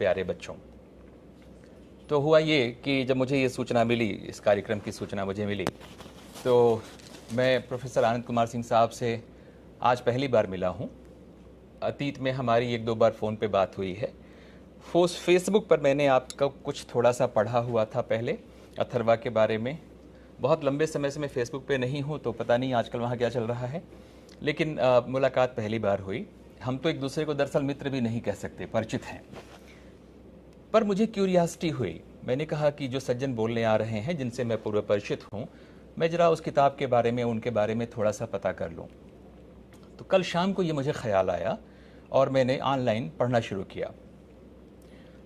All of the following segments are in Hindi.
प्यारे बच्चों। तो हुआ ये कि जब मुझे ये सूचना मिली, इस कार्यक्रम की सूचना मुझे मिली, तो मैं प्रोफेसर आनंद कुमार सिंह साहब से आज पहली बार मिला हूँ। अतीत में हमारी एक दो बार फ़ोन पे बात हुई है। फेसबुक पर मैंने आपका कुछ थोड़ा सा पढ़ा हुआ था पहले, अथर्वा के बारे में। बहुत लंबे समय से मैं फेसबुक पे नहीं हूँ, तो पता नहीं आजकल वहाँ क्या चल रहा है, लेकिन मुलाकात पहली बार हुई। हम तो एक दूसरे को दरअसल मित्र भी नहीं कह सकते, परिचित हैं। पर मुझे क्यूरियासिटी हुई। मैंने कहा कि जो सज्जन बोलने आ रहे हैं, जिनसे मैं पूर्व परिचित हूँ, मैं ज़रा उस किताब के बारे में, उनके बारे में थोड़ा सा पता कर लूँ। तो कल शाम को ये मुझे ख्याल आया और मैंने ऑनलाइन पढ़ना शुरू किया।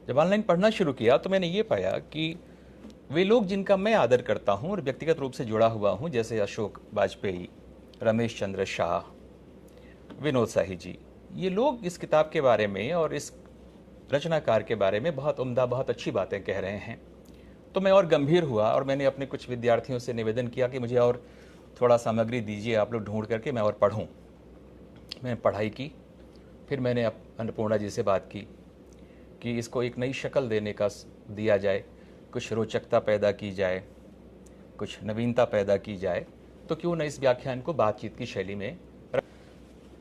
जब ऑनलाइन पढ़ना शुरू किया तो मैंने ये पाया कि वे लोग जिनका मैं आदर करता हूँ और व्यक्तिगत रूप से जुड़ा हुआ हूँ, जैसे अशोक वाजपेयी, रमेश चंद्र शाह, विनोद शाही जी, ये लोग इस किताब के बारे में और इस रचनाकार के बारे में बहुत उम्दा, बहुत अच्छी बातें कह रहे हैं। तो मैं और गंभीर हुआ और मैंने अपने कुछ विद्यार्थियों से निवेदन किया कि मुझे और थोड़ा सामग्री दीजिए आप लोग ढूंढ करके, मैं और पढ़ूँ। मैंने पढ़ाई की। फिर मैंने अन्नपूर्णा जी से बात की कि इसको एक नई शक्ल देने का दिया जाए, कुछ रोचकता पैदा की जाए, कुछ नवीनता पैदा की जाए, तो क्यों न इस व्याख्यान को बातचीत की शैली में।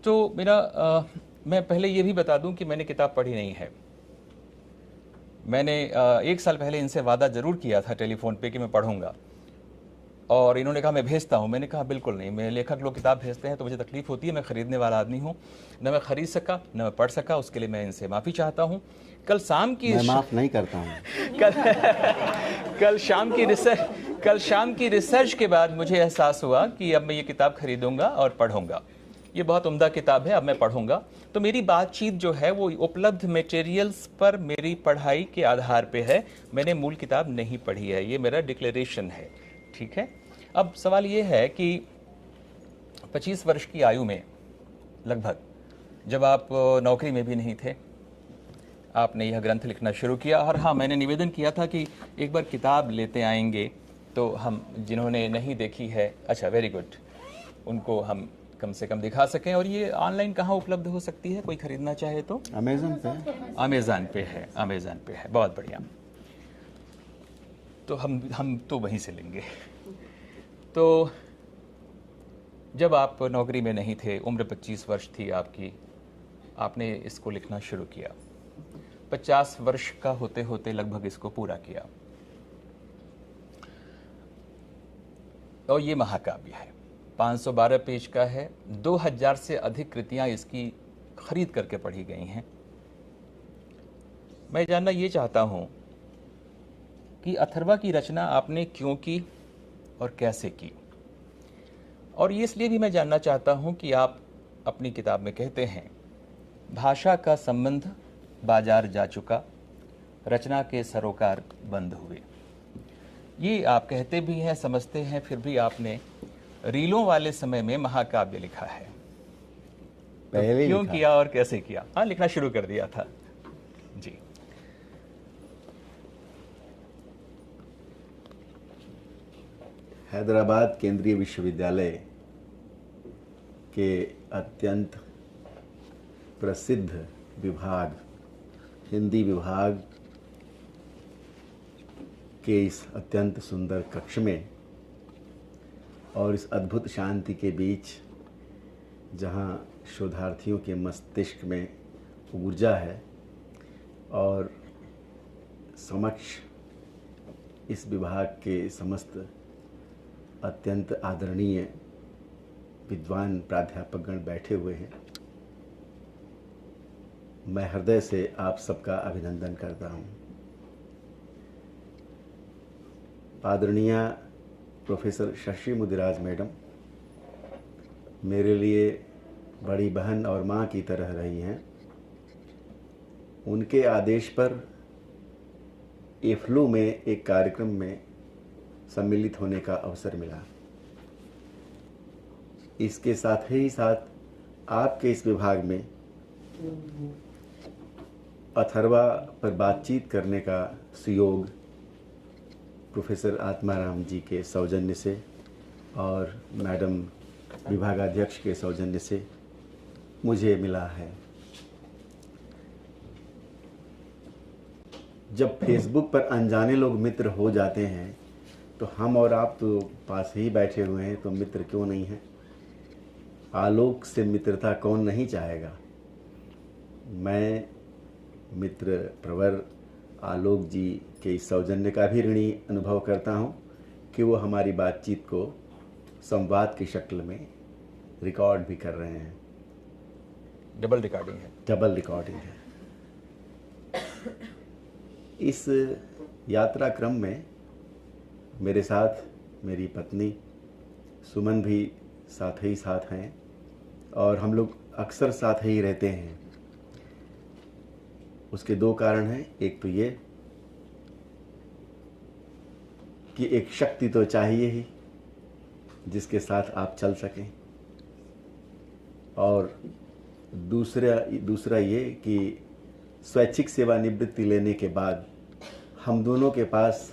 तो मैं पहले ये भी बता दूं कि मैंने किताब पढ़ी नहीं है। मैंने 1 साल पहले इनसे वादा ज़रूर किया था टेलीफोन पे कि मैं पढ़ूंगा, और इन्होंने कहा मैं भेजता हूँ। मैंने कहा बिल्कुल नहीं, मेरे लेखक लोग किताब भेजते हैं तो मुझे तकलीफ़ होती है, मैं ख़रीदने वाला आदमी हूँ। न मैं ख़रीद सका, न मैं पढ़ सका, उसके लिए मैं इनसे माफ़ी चाहता हूँ। कल शाम की मैं माफ़ नहीं करता हूँ। कल शाम की रिसर्च के बाद मुझे एहसास हुआ कि अब मैं ये किताब खरीदूंगा और पढ़ूंगा। ये बहुत उम्दा किताब है, अब मैं पढ़ूंगा। तो मेरी बातचीत जो है वो उपलब्ध मटेरियल्स पर मेरी पढ़ाई के आधार पे है। मैंने मूल किताब नहीं पढ़ी है, ये मेरा डिक्लेरेशन है, ठीक है। अब सवाल ये है कि 25 वर्ष की आयु में लगभग, जब आप नौकरी में भी नहीं थे, आपने यह ग्रंथ लिखना शुरू किया। और हाँ, मैंने निवेदन किया था कि एक बार किताब लेते आएंगे तो हम, जिन्होंने नहीं देखी है, अच्छा वेरी गुड, उनको हम कम से कम दिखा सकें। और ये ऑनलाइन कहाँ उपलब्ध हो सकती है, कोई खरीदना चाहे तो? अमेज़न पे। अमेज़न पे है, अमेज़न पे है, बहुत बढ़िया। तो हम तो वहीं से लेंगे। तो जब आप नौकरी में नहीं थे, उम्र 25 वर्ष थी आपकी, आपने इसको लिखना शुरू किया। 50 वर्ष का होते होते लगभग इसको पूरा किया। और ये महाकाव्य है, 512 पेज का है। 2000 से अधिक कृतियां इसकी खरीद करके पढ़ी गई हैं। मैं जानना ये चाहता हूं कि अथर्वा की रचना आपने क्यों की और कैसे की। और ये इसलिए भी मैं जानना चाहता हूं कि आप अपनी किताब में कहते हैं, भाषा का संबंध बाजार जा चुका, रचना के सरोकार बंद हुए। ये आप कहते भी हैं, समझते हैं, फिर भी आपने रीलों वाले समय में महाकाव्य लिखा है। पहले तो क्यों लिखा किया और कैसे किया? हाँ, लिखना शुरू कर दिया था जी। हैदराबाद केंद्रीय विश्वविद्यालय के अत्यंत प्रसिद्ध विभाग, हिंदी विभाग के इस अत्यंत सुंदर कक्ष में और इस अद्भुत शांति के बीच, जहाँ शोधार्थियों के मस्तिष्क में ऊर्जा है, और समक्ष इस विभाग के समस्त अत्यंत आदरणीय विद्वान प्राध्यापकगण बैठे हुए हैं, मैं हृदय से आप सबका अभिनंदन करता हूँ। आदरणीय प्रोफेसर शशि मुदिराज मैडम मेरे लिए बड़ी बहन और माँ की तरह रही हैं। उनके आदेश पर एफ्लू में एक कार्यक्रम में सम्मिलित होने का अवसर मिला। इसके साथ ही साथ आपके इस विभाग में अथर्वा पर बातचीत करने का सुयोग प्रोफेसर आत्माराम जी के सौजन्य से और मैडम विभागाध्यक्ष के सौजन्य से मुझे मिला है। जब फेसबुक पर अनजाने लोग मित्र हो जाते हैं तो हम और आप तो पास ही बैठे हुए हैं, तो मित्र क्यों नहीं हैं? आलोक से मित्रता कौन नहीं चाहेगा। मैं मित्र प्रवर आलोक जी के इस सौजन्य का भी ऋणी अनुभव करता हूँ कि वो हमारी बातचीत को संवाद की शक्ल में रिकॉर्ड भी कर रहे हैं। डबल रिकॉर्डिंग है। डबल रिकॉर्डिंग है। इस यात्रा क्रम में मेरे साथ मेरी पत्नी सुमन भी साथ ही साथ हैं और हम लोग अक्सर साथ ही रहते हैं। उसके दो कारण हैं। एक तो ये कि एक शक्ति तो चाहिए ही जिसके साथ आप चल सकें, और दूसरा ये कि स्वैच्छिक सेवानिवृत्ति लेने के बाद हम दोनों के पास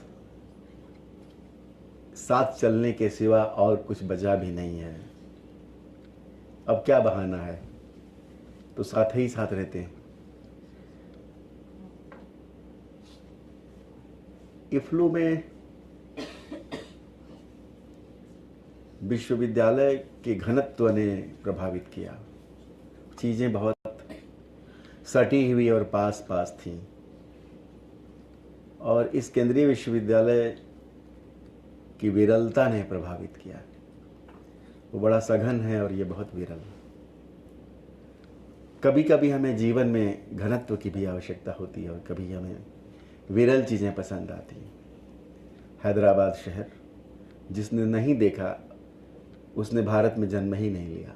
साथ चलने के सिवा और कुछ बचा भी नहीं है। अब क्या बहाना है, तो साथ ही साथ रहते हैं। इफ्लू में विश्वविद्यालय के घनत्व ने प्रभावित किया। चीज़ें बहुत सटी हुई और पास पास थीं, और इस केंद्रीय विश्वविद्यालय की विरलता ने प्रभावित किया। वो बड़ा सघन है और ये बहुत विरल। कभी कभी हमें जीवन में घनत्व की भी आवश्यकता होती है और कभी हमें विरल चीज़ें पसंद आती हैं। हैदराबाद शहर जिसने नहीं देखा उसने भारत में जन्म ही नहीं लिया।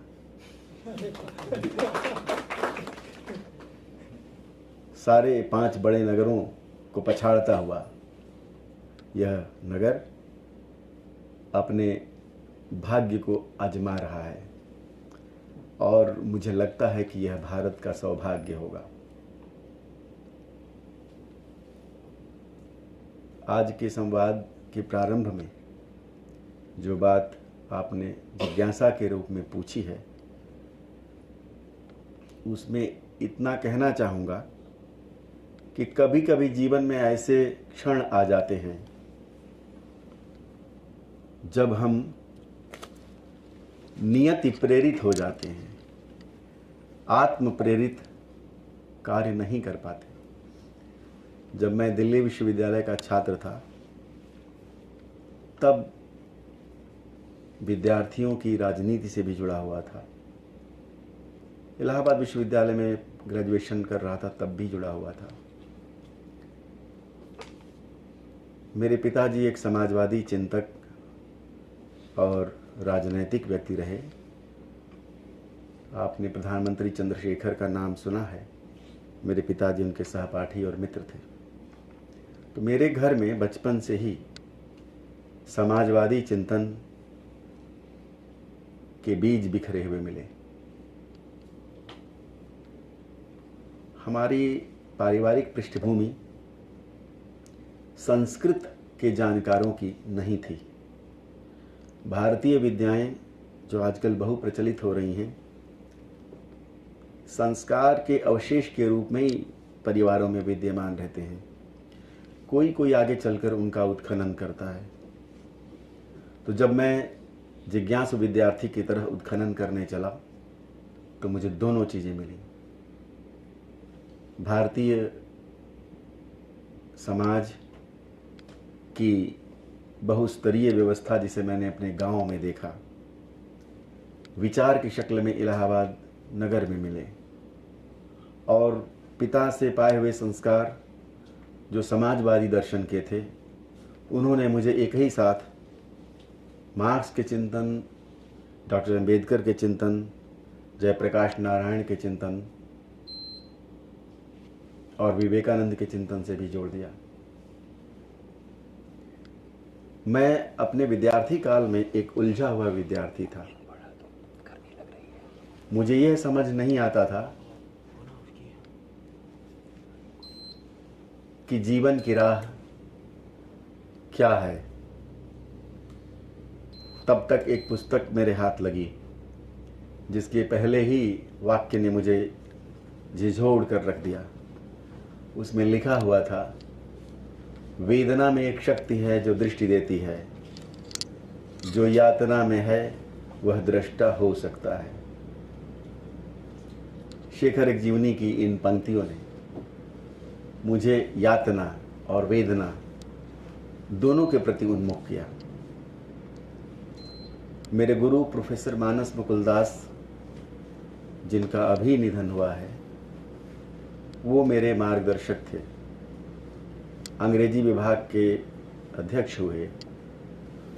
सारे 5 बड़े नगरों को पछाड़ता हुआ यह नगर अपने भाग्य को आजमा रहा है, और मुझे लगता है कि यह भारत का सौभाग्य होगा। आज के संवाद के प्रारंभ में जो बात आपने जिज्ञासा के रूप में पूछी है, उसमें इतना कहना चाहूँगा कि कभी कभी जीवन में ऐसे क्षण आ जाते हैं जब हम नियति प्रेरित हो जाते हैं, आत्म प्रेरित कार्य नहीं कर पाते। जब मैं दिल्ली विश्वविद्यालय का छात्र था तब विद्यार्थियों की राजनीति से भी जुड़ा हुआ था। इलाहाबाद विश्वविद्यालय में ग्रेजुएशन कर रहा था तब भी जुड़ा हुआ था। मेरे पिताजी एक समाजवादी चिंतक और राजनैतिक व्यक्ति रहे। आपने प्रधानमंत्री चंद्रशेखर का नाम सुना है। मेरे पिताजी उनके सहपाठी और मित्र थे। तो मेरे घर में बचपन से ही समाजवादी चिंतन के बीज बिखरे हुए मिले। हमारी पारिवारिक पृष्ठभूमि संस्कृत के जानकारों की नहीं थी। भारतीय विद्याएं जो आजकल बहुप्रचलित हो रही हैं, संस्कार के अवशेष के रूप में ही परिवारों में विद्यमान रहते हैं। कोई आगे चलकर उनका उत्खनन करता है। तो जब मैं जिज्ञासु विद्यार्थी की तरह उत्खनन करने चला तो मुझे दोनों चीज़ें मिली। भारतीय समाज की बहुस्तरीय व्यवस्था जिसे मैंने अपने गांव में देखा, विचार की शक्ल में इलाहाबाद नगर में मिले, और पिता से पाए हुए संस्कार जो समाजवादी दर्शन के थे, उन्होंने मुझे एक ही साथ मार्क्स के चिंतन, डॉक्टर अम्बेडकर के चिंतन, जयप्रकाश नारायण के चिंतन और विवेकानंद के चिंतन से भी जोड़ दिया। मैं अपने विद्यार्थी काल में एक उलझा हुआ विद्यार्थी था। मुझे यह समझ नहीं आता था कि जीवन की राह क्या है। तब तक एक पुस्तक मेरे हाथ लगी जिसके पहले ही वाक्य ने मुझे झिझोड़ कर रख दिया। उसमें लिखा हुआ था वेदना में एक शक्ति है जो दृष्टि देती है, जो यातना में है वह दृष्टा हो सकता है। शेखर एक जीवनी की इन पंक्तियों ने मुझे यातना और वेदना दोनों के प्रति उन्मुख किया। मेरे गुरु प्रोफेसर मानस मुकुलदास, जिनका अभी निधन हुआ है, वो मेरे मार्गदर्शक थे। अंग्रेजी विभाग के अध्यक्ष हुए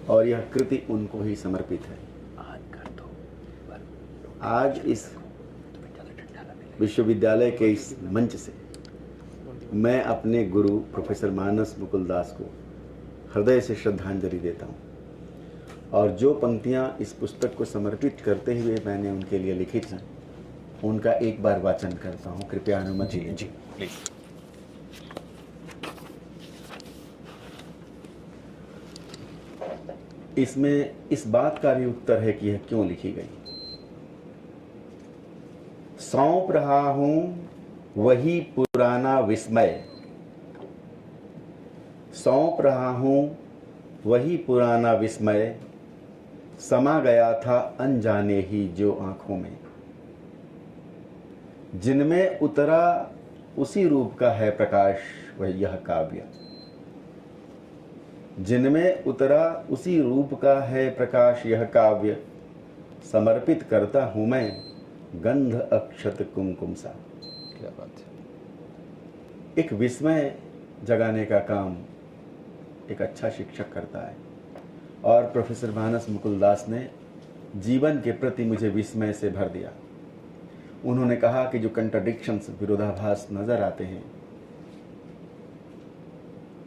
और यह कृति उनको ही समर्पित है। आज इस विश्वविद्यालय के इस मंच से मैं अपने गुरु प्रोफेसर मानस मुकुलदास को हृदय से श्रद्धांजलि देता हूँ। और जो पंक्तियाँ इस पुस्तक को समर्पित करते हुए मैंने उनके लिए लिखी थी, उनका एक बार वाचन करता हूँ, कृपया अनुमति दें। जी प्लीज। इसमें इस बात का भी उत्तर है कि यह क्यों लिखी गई। सौंप रहा हूं वही पुराना विस्मय, सौंप रहा हूं वही पुराना विस्मय, समा गया था अनजाने ही जो आंखों में, जिनमें उतरा उसी रूप का है प्रकाश वह यह काव्य, जिनमें उतरा उसी रूप का है प्रकाश यह काव्य, समर्पित करता हूं मैं गंध अक्षत कुमकुम सा। क्या बात है। एक विस्मय जगाने का काम एक अच्छा शिक्षक करता है, और प्रोफेसर मानस मुकुलदास ने जीवन के प्रति मुझे विस्मय से भर दिया। उन्होंने कहा कि जो कंट्राडिक्शंस, विरोधाभास नजर आते हैं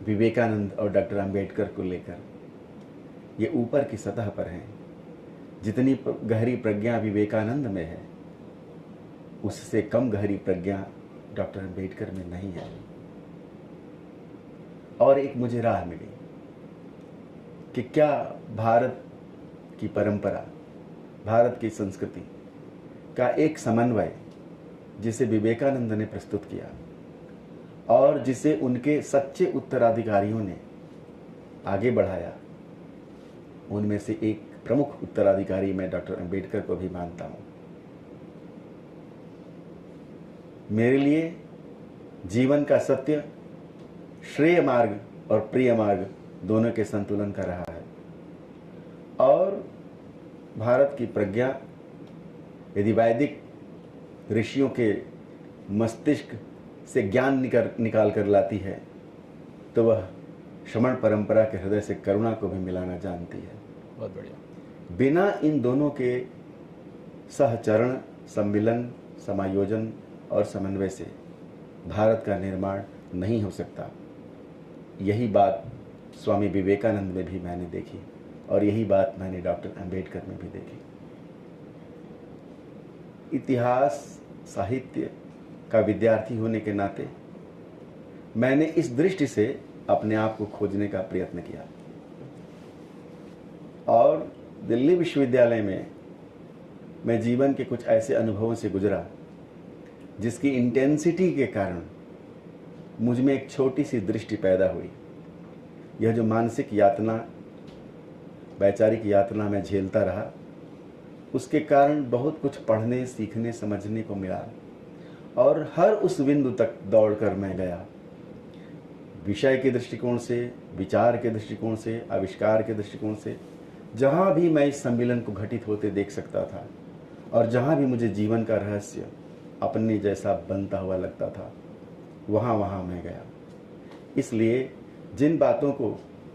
विवेकानंद और डॉक्टर अंबेडकर को लेकर, ये ऊपर की सतह पर हैं। जितनी गहरी प्रज्ञा विवेकानंद में है, उससे कम गहरी प्रज्ञा डॉक्टर अंबेडकर में नहीं है। और एक मुझे राह मिली कि क्या भारत की परंपरा, भारत की संस्कृति का एक समन्वय जिसे विवेकानंद ने प्रस्तुत किया और जिसे उनके सच्चे उत्तराधिकारियों ने आगे बढ़ाया, उनमें से एक प्रमुख उत्तराधिकारी मैं डॉक्टर अंबेडकर को भी मानता हूँ। मेरे लिए जीवन का सत्य श्रेय मार्ग और प्रिय मार्ग दोनों के संतुलन का रहा है। और भारत की प्रज्ञा यदि वैदिक ऋषियों के मस्तिष्क से ज्ञान निकाल कर लाती है, तो वह श्रमण परंपरा के हृदय से करुणा को भी मिलाना जानती है। बहुत बढ़िया। बिना इन दोनों के सहचरण, सम्मिलन, समायोजन और समन्वय से भारत का निर्माण नहीं हो सकता। यही बात स्वामी विवेकानंद में भी मैंने देखी और यही बात मैंने डॉक्टर अंबेडकर में भी देखी। इतिहास, साहित्य का विद्यार्थी होने के नाते मैंने इस दृष्टि से अपने आप को खोजने का प्रयत्न किया और दिल्ली विश्वविद्यालय में मैं जीवन के कुछ ऐसे अनुभवों से गुजरा जिसकी इंटेंसिटी के कारण मुझ में एक छोटी सी दृष्टि पैदा हुई। यह जो मानसिक यातना, वैचारिक यातना मैं झेलता रहा, उसके कारण बहुत कुछ पढ़ने, सीखने, समझने को मिला और हर उस बिंदु तक दौड़कर मैं गया। विषय के दृष्टिकोण से, विचार के दृष्टिकोण से, आविष्कार के दृष्टिकोण से, जहाँ भी मैं इस सम्मिलन को घटित होते देख सकता था और जहाँ भी मुझे जीवन का रहस्य अपने जैसा बनता हुआ लगता था, वहाँ मैं गया। इसलिए जिन बातों को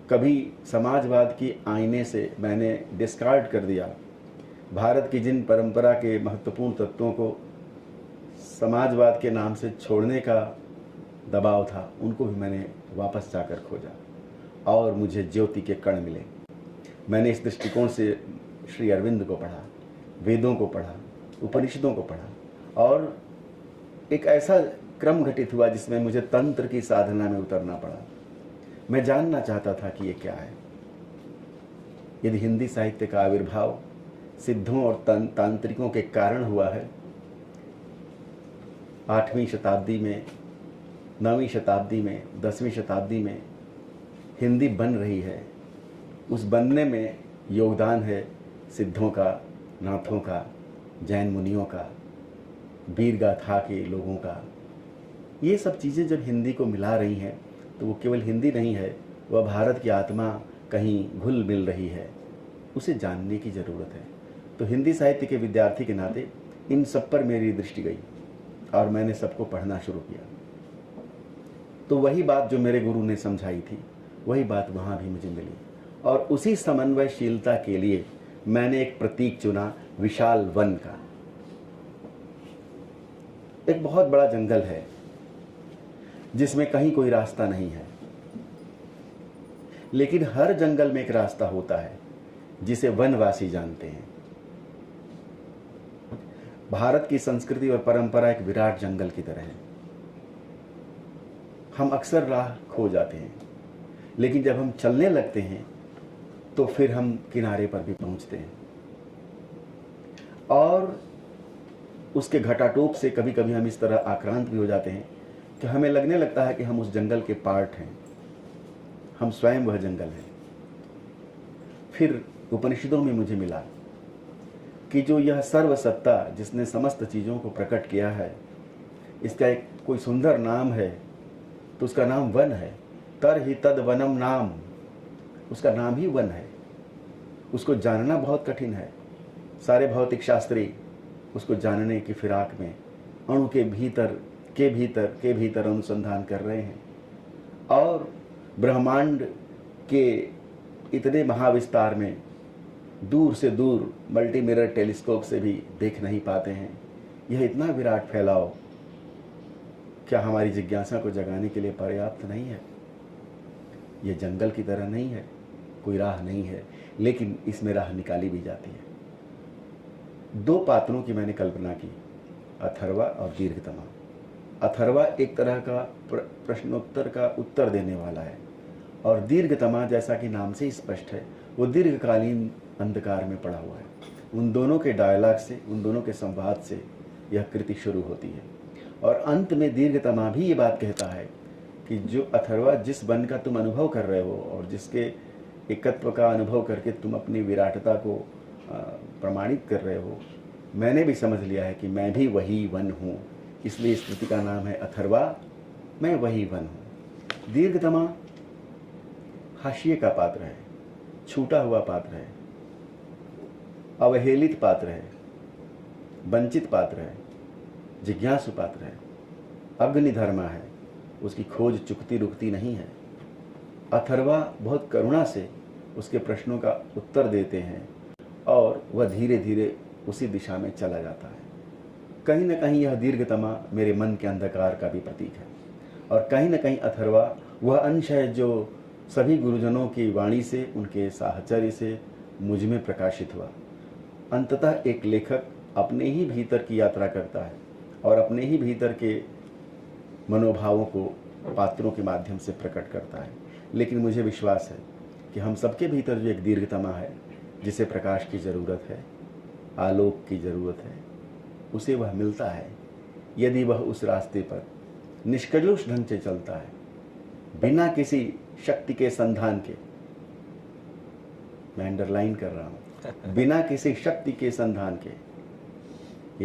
कभी समाजवाद की आईने से मैंने डिस्कार्ड कर दिया, भारत की जिन परंपरा के महत्वपूर्ण तत्वों को समाजवाद के नाम से छोड़ने का दबाव था, उनको भी मैंने वापस जाकर खोजा और मुझे ज्योति के कण मिले। मैंने इस दृष्टिकोण से श्री अरविंद को पढ़ा, वेदों को पढ़ा, उपनिषदों को पढ़ा और एक ऐसा क्रम घटित हुआ जिसमें मुझे तंत्र की साधना में उतरना पड़ा। मैं जानना चाहता था कि ये क्या है। यदि हिंदी साहित्य का आविर्भाव सिद्धों और तांत्रिकों के कारण हुआ है, 8वीं शताब्दी में, 9वीं शताब्दी में, 10वीं शताब्दी में हिंदी बन रही है, उस बनने में योगदान है सिद्धों का, नाथों का, जैन मुनियों का, वीर गाथा के लोगों का। ये सब चीज़ें जब हिंदी को मिला रही हैं तो वो केवल हिंदी नहीं है, वह भारत की आत्मा कहीं घुल मिल रही है, उसे जानने की ज़रूरत है। तो हिंदी साहित्य के विद्यार्थी के नाते इन सब पर मेरी दृष्टि गई और मैंने सबको पढ़ना शुरू किया। तो वही बात जो मेरे गुरु ने समझाई थी, वही बात वहाँ भी मुझे मिली, और उसी समन्वयशीलता के लिए मैंने एक प्रतीक चुना, विशाल वन का। एक बहुत बड़ा जंगल है जिसमें कहीं कोई रास्ता नहीं है, लेकिन हर जंगल में एक रास्ता होता है जिसे वनवासी जानते हैं। भारत की संस्कृति और परंपरा एक विराट जंगल की तरह है। हम अक्सर राह खो जाते हैं, लेकिन जब हम चलने लगते हैं तो फिर हम किनारे पर भी पहुंचते हैं, और उसके घटाटोप से कभी कभी हम इस तरह आक्रांत भी हो जाते हैं कि हमें लगने लगता है कि हम उस जंगल के पार्ट हैं, हम स्वयं वह जंगल हैं। फिर उपनिषदों में मुझे मिला कि जो यह सर्वसत्ता जिसने समस्त चीज़ों को प्रकट किया है, इसका एक कोई सुंदर नाम है, तो उसका नाम वन है। तर ही तद वनम नाम, उसका नाम ही वन है। उसको जानना बहुत कठिन है। सारे भौतिक शास्त्री उसको जानने की फिराक में अणु के भीतर अनुसंधान कर रहे हैं, और ब्रह्मांड के इतने महाविस्तार में दूर से दूर मल्टी मिरर टेलीस्कोप से भी देख नहीं पाते हैं। यह इतना विराट फैलाव क्या हमारी जिज्ञासा को जगाने के लिए पर्याप्त नहीं है? यह जंगल की तरह नहीं है, कोई राह नहीं है, लेकिन इसमें राह निकाली भी जाती है। दो पात्रों की मैंने कल्पना की, अथर्वा और दीर्घतमा। अथर्वा एक तरह का प्रश्नोत्तर का उत्तर देने वाला है, और दीर्घतमा जैसा कि नाम से स्पष्ट है, वो दीर्घकालीन अंधकार में पड़ा हुआ है। उन दोनों के डायलॉग से, उन दोनों के संवाद से यह कृति शुरू होती है, और अंत में दीर्घतमा भी ये बात कहता है कि जो अथर्वा, जिस वन का तुम अनुभव कर रहे हो और जिसके एकत्व का अनुभव करके तुम अपनी विराटता को प्रमाणित कर रहे हो, मैंने भी समझ लिया है कि मैं भी वही वन हूँ। इसलिए इस कृति का नाम है अथर्वा, मैं वही वन हूँ। दीर्घतमा हाशिए का पात्र है, छूटा हुआ पात्र है, अवहेलित पात्र है, वंचित पात्र है, जिज्ञासु पात्र है, अग्निधर्मा है, उसकी खोज चुकती रुकती नहीं है। अथर्वा बहुत करुणा से उसके प्रश्नों का उत्तर देते हैं, और वह धीरे धीरे उसी दिशा में चला जाता है। कहीं न कहीं यह दीर्घतमा मेरे मन के अंधकार का भी प्रतीक है, और कहीं न कहीं अथर्वा वह अंश है जो सभी गुरुजनों की वाणी से, उनके साहचर्य से मुझ में प्रकाशित हुआ। अंततः एक लेखक अपने ही भीतर की यात्रा करता है और अपने ही भीतर के मनोभावों को पात्रों के माध्यम से प्रकट करता है। लेकिन मुझे विश्वास है कि हम सबके भीतर जो एक दीर्घतमा है, जिसे प्रकाश की ज़रूरत है, आलोक की ज़रूरत है, उसे वह मिलता है यदि वह उस रास्ते पर निष्कलुष ढंग से चलता है, बिना किसी शक्ति के संधान के। मैं अंडरलाइन कर रहा हूँ, बिना किसी शक्ति के संधान के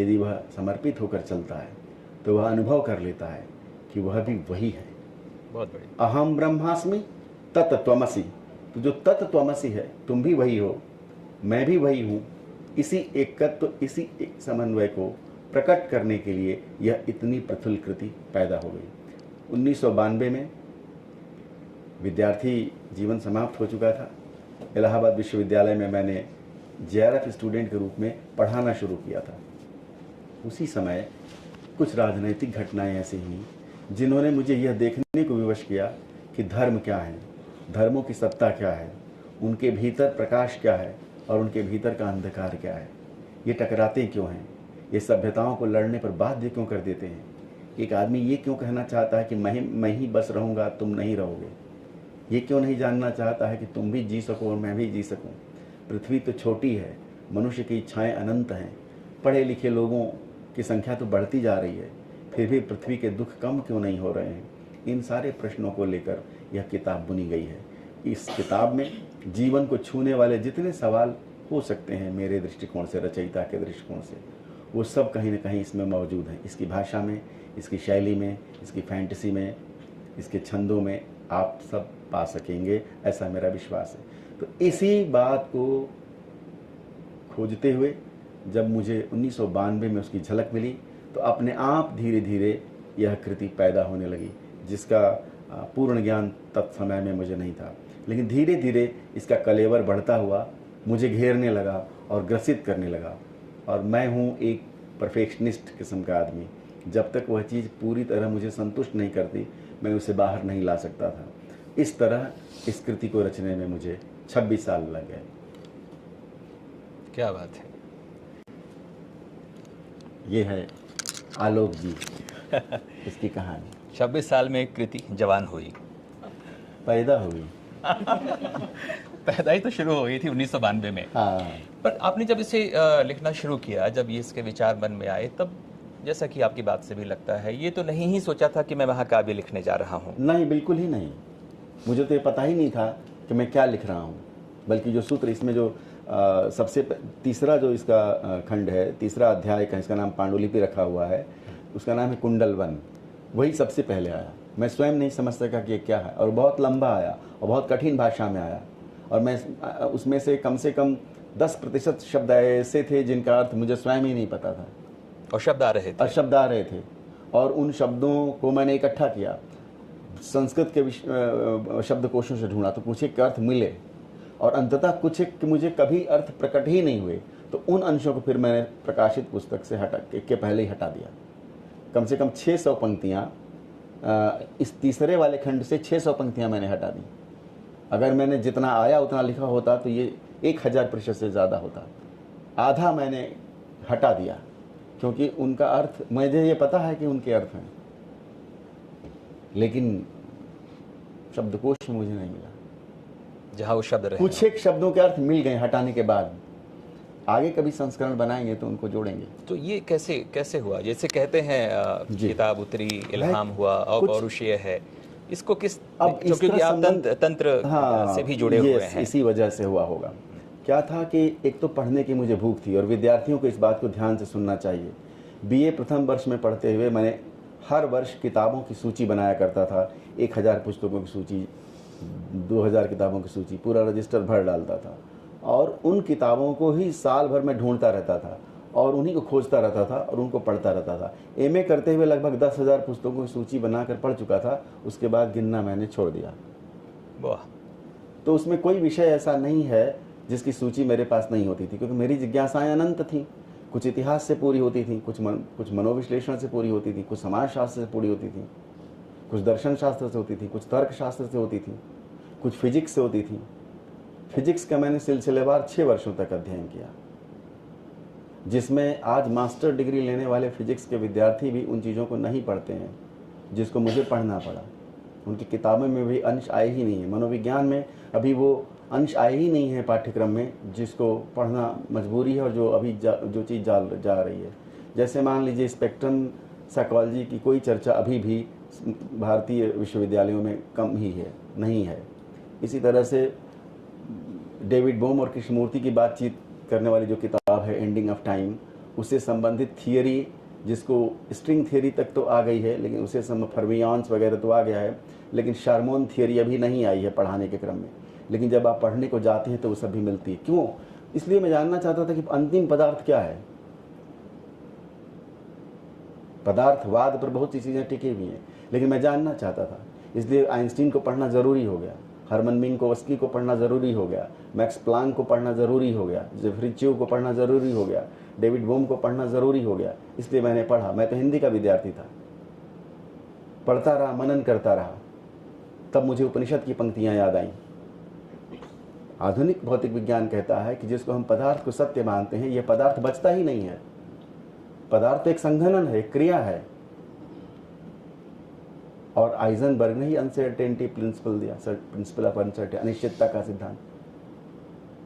यदि वह समर्पित होकर चलता है, तो वह अनुभव कर लेता है कि वह भी वही है। बहुत बढ़िया। अहम ब्रह्मास्मि तत्त्वमसि, तो जो तत्त्वमसि है, तुम भी वही हो, मैं भी वही हूँ। इसी एकत्व, इसी एक समन्वय को प्रकट करने के लिए यह इतनी प्रफुल्ल कृति पैदा हो गई। 1992 में विद्यार्थी जीवन समाप्त हो चुका था। इलाहाबाद विश्वविद्यालय में मैंने JRF स्टूडेंट के रूप में पढ़ाना शुरू किया था। उसी समय कुछ राजनैतिक घटनाएं ऐसी हुई जिन्होंने मुझे यह देखने को विवश किया कि धर्म क्या है, धर्मों की सत्ता क्या है, उनके भीतर प्रकाश क्या है और उनके भीतर का अंधकार क्या है। ये टकराते क्यों हैं, ये सभ्यताओं को लड़ने पर बाध्य क्यों कर देते हैं। एक आदमी ये क्यों कहना चाहता है कि मैं ही बस रहूँगा, तुम नहीं रहोगे। ये क्यों नहीं जानना चाहता है कि तुम भी जी सको और मैं भी जी सकूं। पृथ्वी तो छोटी है, मनुष्य की इच्छाएं अनंत हैं, पढ़े लिखे लोगों की संख्या तो बढ़ती जा रही है, फिर भी पृथ्वी के दुख कम क्यों नहीं हो रहे हैं। इन सारे प्रश्नों को लेकर यह किताब बुनी गई है। इस किताब में जीवन को छूने वाले जितने सवाल हो सकते हैं मेरे दृष्टिकोण से, रचयिता के दृष्टिकोण से, वो सब कहीं ना कहीं इसमें मौजूद हैं। इसकी भाषा में, इसकी शैली में, इसकी फैंटेसी में, इसके छंदों में आप सब पा सकेंगे, ऐसा मेरा विश्वास है। तो इसी बात को खोजते हुए जब मुझे 1992 में उसकी झलक मिली तो अपने आप धीरे धीरे यह कृति पैदा होने लगी, जिसका पूर्ण ज्ञान तत्समय में मुझे नहीं था, लेकिन धीरे धीरे इसका कलेवर बढ़ता हुआ मुझे घेरने लगा और ग्रसित करने लगा। और मैं हूँ एक परफेक्शनिस्ट किस्म का आदमी। जब तक वह चीज़ पूरी तरह मुझे संतुष्ट नहीं करती, मैं उसे बाहर नहीं ला सकता था। इस तरह इस कृति को रचने में मुझे 26 साल लग गए। क्या बात है। ये है आलोक जी इसकी कहानी। 26 साल में एक कृति जवान हुई, पैदा हुई। पैदा ही तो शुरू हुई थी 1992 में। हाँ। पर आपने जब इसे लिखना शुरू किया, जब ये इसके विचार मन में आए, तब जैसा कि आपकी बात से भी लगता है, ये तो नहीं ही सोचा था कि मैं महाकाव्य लिखने जा रहा हूँ। नहीं, बिल्कुल ही नहीं। मुझे तो ये पता ही नहीं था कि मैं क्या लिख रहा हूँ। बल्कि जो सूत्र इसमें जो सबसे तीसरा जो इसका खंड है, तीसरा अध्याय का, इसका नाम पांडुलिपि रखा हुआ है, उसका नाम है कुंडलवन। वही सबसे पहले आया। मैं स्वयं नहीं समझ सका कि ये क्या है, और बहुत लंबा आया और बहुत कठिन भाषा में आया। और मैं उसमें से कम 10% शब्द ऐसे थे जिनका अर्थ मुझे स्वयं ही नहीं पता था, और शब्द आ रहे थे। और शब्द आ रहे थे, और उन शब्दों को मैंने इकट्ठा किया, संस्कृत के शब्दकोशों से ढूंढा, तो कुछ एक अर्थ मिले, और अंततः कुछ एक मुझे कभी अर्थ प्रकट ही नहीं हुए। तो उन अंशों को फिर मैंने प्रकाशित पुस्तक से के पहले ही हटा दिया। कम से कम 600 पंक्तियाँ, इस तीसरे वाले खंड से 600 पंक्तियाँ मैंने हटा दी। अगर मैंने जितना आया उतना लिखा होता तो ये 1000% से ज़्यादा होता। आधा मैंने हटा दिया, क्योंकि उनका अर्थ मुझे ये पता है कि उनके अर्थ हैं, लेकिन शब्दकोश में मुझे नहीं मिला जहाँ वो शब्द रहे। कुछ एक शब्दों के अर्थ मिल गए हटाने के बाद। आगे कभी संस्करण बनाएंगे तो उनको जोड़ेंगे। तो ये कैसे हुआ? जैसे कहते हैं किताब उतरी, इल्हाम हुआ, अपौरुषीय है, इसको किस, क्योंकि आप तंत्र से भी जुड़े हुए हैं, इसी वजह से हुआ होगा। क्या था कि एक तो पढ़ने की मुझे भूख थी, और विद्यार्थियों को इस बात को ध्यान से सुनना चाहिए। बीए प्रथम वर्ष में पढ़ते हुए मैंने हर वर्ष किताबों की सूची बनाया करता था। 1000 पुस्तकों की सूची, 2000 किताबों की सूची, पूरा रजिस्टर भर डालता था, और उन किताबों को ही साल भर में ढूंढता रहता था, और उन्हीं को खोजता रहता था, और उनको पढ़ता रहता था। एमए करते हुए लगभग 10,000 पुस्तकों की सूची बनाकर पढ़ चुका था। उसके बाद गिनना मैंने छोड़ दिया। वाह। तो उसमें कोई विषय ऐसा नहीं है जिसकी सूची मेरे पास नहीं होती थी, क्योंकि मेरी जिज्ञासाएं अनंत थीं। कुछ इतिहास से पूरी होती थी, कुछ मनोविश्लेषण से पूरी होती थी, कुछ समाजशास्त्र से पूरी होती थी, कुछ दर्शन शास्त्र से होती थी, कुछ तर्क शास्त्र से होती थी, कुछ फिजिक्स से होती थी। फिजिक्स का मैंने सिलसिलेवार 6 वर्षों तक अध्ययन किया, जिसमें आज मास्टर डिग्री लेने वाले फिजिक्स के विद्यार्थी भी उन चीज़ों को नहीं पढ़ते हैं जिसको मुझे पढ़ना पड़ा। उनकी किताबों में भी अंश आए ही नहीं है। मनोविज्ञान में अभी वो अंश आए ही नहीं है पाठ्यक्रम में, जिसको पढ़ना मजबूरी है, और जो अभी जो चीज़ जा रही है। जैसे मान लीजिए स्पेक्ट्रम साइकोलॉजी की कोई चर्चा अभी भी भारतीय विश्वविद्यालयों में कम ही है, नहीं है। इसी तरह से डेविड बोम और कृष्णमूर्ति की बातचीत करने वाली जो किताब है एंडिंग ऑफ टाइम, उससे संबंधित थियरी, जिसको स्ट्रिंग थियरी तक तो आ गई है, लेकिन उससे फर्मियंस वगैरह तो आ गया है, लेकिन शार्मोन थियरी अभी नहीं आई है पढ़ाने के क्रम में। लेकिन जब आप पढ़ने को जाते हैं तो वो सब भी मिलती है। क्यों? इसलिए मैं जानना चाहता था कि अंतिम पदार्थ क्या है। पदार्थवाद पर बहुत सी चीज़ें टिकी हुई हैं, लेकिन मैं जानना चाहता था, इसलिए आइंस्टीन को पढ़ना ज़रूरी हो गया, हरमन मिन्कोवस्की को पढ़ना ज़रूरी हो गया, मैक्स प्लांक को पढ़ना ज़रूरी हो गया, जेफ्री च्यू को पढ़ना ज़रूरी हो गया, डेविड बोम को पढ़ना ज़रूरी हो गया। इसलिए मैंने पढ़ा। मैं तो हिंदी का विद्यार्थी था, पढ़ता रहा, मनन करता रहा। तब मुझे उपनिषद की पंक्तियाँ याद आईं। आधुनिक भौतिक विज्ञान कहता है कि जिसको हम पदार्थ को सत्य मानते हैं, यह पदार्थ बचता ही नहीं है। पदार्थ एक संघनन है, एक क्रिया है। और आइजनबर्ग ने ही अनसर्टेनिटी प्रिंसिपल दिया, प्रिंसिपल ऑफ अनसर्टेनिटी, अनिश्चितता का सिद्धांत।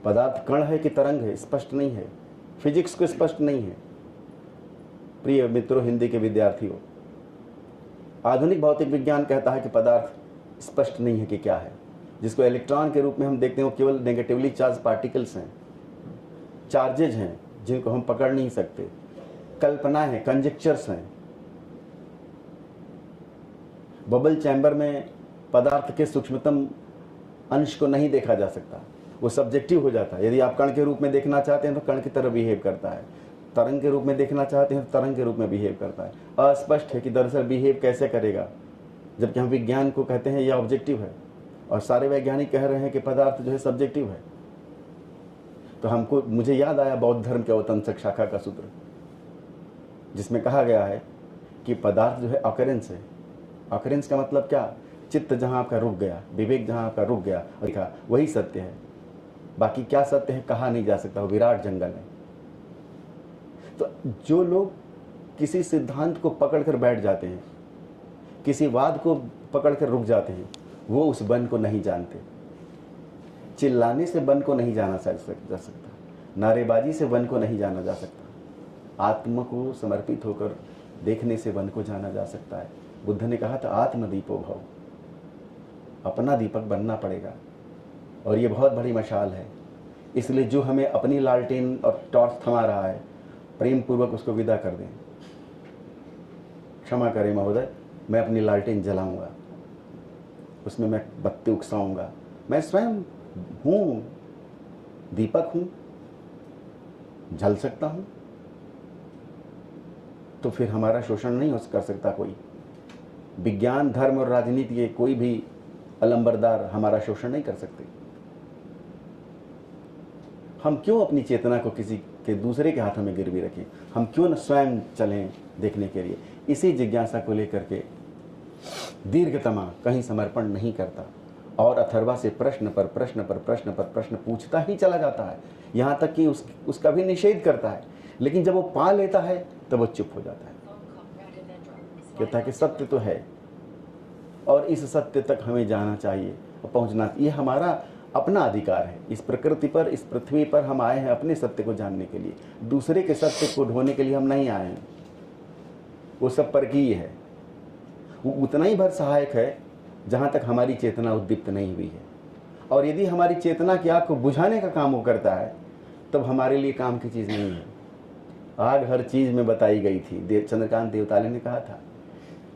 पदार्थ कण है कि तरंग है, स्पष्ट नहीं है। फिजिक्स को स्पष्ट नहीं है। प्रिय मित्रों, हिंदी के विद्यार्थियों, आधुनिक भौतिक विज्ञान कहता है कि पदार्थ स्पष्ट नहीं है कि क्या है। जिसको इलेक्ट्रॉन के रूप में हम देखते हैं, वो केवल नेगेटिवली चार्ज पार्टिकल्स हैं, चार्जेज हैं जिनको हम पकड़ नहीं सकते, कल्पना है, कंजेक्चर्स हैं। बबल चैम्बर में पदार्थ के सूक्ष्मतम अंश को नहीं देखा जा सकता, वो सब्जेक्टिव हो जाता है। यदि आप कण के रूप में देखना चाहते हैं तो कण की तरह बिहेव करता है, तरंग के रूप में देखना चाहते हैं तो तरंग के रूप में बिहेव करता है। अस्पष्ट है कि दरअसल बिहेव कैसे करेगा, जबकि हम विज्ञान को कहते हैं यह ऑब्जेक्टिव है और सारे वैज्ञानिक कह रहे हैं कि पदार्थ जो है सब्जेक्टिव है। तो मुझे याद आया बौद्ध धर्म के अवतंसक शाखा का सूत्र, जिसमें कहा गया है कि पदार्थ जो है ऑकरेंस है। ऑकरेंस का मतलब क्या? चित्त जहां आपका रुक गया, विवेक जहां आपका रुक गया और देखा, वही सत्य है। बाकी क्या सत्य है कहा नहीं जा सकता, वो विराट जंगल है। तो जो लोग किसी सिद्धांत को पकड़कर बैठ जाते हैं, किसी वाद को पकड़कर रुक जाते हैं, वो उस वन को नहीं जानते। चिल्लाने से वन को नहीं जाना जा सकता, नारेबाजी से वन को नहीं जाना जा सकता, आत्मा को समर्पित होकर देखने से वन को जाना जा सकता है। बुद्ध ने कहा था आत्मदीपो भव, अपना दीपक बनना पड़ेगा और ये बहुत बड़ी मशाल है। इसलिए जो हमें अपनी लालटेन और टॉर्च थमा रहा है, प्रेम पूर्वक उसको विदा कर दें। क्षमा करें महोदय, मैं अपनी लालटेन जलाऊंगा, उसमें मैं बत्ती उकसाऊंगा, मैं स्वयं हूँ, दीपक हूँ, जल सकता हूँ। तो फिर हमारा शोषण नहीं हो कर सकता कोई। विज्ञान, धर्म और राजनीति के कोई भी अलंबरदार हमारा शोषण नहीं कर सकते। हम क्यों अपनी चेतना को किसी के दूसरे के हाथों में गिरवी रखें? हम क्यों न स्वयं चलें देखने के लिए? इसी जिज्ञासा को लेकर के दीर्घतमा कहीं समर्पण नहीं करता और अथर्वा से प्रश्न पर प्रश्न पर प्रश्न पर प्रश्न पूछता ही चला जाता है, यहाँ तक कि उसका भी निषेध करता है। लेकिन जब वो पा लेता है तब वो चुप हो जाता है, कहता है कि सत्य तो है और इस सत्य तक हमें जाना चाहिए और पहुंचना। ये हमारा अपना अधिकार है। इस प्रकृति पर, इस पृथ्वी पर हम आए हैं अपने सत्य को जानने के लिए, दूसरे के सत्य को ढोने के लिए हम नहीं आए हैं। वो सब परकीय है, वो उतना ही भर सहायक है जहाँ तक हमारी चेतना उद्दीप्त नहीं हुई है। और यदि हमारी चेतना की आग को बुझाने का काम वो करता है तब हमारे लिए काम की चीज़ नहीं है। आग हर चीज़ में बताई गई थी, चंद्रकांत देवताले ने कहा था,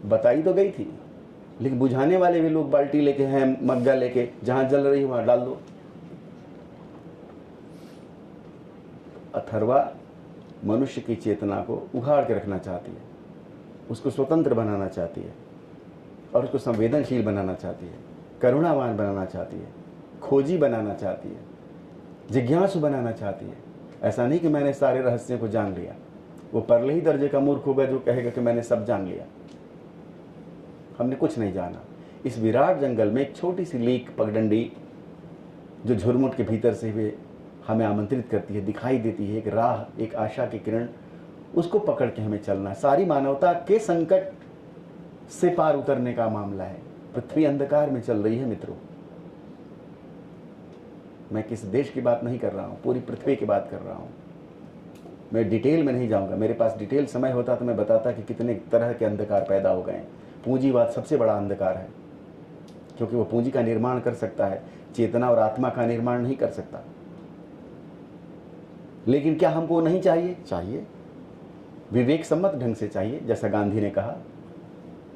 बताई तो गई थी, लेकिन बुझाने वाले भी लोग बाल्टी लेके हैं, मग्गा लेके, जहां जल रही वहां डाल दो। अथर्वा मनुष्य की चेतना को उघाड़ के रखना चाहती है, उसको स्वतंत्र बनाना चाहती है और उसको संवेदनशील बनाना चाहती है, करुणावान बनाना चाहती है, खोजी बनाना चाहती है, जिज्ञासु बनाना चाहती है। ऐसा नहीं कि मैंने सारे रहस्यों को जान लिया। वो परले ही दर्जे का मूर्ख होगा जो कहेगा कि मैंने सब जान लिया। हमने कुछ नहीं जाना। इस विराट जंगल में एक छोटी सी लीक पगडंडी जो झुरमुट के भीतर से हुए हमें आमंत्रित करती है, दिखाई देती है, एक राह, एक आशा की किरण, उसको पकड़ के हमें चलना है। सारी मानवता के संकट से पार उतरने का मामला है। पृथ्वी अंधकार में चल रही है मित्रों। मैं किस देश की बात नहीं कर रहा हूँ, पूरी पृथ्वी की बात कर रहा हूँ। मैं डिटेल में नहीं जाऊँगा, मेरे पास डिटेल समय होता तो मैं बताता कि कितने तरह के अंधकार पैदा हो गए हैं। पूंजीवाद सबसे बड़ा अंधकार है, क्योंकि वो पूंजी का निर्माण कर सकता है, चेतना और आत्मा का निर्माण नहीं कर सकता। लेकिन क्या हमको नहीं चाहिए? चाहिए, विवेक सम्मत ढंग से चाहिए। जैसा गांधी ने कहा,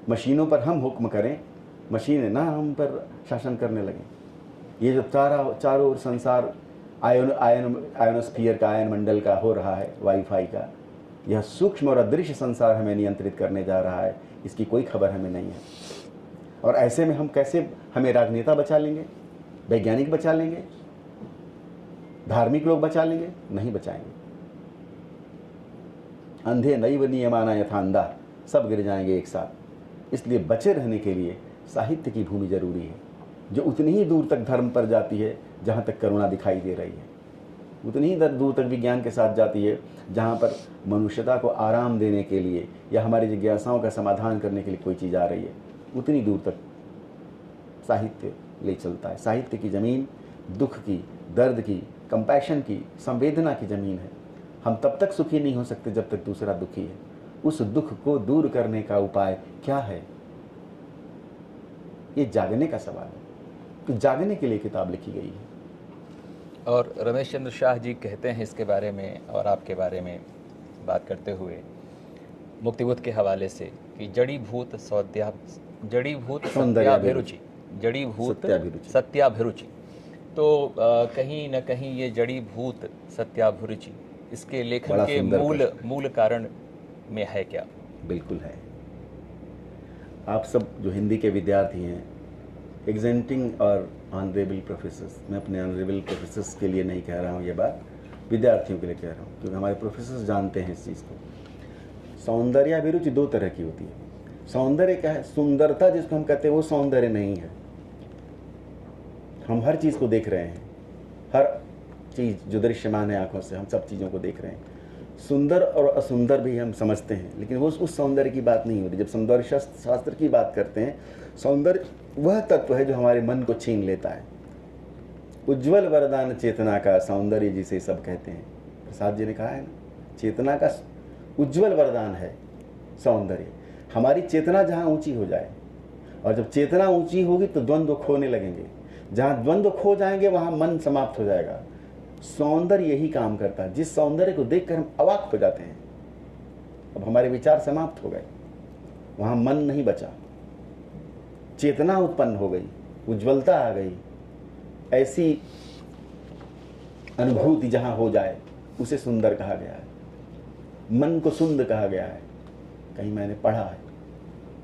मशीनों पर हम हुक्म करें, मशीनें ना हम पर शासन करने लगें। ये जो चारों ओर संसार आयोनोस्फीयर का, आयन मंडल का हो रहा है, वाईफाई का, यह सूक्ष्म और अदृश्य संसार हमें नियंत्रित करने जा रहा है, इसकी कोई खबर हमें नहीं है। और ऐसे में हम कैसे, हमें राजनेता बचा लेंगे, वैज्ञानिक बचा लेंगे, धार्मिक लोग बचा लेंगे? नहीं बचाएंगे। अंधे नैव नियमाना यथा अंधा, सब गिर जाएंगे एक साथ। इसलिए बचे रहने के लिए साहित्य की भूमि जरूरी है, जो उतनी ही दूर तक धर्म पर जाती है जहाँ तक करुणा दिखाई दे रही है, उतनी ही दूर तक विज्ञान के साथ जाती है जहाँ पर मनुष्यता को आराम देने के लिए या हमारी जिज्ञासाओं का समाधान करने के लिए कोई चीज़ आ रही है, उतनी दूर तक साहित्य ले चलता है। साहित्य की ज़मीन दुख की, दर्द की, कंपैशन की, संवेदना की ज़मीन है। हम तब तक सुखी नहीं हो सकते जब तक दूसरा दुखी है। उस दुख को दूर करने का उपाय क्या है? ये जागने का सवाल है। जागने के लिए किताब लिखी गई है। और रमेश चंद्र शाह जी कहते हैं इसके बारे में और आपके बारे में बात करते हुए मुक्तिबोध के हवाले से कि जड़ी भूत सत्याभिरुचि, जड़ी भूत सत्याभिरुचि। तो कहीं न कहीं ये जड़ी भूत सत्याभिरुचि इसके लेखन के मूल कारण में है क्या? बिल्कुल है। आप सब जो हिंदी के विद्यार्थी हैं, एग्जेंटिंग और ऑनरेबल प्रोफेसर्स, मैं अपने ऑनरेबल प्रोफेसर्स के लिए नहीं कह रहा हूँ, ये बात विद्यार्थियों के लिए कह रहा हूँ, क्योंकि हमारे प्रोफेसर्स जानते हैं इस चीज़ को। सौंदर्याभिरुचि दो तरह की होती है। सौंदर्य क्या है? सुंदरता जिसको हम कहते हैं वो सौंदर्य नहीं है। हम हर चीज़ को देख रहे हैं, हर चीज़ जो दृश्यमान है आंखों से, हम सब चीज़ों को देख रहे हैं। सुंदर और असुंदर भी हम समझते हैं, लेकिन वो उस सौंदर्य की बात नहीं होती। जब सौंदर्य शास्त्र की बात करते हैं, सौंदर्य वह तत्व है जो हमारे मन को छीन लेता है। उज्ज्वल वरदान चेतना का सौंदर्य जिसे सब कहते हैं, प्रसाद जी ने कहा है ना, चेतना का उज्ज्वल वरदान है सौंदर्य। हमारी चेतना जहाँ ऊंची हो जाए, और जब चेतना ऊंची होगी तो द्वंद्व खोने लगेंगे। जहाँ द्वंद्व खो जाएंगे वहाँ मन समाप्त हो जाएगा। सौंदर्य यही काम करता है। जिस सौंदर्य को देखकर हम अवाक हो जाते हैं, अब हमारे विचार समाप्त हो गए, वहाँ मन नहीं बचा, चेतना उत्पन्न हो गई, उज्ज्वलता आ गई। ऐसी अनुभूति जहाँ हो जाए उसे सुंदर कहा गया है। मन को सुंदर कहा गया है, कहीं मैंने पढ़ा है।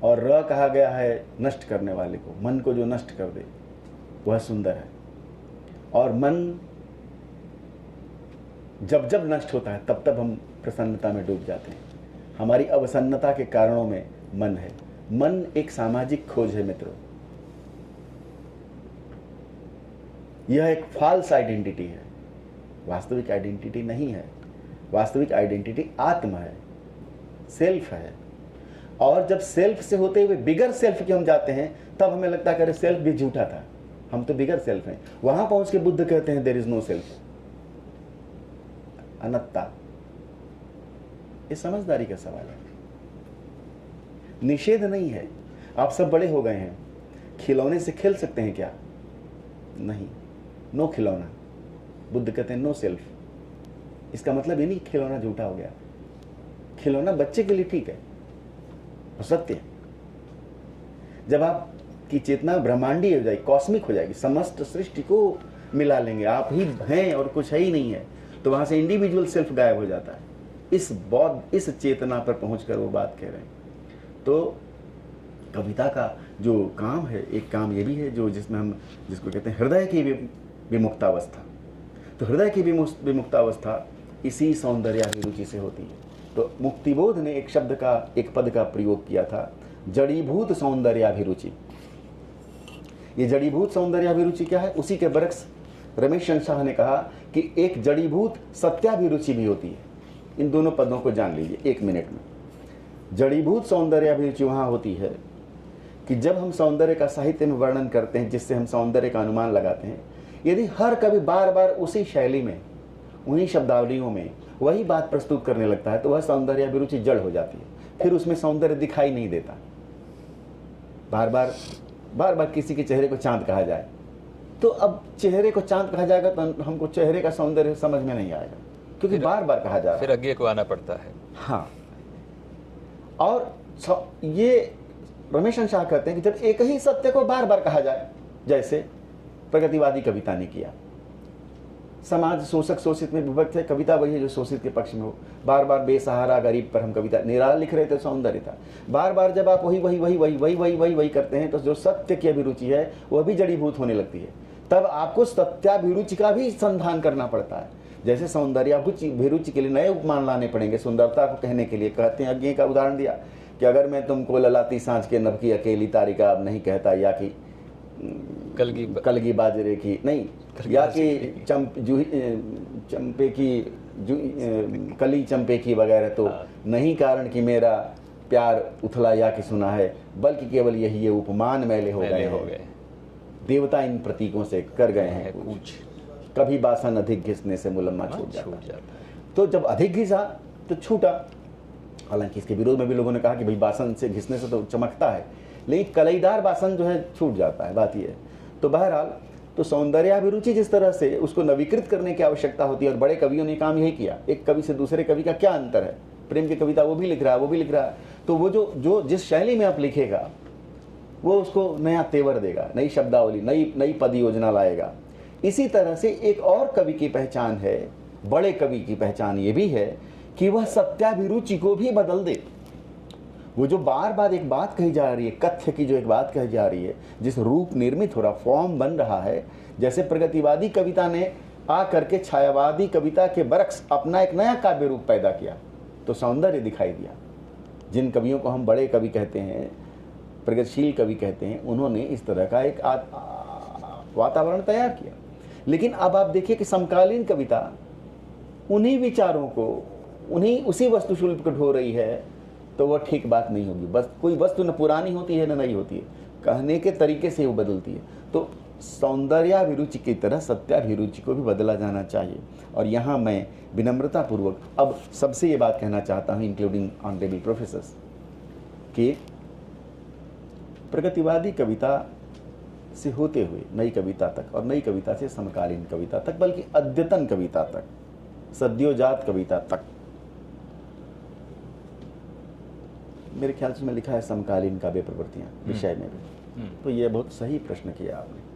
और र कहा गया है नष्ट करने वाले को। मन को जो नष्ट कर दे वह सुंदर है। और मन जब जब नष्ट होता है तब तब हम प्रसन्नता में डूब जाते हैं। हमारी अवसन्नता के कारणों में मन है। मन एक सामाजिक खोज है मित्रों। यह एक फॉल्स आइडेंटिटी है, वास्तविक आइडेंटिटी नहीं है। वास्तविक आइडेंटिटी आत्मा है, सेल्फ है। और जब सेल्फ से होते हुए बिगर सेल्फ के हम जाते हैं, तब हमें लगता है कि अरे सेल्फ भी झूठा था, हम तो बिगर सेल्फ हैं। वहां पहुंच के बुद्ध कहते हैं there is no self, anatta. ये समझदारी का सवाल है, निषेध नहीं है। आप सब बड़े हो गए हैं, खिलौने से खेल सकते हैं क्या? नहीं, नो खिलौना। बुद्ध कहते हैं नो सेल्फ। इसका मतलब ये नहीं खिलौना झूठा हो गया। खिलौना बच्चे के लिए ठीक है और सत्य है। जब आपकी चेतना ब्रह्मांडीय हो जाएगी, कॉस्मिक हो जाएगी, समस्त सृष्टि को मिला लेंगे, आप ही हैं और कुछ है ही नहीं है, तो वहां से इंडिविजुअल सेल्फ गायब हो जाता है। इस चेतना पर पहुंचकर वो बात कह रहे हैं। तो कविता का जो काम है, एक काम ये भी है जो जिसको कहते हैं हृदय की विमुक्तावस्था। तो हृदय की विमुक्तावस्था इसी सौंदर्याभिरुचि से होती है। तो मुक्तिबोध ने एक पद का प्रयोग किया था, जड़ीभूत सौंदर्याभिरुचि। ये जड़ीभूत सौंदर्याभिरुचि क्या है? उसी के बरक्स रमेश चंद्र शाह ने कहा कि एक जड़ीभूत सत्याभिरुचि भी होती है। इन दोनों पदों को जान लीजिए 1 मिनट में। जड़ीभूत सौंदर्याभिरुचि वहाँ होती है कि जब हम सौंदर्य का साहित्य में वर्णन करते हैं, जिससे हम सौंदर्य का अनुमान लगाते हैं, यदि हर कवि बार बार उसी शैली में, उन्हीं शब्दावलियों में वही बात प्रस्तुत करने लगता है, तो वह सौंदर्याभिरुचि जड़ हो जाती है। फिर उसमें सौंदर्य दिखाई नहीं देता। बार बार किसी के चेहरे को चांद कहा जाए, तो अब चेहरे को चांद कहा जाएगा तो हमको चेहरे का सौंदर्य समझ में नहीं आएगा, क्योंकि बार बार कहा जा रहा है। फिर आगे को आना पड़ता है। हाँ, और ये रमेश चंद्र शाह कहते हैं कि जब एक ही सत्य को बार बार कहा जाए, जैसे प्रगतिवादी कविता ने किया। समाज शोषक शोषित में विभक्त है, कविता वही है जो शोषित के पक्ष में हो। बार बार बेसहारा गरीब पर हम कविता निराला लिख रहे थे, सौंदर्य था। बार बार जब आप वही करते हैं, तो जो सत्य की अभिरुचि है वह भी जड़ीभूत होने लगती है। तब आपको सत्याभिरुचि का भी संधान करना पड़ता है। जैसे सौंदर्याभिरुचि के लिए नए उपमान लाने पड़ेंगे सुंदरता को कहने के लिए। कहते हैं, अज्ञे का उदाहरण दिया कि अगर मैं तुमको ललाती सांझ के नभ की अकेली तारिका अब नहीं कहता, या कि कलगी बाजरे की नहीं, या कि चंपे की कली चंपे की वगैरह, तो नहीं कारण कि मेरा प्यार उथला या कि सुना है, बल्कि केवल यही ये उपमान मैले हो गए। देवता इन प्रतीकों से कर गए हैं कूच। कभी बासन अधिक घिसने से मुलम्मा छूट जाता है। तो जब अधिक घिसा तो छूटा। हालांकि इसके विरोध में भी लोगों ने कहा कि भाई बासन से घिसने से तो चमकता है, लेकिन कलईदार बासन जो है छूट जाता है, बात यह है। तो बहरहाल, तो सौंदर्याभिरुचि जिस तरह से उसको नवीकृत करने की आवश्यकता होती है, और बड़े कवियों ने काम यही किया। एक कवि से दूसरे कवि का क्या अंतर है, प्रेम की कविता वो भी लिख रहा है, वो भी लिख रहा है, तो वो जो जिस शैली में आप लिखेगा वो उसको नया तेवर देगा, नई शब्दावली, नई पद योजना लाएगा। इसी तरह से एक और कवि की पहचान है, बड़े कवि की पहचान ये भी है कि वह सत्याभिरुचि को भी बदल दे। वो जो बार बार एक बात कही जा रही है, कथ्य की जो एक बात कही जा रही है, जिस रूप निर्मित हो रहा, फॉर्म बन रहा है, जैसे प्रगतिवादी कविता ने आ करके छायावादी कविता के बरक्स अपना एक नया काव्य रूप पैदा किया, तो सौंदर्य दिखाई दिया। जिन कवियों को हम बड़े कवि कहते हैं, प्रगतिशील कवि कहते हैं, उन्होंने इस तरह का एक वातावरण तैयार किया। लेकिन अब आप देखिए कि समकालीन कविता उन्हीं विचारों को, उसी वस्तुशिल्प को ढो रही है, तो वह ठीक बात नहीं होगी। बस कोई वस्तु न पुरानी होती है न नई होती है, कहने के तरीके से वो बदलती है। तो सौंदर्याभिरुचि की तरह सत्याभिरुचि को भी बदला जाना चाहिए। और यहाँ मैं विनम्रतापूर्वक अब सबसे ये बात कहना चाहता हूँ, इंक्लूडिंग ऑनरेबल प्रोफेसर्स, कि प्रगतिवादी कविता से होते हुए नई कविता तक, और नई कविता से समकालीन कविता तक, बल्कि अद्यतन कविता तक, सद्योजात कविता तक, मेरे ख्याल से मैं लिखा है समकालीन काव्य प्रवृत्तियां विषय में भी। तो ये बहुत सही प्रश्न किया आपने।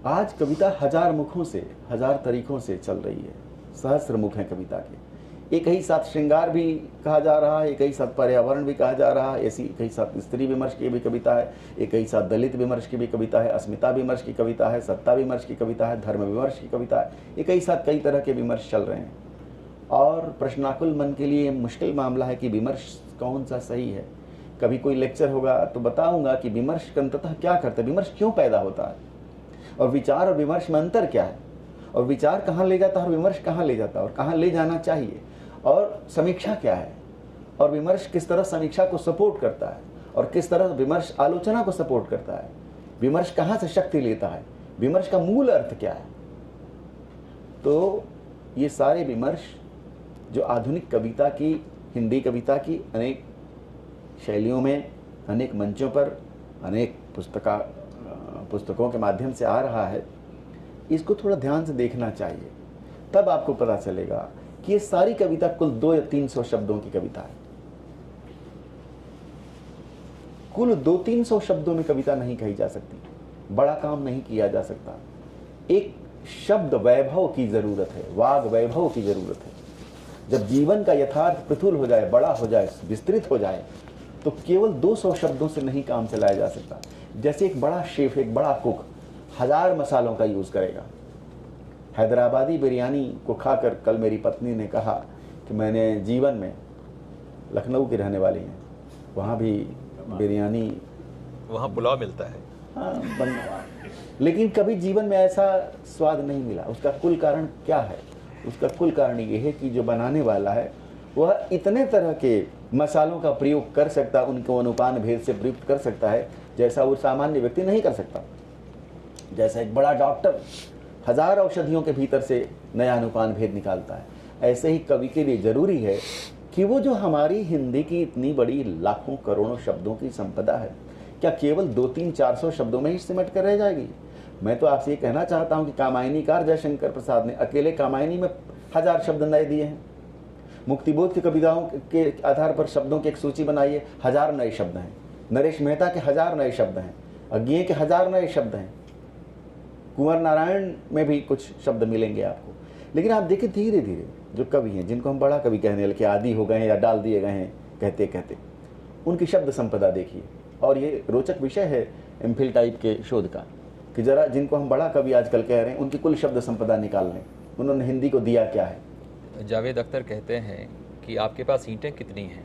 आज कविता हजार मुखों से, हजार तरीकों से चल रही है, सहस्र मुख हैं कविता के। एक ही साथ श्रृंगार भी कहा जा रहा है, एक ही साथ पर्यावरण भी कहा जा रहा है, ऐसी एक ही साथ स्त्री विमर्श की भी कविता है, एक ही साथ दलित विमर्श की भी कविता है, अस्मिता विमर्श की कविता है, सत्ता विमर्श की कविता है, धर्म विमर्श की कविता है, एक ही साथ कई तरह के विमर्श चल रहे हैं। और प्रश्नाकुल मन के लिए मुश्किल मामला है कि विमर्श कौन सा सही है। कभी कोई लेक्चर होगा तो बताऊंगा कि विमर्श अंततः क्या करता है, विमर्श क्यों पैदा होता है, और विचार और विमर्श में अंतर क्या है, और विचार कहाँ ले जाता है और विमर्श कहाँ ले जाता है, और कहाँ ले जाना चाहिए, और समीक्षा क्या है, और विमर्श किस तरह समीक्षा को सपोर्ट करता है, और किस तरह विमर्श आलोचना को सपोर्ट करता है, विमर्श कहाँ से शक्ति लेता है, विमर्श का मूल अर्थ क्या है। तो ये सारे विमर्श जो आधुनिक कविता की, हिंदी कविता की अनेक शैलियों में, अनेक मंचों पर, अनेक पुस्तकों के माध्यम से आ रहा है, इसको थोड़ा ध्यान से देखना चाहिए। तब आपको पता चलेगा कि ये सारी कविता कुल 200 या 300 शब्दों की कविता है। कुल 200-300 शब्दों में कविता नहीं कही जा सकती, बड़ा काम नहीं किया जा सकता। एक शब्द वैभव की जरूरत है, वाग वैभव की जरूरत है। जब जीवन का यथार्थ प्रथुल हो जाए, बड़ा हो जाए, विस्तृत हो जाए, तो केवल 200 शब्दों से नहीं काम चलाया जा सकता। जैसे एक बड़ा शेफ, एक बड़ा कुक 1000 मसालों का यूज करेगा। हैदराबादी बिरयानी को खाकर कल मेरी पत्नी ने कहा कि मैंने जीवन में, लखनऊ की रहने वाली हैं, वहाँ भी बिरयानी, वहाँ पुलाव मिलता है, हाँ, लेकिन कभी जीवन में ऐसा स्वाद नहीं मिला। उसका कुल कारण क्या है? उसका कुल कारण ये है कि जो बनाने वाला है वह इतने तरह के मसालों का प्रयोग कर सकता, उनको अनुपान भेद से प्रयुक्त कर सकता है जैसा वो सामान्य व्यक्ति नहीं कर सकता। जैसा एक बड़ा डॉक्टर 1000 औषधियों के भीतर से नया अनुपान भेद निकालता है, ऐसे ही कवि के लिए जरूरी है कि वो जो हमारी हिंदी की इतनी बड़ी लाखों करोड़ों शब्दों की संपदा है, क्या केवल 200-400 शब्दों में ही सिमट कर रह जाएगी? मैं तो आपसे ये कहना चाहता हूँ कि कामायनीकार जयशंकर प्रसाद ने अकेले कामायनी में 1000 शब्द नए दिए हैं। मुक्तिबोध की कविताओं के आधार पर शब्दों की एक सूची बनाइए, 1000 नए शब्द हैं। नरेश मेहता के 1000 नए शब्द हैं, अज्ञेय के 1000 नए शब्द हैं, कुंवर नारायण में भी कुछ शब्द मिलेंगे आपको। लेकिन आप देखिए धीरे धीरे जो कवि हैं, जिनको हम बड़ा कवि कहने लगे, आदि हो गए हैं या डाल दिए गए हैं कहते कहते, उनकी शब्द संपदा देखिए। और ये रोचक विषय है एमफिल टाइप के शोध का, कि जरा जिनको हम बड़ा कवि आजकल कह रहे हैं उनकी कुल शब्द संपदा निकाल लें, उन्होंने हिंदी को दिया क्या है। जावेद अख्तर कहते हैं कि आपके पास ईंटें कितनी हैं?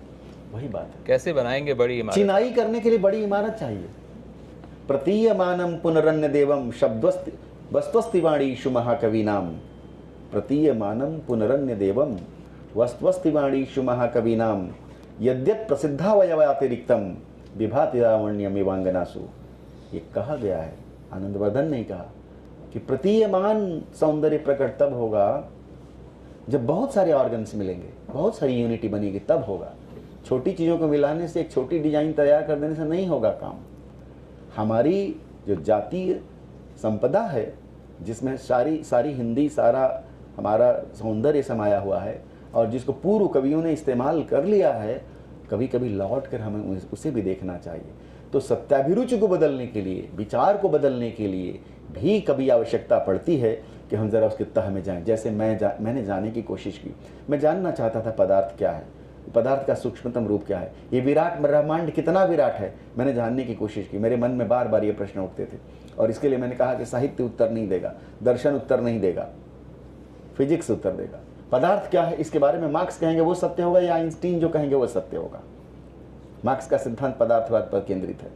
वही बात है, कैसे बनाएंगे बड़ी इमारत? चिनाई करने के लिए बड़ी इमारत चाहिए। प्रतीयमानम पुनरन्य देवम शब्दस्ति वस्त्वस्तिवाणीषु महाकवीनाम, प्रतीयमानम पुनरन्य देवम वस्त्वस्तिवाणीषु महाकवीनाम, यद्यत् प्रसिद्धावयवातिरिक्तम विभाति लावण्यमिवांगनासु। ये कहा गया है, आनंदवर्धन ने कहा कि प्रतीयमान सौंदर्य प्रकट तब होगा जब बहुत सारे ऑर्गन्स मिलेंगे, बहुत सारी यूनिटी बनेगी, तब होगा। छोटी चीज़ों को मिलाने से, एक छोटी डिजाइन तैयार कर देने से नहीं होगा काम। हमारी जो जातीय संपदा है, जिसमें सारी हिंदी, सारा हमारा सौंदर्य समाया हुआ है, और जिसको पूर्व कवियों ने इस्तेमाल कर लिया है, कभी कभी लौट कर हमें उसे भी देखना चाहिए। तो सत्याभिरुचि को बदलने के लिए, विचार को बदलने के लिए भी कभी आवश्यकता पड़ती है कि हम ज़रा उसके तह में जाएं। जैसे मैंने जानने की कोशिश की, मैं जानना चाहता था पदार्थ क्या है, पदार्थ का सूक्ष्मतम रूप क्या है, ये विराट ब्रह्मांड कितना विराट है, मैंने जानने की कोशिश की। मेरे मन में बार बार ये प्रश्न उठते थे, और इसके लिए मैंने कहा कि साहित्य उत्तर नहीं देगा, दर्शन उत्तर नहीं देगा, फिजिक्स उत्तर देगा। पदार्थ क्या है, इसके बारे में मार्क्स कहेंगे वो सत्य होगा, या आइंस्टीन जो कहेंगे वो सत्य होगा। मार्क्स का सिद्धांत पदार्थवाद पर केंद्रित है।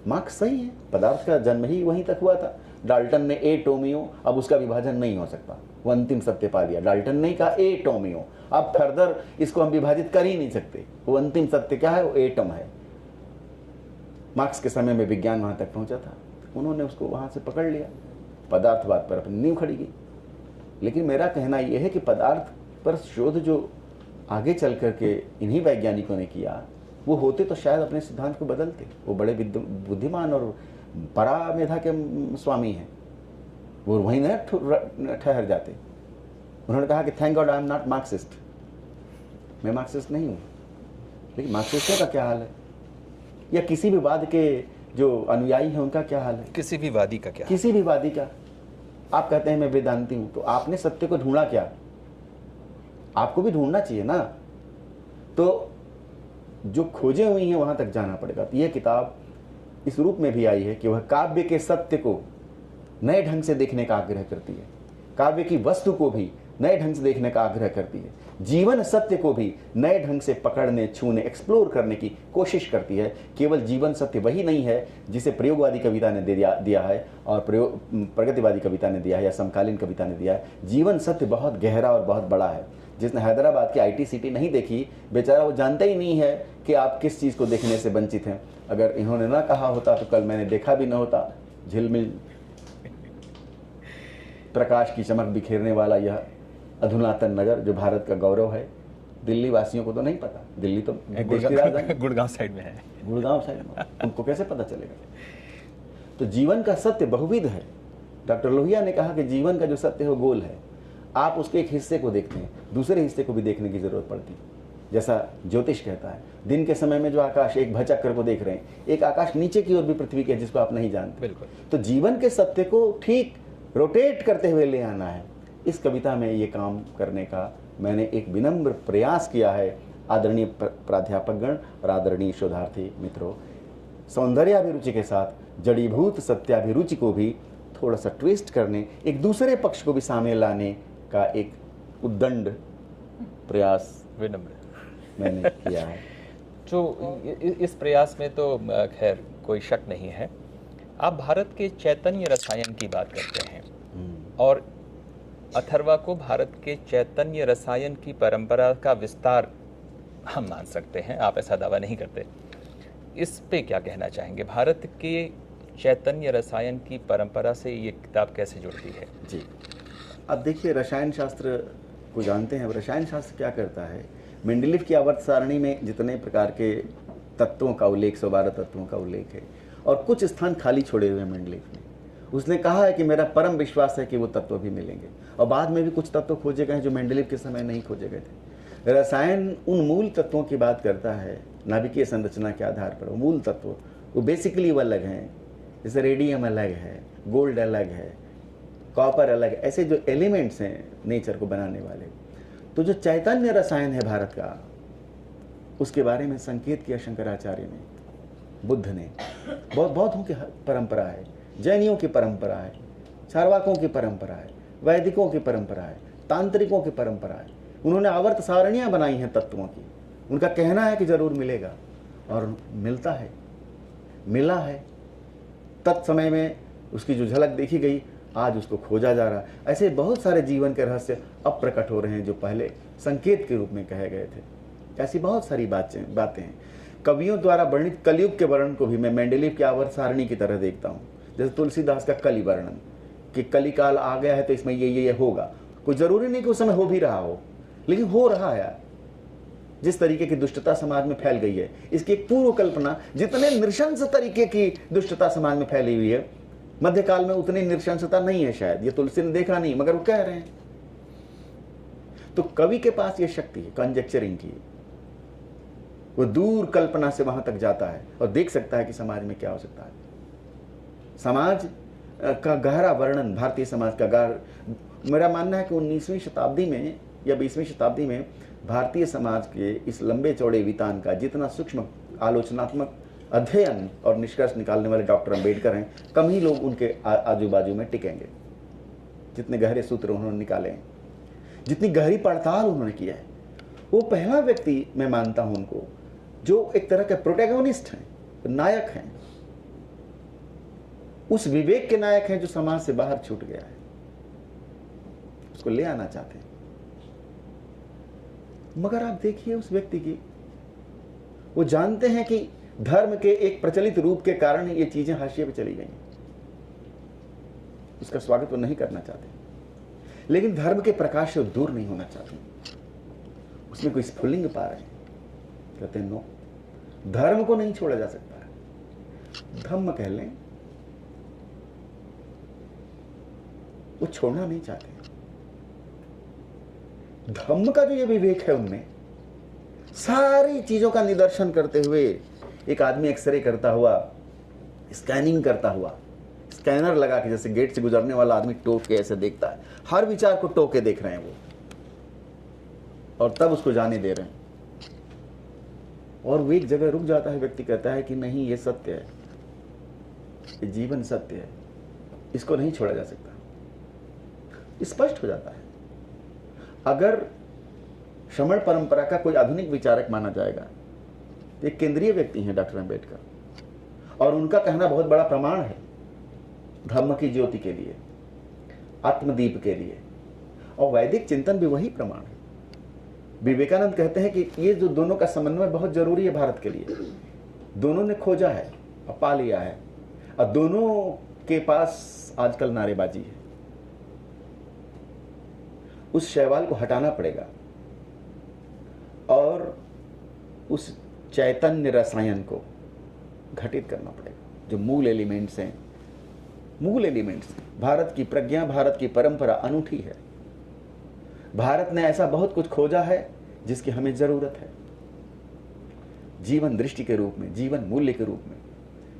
मार्क्स सही है, पदार्थ का जन्म ही वहीं तक हुआ था। डाल्टन ने एटोमियो, अब उसका विभाजन नहीं हो सकता, वो अंतिम सत्य पा लिया। डाल्टन ने कहा एटोमियो, अब फर्दर इसको हम विभाजित कर ही नहीं सकते, वो अंतिम सत्य क्या है, वो एटम है। मार्क्स के समय में विज्ञान वहां तक पहुंचा था, उन्होंने उसको वहां से पकड़ लिया, पदार्थवाद पर अपनी नींव खड़ी की। लेकिन मेरा कहना यह है कि पदार्थ पर शोध जो आगे चल करके इन्हीं वैज्ञानिकों ने किया, वो होते तो शायद अपने सिद्धांत को बदलते। वो बड़े बुद्धिमान और परा मेधा के स्वामी हैं, वो वहीं न ठहर जाते। उन्होंने कहा कि thank God I am not Marxist, मैं मार्क्सिस्ट नहीं हूँ। लेकिन मार्क्सिस्टों का क्या हाल है, या किसी भी वाद के जो अनुयायी हैं उनका क्या हाल है, किसी भी वादी का क्या, किसी भी वादी का। आप कहते हैं मैं वेदांती हूं, तो आपने सत्य को ढूंढा क्या, आपको भी ढूंढना चाहिए ना। तो जो खोजे हुई हैं वहां तक जाना पड़ेगा। तो यह किताब इस रूप में भी आई है कि वह काव्य के सत्य को नए ढंग से देखने का आग्रह करती है, काव्य की वस्तु को भी नए ढंग से देखने का आग्रह करती है, जीवन सत्य को भी नए ढंग से पकड़ने, छूने, एक्सप्लोर करने की कोशिश करती है। केवल जीवन सत्य वही नहीं है जिसे प्रयोगवादी कविता ने दिया है और प्रगतिवादी कविता ने दिया है या समकालीन कविता ने दिया है। जीवन सत्य बहुत गहरा और बहुत बड़ा है। जिसने हैदराबाद की ITCT नहीं देखी, बेचारा वो जानता ही नहीं है कि आप किस चीज़ को देखने से वंचित हैं। अगर इन्होंने ना कहा होता तो कल मैंने देखा भी ना होता। झिलमिल प्रकाश की चमक बिखेरने वाला यह अधुनातन नगर जो भारत का गौरव है, दिल्ली वासियों को तो नहीं पता। दिल्ली तो देश की राजधानी, गुड़गांव साइड में है, गुड़गांव साइड में, उनको कैसे पता चलेगा। तो जीवन का सत्य बहुविध है। डॉक्टर लोहिया ने कहा कि जीवन का जो सत्य है वो गोल है। आप उसके एक हिस्से को देखते हैं, दूसरे हिस्से को भी देखने की जरूरत पड़ती है। जैसा ज्योतिष कहता है, दिन के समय में जो आकाश एक भचक्कर को देख रहे हैं, एक आकाश नीचे की ओर भी पृथ्वी के जिसको आप नहीं जानते। बिल्कुल। तो जीवन के सत्य को ठीक रोटेट करते हुए ले आना है। इस कविता में ये काम करने का मैंने एक विनम्र प्रयास किया है। आदरणीय प्राध्यापकगण और आदरणीय शोधार्थी मित्रों, सौंदर्याभिरुचि के साथ जड़ीभूत सत्याभिरुचि को भी थोड़ा सा ट्विस्ट करने, एक दूसरे पक्ष को भी सामने लाने का एक उद्दंड प्रयास विनम्र मैंने किया है। जो इस प्रयास में तो खैर कोई शक नहीं है। आप भारत के चैतन्य रसायन की बात करते हैं और अथर्वा को भारत के चैतन्य रसायन की परंपरा का विस्तार हम मान सकते हैं, आप ऐसा दावा नहीं करते। इस पे क्या कहना चाहेंगे? भारत के चैतन्य रसायन की परंपरा से ये किताब कैसे जुड़ती है? जी, अब देखिए, रसायन शास्त्र को जानते हैं। रसायन शास्त्र क्या करता है, मेंडलीफ की आवर्त सारणी में जितने प्रकार के तत्वों का उल्लेख, 112 तत्वों का उल्लेख है, और कुछ स्थान खाली छोड़े हुए मेंडलीफ ने। उसने कहा है कि मेरा परम विश्वास है कि वो तत्व भी मिलेंगे, और बाद में भी कुछ तत्व खोजे गए हैं जो मेंडलीफ के समय नहीं खोजे गए थे। रसायन उन मूल तत्वों की बात करता है नाभिकीय संरचना के आधार पर। वो मूल तत्व वो बेसिकली वो अलग हैं, जैसे रेडियम अलग है, गोल्ड अलग है, कॉपर अलग, ऐसे जो एलिमेंट्स हैं नेचर को बनाने वाले। तो जो चैतन्य रसायन है भारत का, उसके बारे में संकेत किया शंकराचार्य ने, बुद्ध ने। बौद्धों की परंपरा है, जैनियों की परंपरा है, चारवाकों की परंपरा है, वैदिकों की परंपरा है, तांत्रिकों की परंपरा है। उन्होंने आवर्त सारणियाँ बनाई हैं तत्वों की। उनका कहना है कि जरूर मिलेगा, और मिलता है, मिला है। तत्समय में उसकी जो झलक देखी गई, आज उसको खोजा जा रहा है। ऐसे बहुत सारे जीवन के रहस्य अब प्रकट हो रहे हैं जो पहले संकेत के रूप में कहे गए थे। ऐसी बहुत सारी बातें हैं। कवियों द्वारा वर्णित कलयुग के वर्णन को भी मैं मेंडलीफ की आवर्त सारणी की तरह देखता हूँ। जैसे तुलसीदास का कली वर्णन, कि कलिकाल आ गया है तो इसमें ये होगा। कोई जरूरी नहीं कि उस समय हो भी रहा हो, लेकिन हो रहा है। जिस तरीके की दुष्टता समाज में फैल गई है, इसकी एक पूर्व कल्पना, जितने नृशंस तरीके की दुष्टता समाज में फैली हुई है, मध्यकाल में उतनी नृशंसता नहीं है शायद, ये तुलसी ने देखा नहीं, मगर वो कह रहे हैं। तो कवि के पास ये शक्ति है कंजेक्चरिंग की, वो दूर कल्पना से वहां तक जाता है और देख सकता है कि समाज में क्या हो सकता है। समाज का गहरा वर्णन, भारतीय समाज का मेरा मानना है कि 19वीं शताब्दी में या 20वीं शताब्दी में भारतीय समाज के इस लंबे चौड़े वितान का जितना सूक्ष्म आलोचनात्मक अध्ययन और निष्कर्ष निकालने वाले डॉक्टर अंबेडकर हैं, कम ही लोग उनके आजू बाजू में टिकेंगे। जितने गहरे सूत्र उन्होंने निकाले हैं, जितनी गहरी पड़ताल उन्होंने किया है, वो पहला व्यक्ति मैं मानता हूं उनको जो एक तरह के प्रोटैगोनिस्ट हैं, नायक हैं, उस विवेक के नायक हैं जो समाज से बाहर छूट गया है, उसको ले आना चाहते हैं। मगर आप देखिए उस व्यक्ति की, वो जानते हैं कि धर्म के एक प्रचलित रूप के कारण ये चीजें हाशिए पे चली गई, उसका स्वागत वो नहीं करना चाहते, लेकिन धर्म के प्रकाश से दूर नहीं होना चाहते, उसमें कोई स्फुलिंग पा रहे हैं, कहते हैं नो, धर्म को नहीं छोड़ा जा सकता है। धम्म कह लें, वो छोड़ना नहीं चाहते। धम्म का जो ये विवेक है उनमें, सारी चीजों का निदर्शन करते हुए, एक आदमी एक्सरे करता हुआ, स्कैनिंग करता हुआ, स्कैनर लगा के, जैसे गेट से गुजरने वाला आदमी टोक के ऐसे देखता है, हर विचार को टोक के देख रहे हैं वो, और तब उसको जाने दे रहे हैं। और वो एक जगह रुक जाता है, व्यक्ति कहता है कि नहीं, ये सत्य है, ये जीवन सत्य है, इसको नहीं छोड़ा जा सकता। स्पष्ट हो जाता है। अगर श्रमण परंपरा का कोई आधुनिक विचारक माना जाएगा तो एक केंद्रीय व्यक्ति हैं डॉक्टर अंबेडकर, और उनका कहना बहुत बड़ा प्रमाण है धम्म की ज्योति के लिए, आत्मदीप के लिए, और वैदिक चिंतन भी वही प्रमाण है। विवेकानंद कहते हैं कि ये जो दोनों का समन्वय बहुत जरूरी है भारत के लिए। दोनों ने खोजा है और पा लिया है, और दोनों के पास आजकल नारेबाजी है। उस शैवाल को हटाना पड़ेगा और उस चैतन्य रसायन को घटित करना पड़ेगा जो मूल एलिमेंट्स हैं। मूल एलिमेंट्स, भारत की प्रज्ञा, भारत की परंपरा अनूठी है। भारत ने ऐसा बहुत कुछ खोजा है जिसकी हमें जरूरत है, जीवन दृष्टि के रूप में, जीवन मूल्य के रूप में।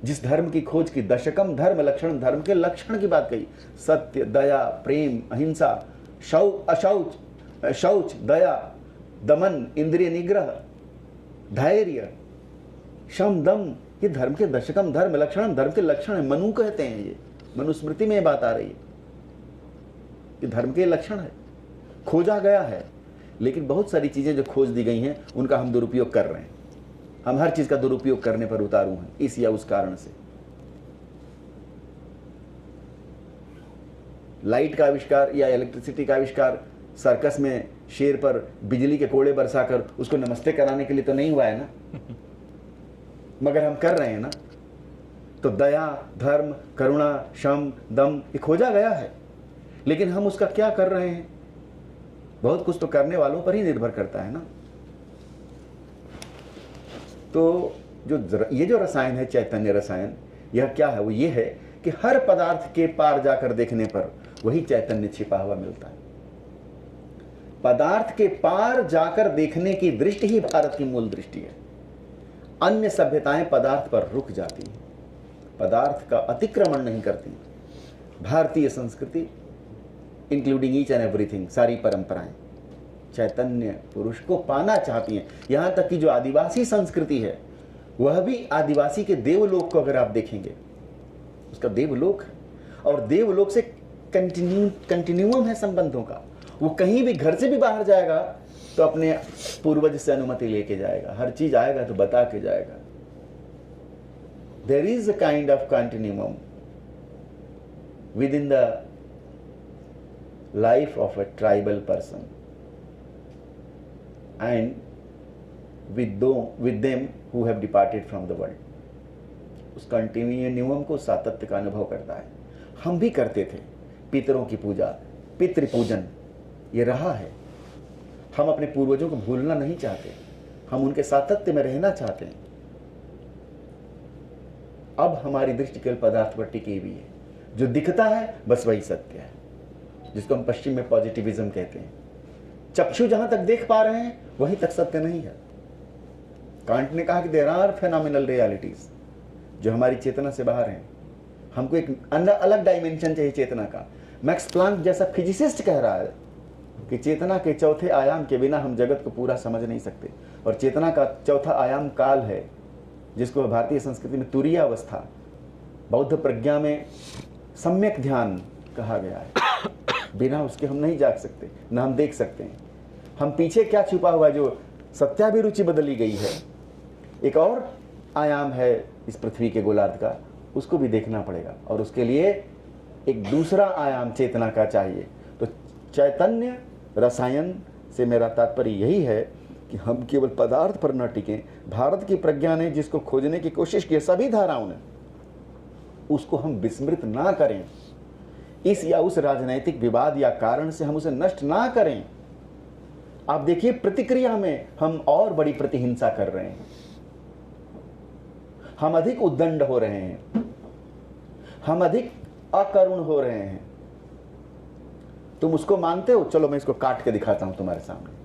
जिस धर्म की खोज की, दशकम धर्म लक्षण, धर्म के लक्षण की बात कही, सत्य, दया, प्रेम, अहिंसा, शौच, दया, दमन, इंद्रिय निग्रह, धैर्य, शम, दम, ये धर्म के दशकम धर्म लक्षण, धर्म के लक्षण है। मनु कहते हैं, ये मनुस्मृति में बात आ रही है, ये धर्म के लक्षण है। खोजा गया है, लेकिन बहुत सारी चीजें जो खोज दी गई हैं उनका हम दुरुपयोग कर रहे हैं। हम हर चीज का दुरुपयोग करने पर उतारू हैं, इस या उस कारण से। लाइट का आविष्कार या इलेक्ट्रिसिटी का आविष्कार सर्कस में शेर पर बिजली के कोड़े बरसाकर उसको नमस्ते कराने के लिए तो नहीं हुआ है ना, मगर हम कर रहे हैं ना। तो दया, धर्म, करुणा, शम, दम, ये खोजा गया है, लेकिन हम उसका क्या कर रहे हैं? बहुत कुछ तो करने वालों पर ही निर्भर करता है ना। तो ये जो रसायन है, चैतन्य रसायन, यह क्या है? वो ये है कि हर पदार्थ के पार जाकर देखने पर वही चैतन्य छिपा हुआ मिलता है। पदार्थ के पार जाकर देखने की दृष्टि ही भारत की मूल दृष्टि है। अन्य सभ्यताएं पदार्थ पर रुक जाती हैं, पदार्थ का अतिक्रमण नहीं करती। भारतीय संस्कृति इंक्लूडिंग ईच एंड एवरीथिंग, सारी परंपराएं चैतन्य पुरुष को पाना चाहती हैं। यहां तक कि जो आदिवासी संस्कृति है, वह भी आदिवासी के देवलोक को अगर आप देखेंगे, उसका देवलोक है, और देवलोक से कंटिन्यूम है संबंधों का। वो कहीं भी घर से भी बाहर जाएगा तो अपने पूर्वज से अनुमति लेके जाएगा, हर चीज आएगा तो बता के जाएगा। There is a kind of continuum within the life of a tribal person and with them who have departed from the world। उस कंटिन्यूम को, सातत्य का अनुभव करता है। हम भी करते थे पितरों की पूजा, पितृपूजन, ये रहा है। हम अपने पूर्वजों को भूलना नहीं चाहते, हम उनके सातत्य में रहना चाहते हैं। अब हमारी दृष्टि केवल पदार्थ पर टिकी हुई है। जो दिखता है बस वही सत्य है, जिसको हम पश्चिम में पॉजिटिविज्म कहते हैं। चक्षु जहां तक देख पा रहे हैं वहीं तक सत्य नहीं है। कांट ने कहा कि देयर आर फेनोमिनल रियलिटीज जो हमारी चेतना से बाहर हैं। हमको एक अलग डायमेंशन चाहिए चेतना का। मैक्स प्लांक जैसा फिजिसिस्ट कह रहा है कि चेतना के चौथे आयाम के बिना हम जगत को पूरा समझ नहीं सकते, और चेतना का चौथा आयाम काल है, जिसको भारतीय संस्कृति में तुरीय अवस्था, बौद्ध प्रज्ञा में सम्यक ध्यान कहा गया है। बिना उसके हम नहीं जाग सकते, न हम देख सकते हैं। हम पीछे क्या छुपा हुआ है, जो सत्याभिरुचि बदली गई है, एक और आयाम है इस पृथ्वी के गोलार्ध का, उसको भी देखना पड़ेगा, और उसके लिए एक दूसरा आयाम चेतना का चाहिए। तो चैतन्य रसायन से मेरा तात्पर्य यही है कि हम केवल पदार्थ पर न टिकें। भारत की प्रज्ञा ने जिसको खोजने की कोशिश की, सभी धाराओं ने, उसको हम विस्मृत ना करें। इस या उस राजनैतिक विवाद या कारण से हम उसे नष्ट ना करें। आप देखिए, प्रतिक्रिया में हम और बड़ी प्रतिहिंसा कर रहे हैं, हम अधिक उद्दंड हो रहे हैं, हम अधिक अकरुण हो रहे हैं। तुम उसको मानते हो, चलो मैं इसको काट के दिखाता हूं तुम्हारे सामने।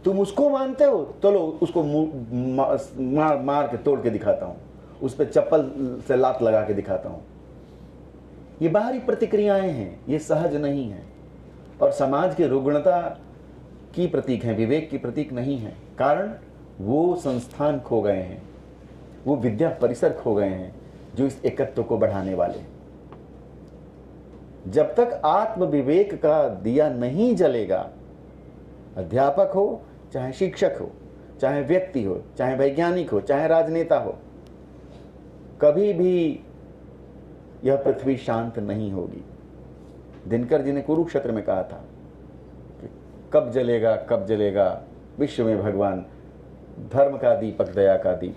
तुम उसको मानते हो, चलो उसको मार के तोड़ के दिखाता हूं, उस पर चप्पल से लात लगा के दिखाता हूं। ये बाहरी प्रतिक्रियाएं हैं, ये सहज नहीं है, और समाज की रुग्णता की प्रतीक है, विवेक की प्रतीक नहीं है। कारण वो संस्थान खो गए हैं, वो विद्या परिसर खो गए हैं जो इस एकत्व को बढ़ाने वाले। जब तक आत्म विवेक का दिया नहीं जलेगा, अध्यापक हो, चाहे शिक्षक हो, चाहे व्यक्ति हो, चाहे वैज्ञानिक हो, चाहे राजनेता हो, कभी भी यह पृथ्वी शांत नहीं होगी। दिनकर जी ने कुरुक्षेत्र में कहा था कि कब जलेगा विश्व में भगवान, धर्म का दीपक, दया का दीप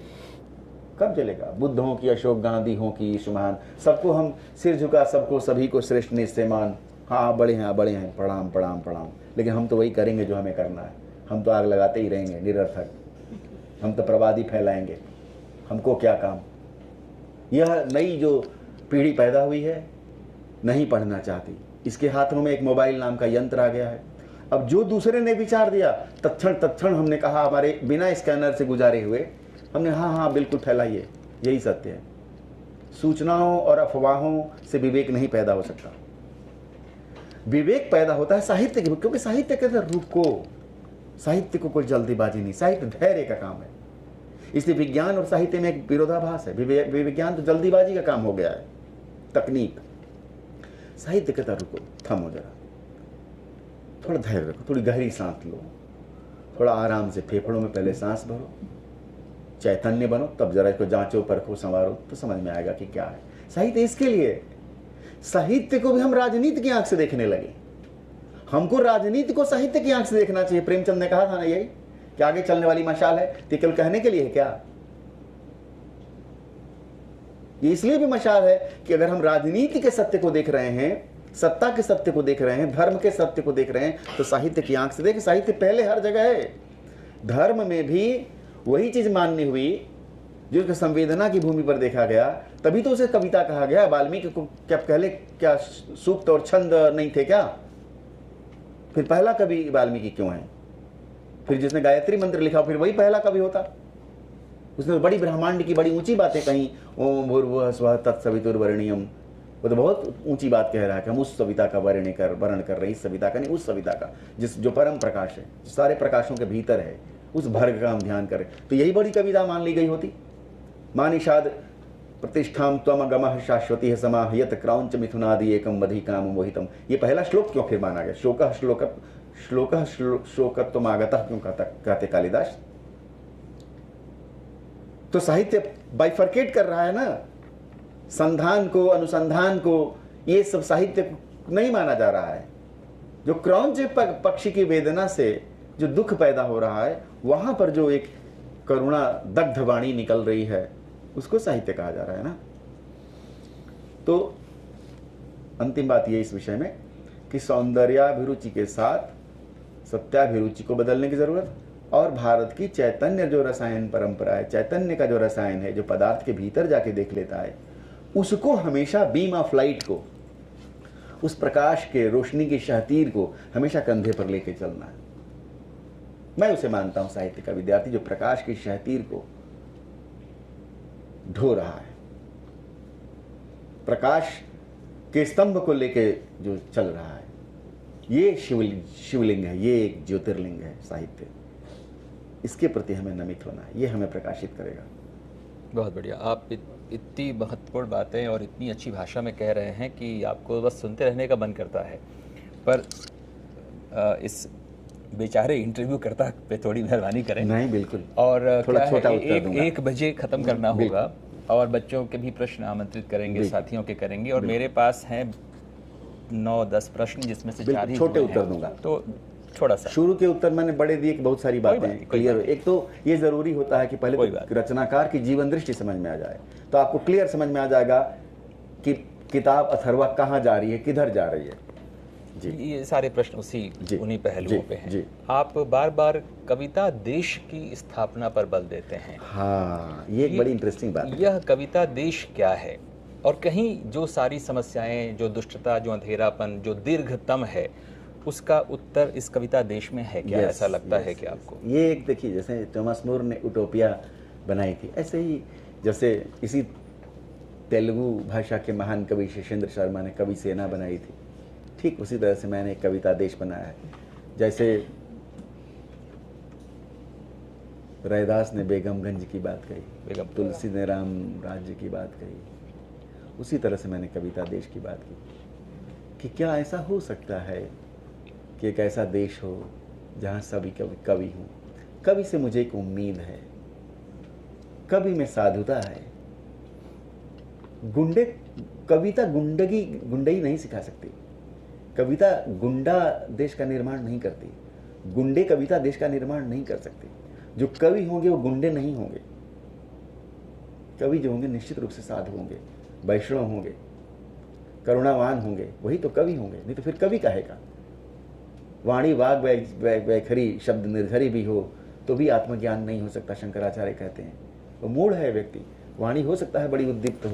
कब जलेगा। बुद्ध हो कि अशोक, गांधी हो कि यीशु महान, सबको हम सिर झुका, सबको सभी को श्रेष्ठ निश्चय मान। हाँ बड़े हैं, प्रणाम प्रणाम प्रणाम, लेकिन हम तो वही करेंगे जो हमें करना है। हम तो आग लगाते ही रहेंगे निरर्थक, हम तो प्रवादी फैलाएंगे, हमको क्या काम। यह नई जो पीढ़ी पैदा हुई है नहीं पढ़ना चाहती, इसके हाथों में एक मोबाइल नाम का यंत्र आ गया है। अब जो दूसरे ने विचार दिया, तत्क्षण हमने कहा, हमारे बिना स्कैनर से गुजारे हुए हमने हाँ बिल्कुल फैलाइए, यही सत्य है। सूचनाओं और अफवाहों से विवेक नहीं पैदा हो सकता। विवेक पैदा होता है साहित्य की, क्योंकि साहित्य कहते हैं रुको, साहित्य को कोई जल्दीबाजी नहीं, साहित्य धैर्य का काम है। इसलिए विज्ञान और साहित्य में एक विरोधाभास है। विज्ञान तो जल्दीबाजी का काम हो गया है, तकनीक। साहित्य कहता रुको, थमो जरा, थोड़ा धैर्य रखो, थोड़ी गहरी सांस लो, थोड़ा आराम से फेफड़ों में पहले सांस भरो, चैतन्य बनो, तब जरा इसको जांचो, परखो, संवारो, तो समझ में आएगा कि क्या है साहित्य। इसके लिए साहित्य को भी हम राजनीति की आंख से देखने लगे। हमको राजनीति को साहित्य की आंख से देखना चाहिए। प्रेमचंद ने कहा था ना यही कि आगे चलने वाली मशाल है, तो केवल कहने के लिए है क्या? ये इसलिए भी मशाल है कि अगर हम राजनीति के सत्य को देख रहे हैं, सत्ता के सत्य को देख रहे हैं, धर्म के सत्य को देख रहे हैं, तो साहित्य की आंख से देखें। साहित्य पहले हर जगह है। धर्म में भी वही चीज माननी हुई जो संवेदना की भूमि पर देखा गया, तभी तो उसे कविता कहा गया। वाल्मीकि को क्या पहले क्या सूक्त और छंद नहीं थे क्या? फिर पहला कवि वाल्मीकि क्यों है? फिर जिसने गायत्री मंत्र लिखा फिर वही पहला कवि होता। उसने बड़ी ब्रह्मांड की बड़ी ऊंची बातें कही, ओम भूर्भुवः स्वः तत्सवितुर्वरेण्यम। वो तो बहुत ऊंची बात कह रहा है कि हम उस सविता का वर्ण कर रहे हैं, इस सविता का नहीं, उस सविता का जो परम प्रकाश है, जो सारे प्रकाशों के भीतर है, उस भर्ग का हम ध्यान करें। तो यही बड़ी कविता मान ली गई होती। मानिषाद प्रतिष्ठाम त्वम गमः शाश्वती है समाह यत क्रौंच मिथुनादि एकम वधि काम मोहितम। ये पहला श्लोक क्यों फिर माना गया? श्लोकः शोकत्वमागतः क्यों कहते कालिदास? तो साहित्य बाइफर्केट कर रहा है ना, संधान को, अनुसंधान को, ये सब साहित्य नहीं माना जा रहा है। जो क्रौंच पक्षी की वेदना से जो दुख पैदा हो रहा है, वहां पर जो एक करुणा दग्ध वाणी निकल रही है, उसको साहित्य कहा जा रहा है ना। तो अंतिम बात ये इस विषय में कि सौंदर्याभिरुचि के साथ सत्याभिरुचि को बदलने की जरूरत, और भारत की चैतन्य जो रसायन परंपरा है, चैतन्य का जो रसायन है, जो पदार्थ के भीतर जाके देख लेता है, उसको हमेशा बीम ऑफ लाइट को, उस प्रकाश के रोशनी की शहतीर को हमेशा कंधे पर लेके चलना है। मैं उसे मानता हूं साहित्य का विद्यार्थी जो प्रकाश की शहतीर को ढो रहा है, प्रकाश के स्तंभ को लेके जो चल रहा है। ये शिवलिंग है, ये एक ज्योतिर्लिंग है साहित्य। इसके प्रति हमें नमित होना है, ये हमें प्रकाशित करेगा। बहुत बढ़िया। आप इतनी महत्वपूर्ण बातें और इतनी अच्छी भाषा में कह रहे हैं कि आपको बस सुनते रहने का मन करता है। पर इस बेचारे इंटरव्यू करता पे थोड़ी मेहरबानी करें। नहीं, बिल्कुल। और थोड़ा क्या छोटा है, उत्तर दूंगा। 1 बजे खत्म करना होगा और बच्चों के भी प्रश्न आमंत्रित करेंगे, साथियों के करेंगे। और मेरे पास हैं 9-10 प्रश्न, जिसमें से 4 ही छोटे हुए हैं। उत्तर दूंगा। तो थोड़ा सा शुरू के उत्तर मैंने बड़े दिए कि बहुत सारी बातें क्लियर हो। एक तो ये जरूरी होता है कि पहले तो रचनाकार की जीवन दृष्टि समझ में आ जाए, तो आपको क्लियर समझ में आ जाएगा कि किताब अथर्वा कहाँ जा रही है, किधर जा रही है। जी, ये सारे प्रश्न उन्हीं पहलुओं पे हैं। जी। आप बार बार कविता देश की स्थापना पर बल देते हैं। हाँ, ये एक बड़ी इंटरेस्टिंग बात है। यह कविता देश क्या है? और कहीं जो सारी समस्याएं, जो दुष्टता, जो अंधेरापन, जो दीर्घतम है, उसका उत्तर इस कविता देश में है क्या? ऐसा लगता है कि आपको? ये एक देखिए, जैसे थॉमस मोर ने यूटोपिया बनाई थी, ऐसे ही जैसे इसी तेलुगु भाषा के महान कवि शेषेंद्र शर्मा ने कवि सेना बनाई थी, ठीक उसी तरह से मैंने एक कविता देश बनाया है। जैसे रैदास ने बेगमगंज की बात कही, तुलसी ने राम राज्य की बात कही, उसी तरह से मैंने कविता देश की बात की कि क्या ऐसा हो सकता है कि एक ऐसा देश हो जहाँ सभी कवि हों। कवि से मुझे एक उम्मीद है, कवि में साधुता है। कविता गुंडई नहीं सिखा सकती। कविता गुंडा देश का निर्माण नहीं करती, गुंडे कविता देश का निर्माण नहीं कर सकती। जो कवि होंगे वो गुंडे नहीं होंगे। कवि जो होंगे निश्चित रूप से साधु होंगे, वैष्णव होंगे, करुणावान होंगे, वही तो कवि होंगे। नहीं तो फिर कवि कहेगा। वाणी वाग वैखरी शब्द निर्झरी भी हो तो भी आत्मज्ञान नहीं हो सकता, शंकराचार्य कहते हैं। वो मूढ़ है व्यक्ति। वाणी हो सकता है बड़ी उद्दीप्त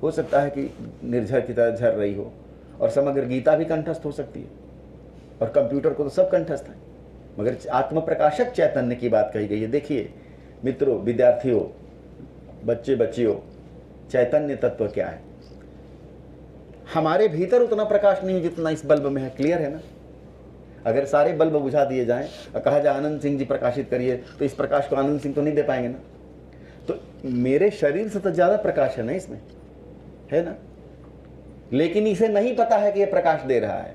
हो सकता है कि निर्झर की तरह झर रही हो, और समग्र गीता भी कंठस्थ हो सकती है, और कंप्यूटर को तो सब कंठस्थ है, मगर आत्म प्रकाशक चैतन्य की बात कही गई है। देखिए मित्रों, विद्यार्थियों, बच्चे बच्चियों, चैतन्य तत्व क्या है? हमारे भीतर उतना प्रकाश नहीं जितना इस बल्ब में है। क्लियर है ना? अगर सारे बल्ब बुझा दिए जाएं और कहा जाए आनंद सिंह जी प्रकाशित करिए, तो इस प्रकाश को आनंद सिंह तो नहीं दे पाएंगे ना। तो मेरे शरीर से तो ज्यादा प्रकाश है ना इसमें, है ना? लेकिन इसे नहीं पता है कि यह प्रकाश दे रहा है।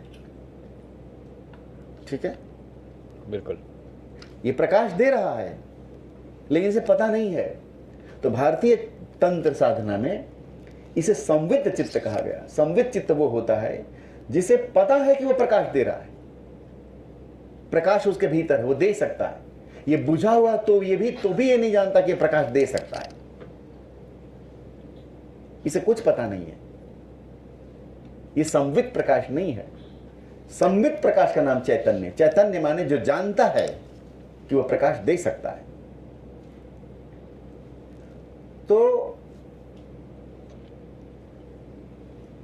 ठीक है, बिल्कुल, ये प्रकाश दे रहा है लेकिन इसे पता नहीं है। तो भारतीय तंत्र साधना में इसे संवित चित्त कहा गया। संवित चित्त वो होता है जिसे पता है कि वो प्रकाश दे रहा है, प्रकाश उसके भीतर है, वो दे सकता है। ये बुझा हुआ तो भी ये नहीं जानता कि ये प्रकाश दे सकता है, इसे कुछ पता नहीं है। ये संवित प्रकाश नहीं है। संवित प्रकाश का नाम चैतन्य। चैतन्य माने जो जानता है कि वह प्रकाश दे सकता है। तो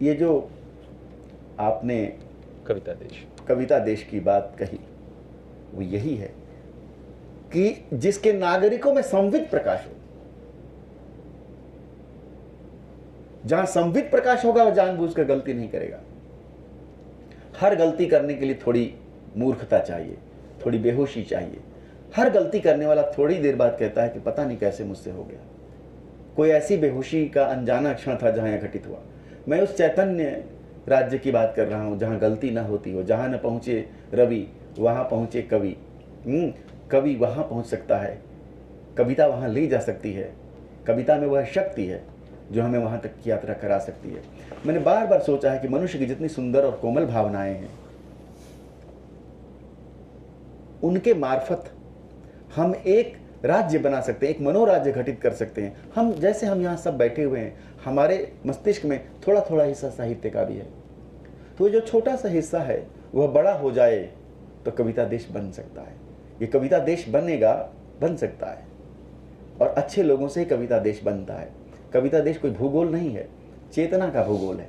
ये जो आपने कविता देश की बात कही, वो यही है कि जिसके नागरिकों में संवित प्रकाश हो। जहां संवित प्रकाश होगा वह जानबूझकर गलती नहीं करेगा। हर गलती करने के लिए थोड़ी मूर्खता चाहिए, थोड़ी बेहोशी चाहिए। हर गलती करने वाला थोड़ी देर बाद कहता है कि पता नहीं कैसे मुझसे हो गया। कोई ऐसी बेहोशी का अनजाना क्षण था जहां यह घटित हुआ। मैं उस चैतन्य राज्य की बात कर रहा हूं जहां गलती ना होती हो, जहां न पहुंचे रवि वहां पहुंचे कवि। कवि वहां पहुंच सकता है, कविता वहां ले जा सकती है। कविता में वह शक्ति है जो हमें वहां तक की यात्रा करा सकती है। मैंने बार बार सोचा है कि मनुष्य की जितनी सुंदर और कोमल भावनाएं हैं, उनके मार्फत हम एक राज्य बना सकते हैं, एक मनोराज्य घटित कर सकते हैं। हम यहाँ सब बैठे हुए हैं, हमारे मस्तिष्क में थोड़ा थोड़ा हिस्सा साहित्य का भी है। तो जो छोटा सा हिस्सा है वह बड़ा हो जाए तो कविता देश बन सकता है। ये कविता देश बनेगा, बन सकता है, और अच्छे लोगों से ही कविता देश बनता है। कविता देश कोई भूगोल नहीं है, चेतना का भूगोल है।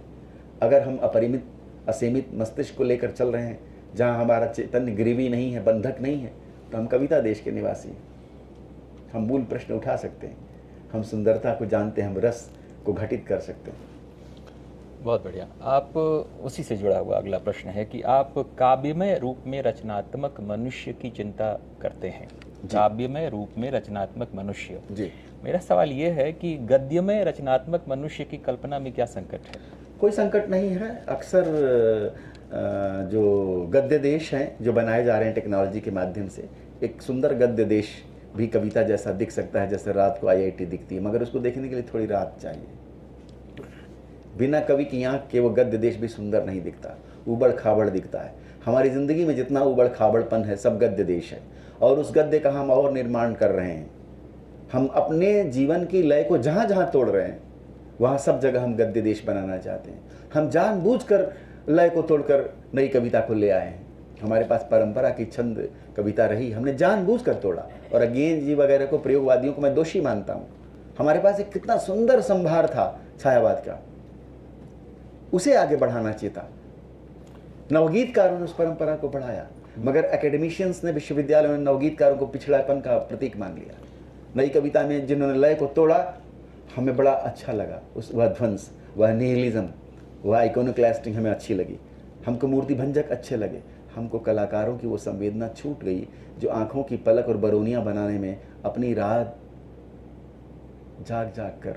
अगर हम अपरिमित असीमित मस्तिष्क को लेकर चल रहे हैं, जहाँ हमारा चैतन्य ग्रीवी नहीं है, बंधक नहीं है, तो हम कविता देश के निवासी हैं। हम मूल प्रश्न उठा सकते हैं, हम सुंदरता को जानते हैं, हम रस को घटित कर सकते हैं। बहुत बढ़िया। आप उसी से जुड़ा हुआ अगला प्रश्न है कि आप काव्यमय रूप में रचनात्मक मनुष्य की चिंता करते हैं। काव्यमय रूप में रचनात्मक मनुष्य जी, मेरा सवाल ये है कि गद्यमय रचनात्मक मनुष्य की कल्पना में क्या संकट है? कोई संकट नहीं है। अक्सर जो गद्य देश हैं जो बनाए जा रहे हैं टेक्नोलॉजी के माध्यम से, एक सुंदर गद्य देश भी कविता जैसा दिख सकता है, जैसे रात को IIT दिखती है, मगर उसको देखने के लिए थोड़ी रात चाहिए। बिना कवि की आंख के वो गद्य देश भी सुंदर नहीं दिखता, उबड़ खाबड़ दिखता है। हमारी ज़िंदगी में जितना उबड़ खाबड़पन है, सब गद्य देश है, और उस गद्य का हम और निर्माण कर रहे हैं। हम अपने जीवन की लय को जहाँ जहाँ तोड़ रहे हैं, वहाँ सब जगह हम गद्य देश बनाना चाहते हैं। हम जानबूझकर लय को तोड़कर नई कविता को ले आए हैं। हमारे पास परंपरा की छंद कविता रही, हमने जानबूझकर तोड़ा, और अज्ञेय जी वगैरह को, प्रयोगवादियों को मैं दोषी मानता हूँ। हमारे पास एक कितना सुंदर संभार था छायावाद का, उसे आगे बढ़ाना चाहिए था। नवगीतकारों ने उस परंपरा को बढ़ाया, मगर एकेडमिशियंस ने, विश्वविद्यालयों ने नवगीतकारों को पिछड़ापन का प्रतीक मान लिया। नई कविता में जिन्होंने लय को तोड़ा, हमें बड़ा अच्छा लगा। वह ध्वंस, वह निहिलिज्म, वह आइकोनोक्लास्टिक हमें अच्छी लगी। हमको मूर्ति भंजक अच्छे लगे। हमको कलाकारों की वो संवेदना छूट गई जो आंखों की पलक और बरौनियां बनाने में अपनी रात जाग जाग कर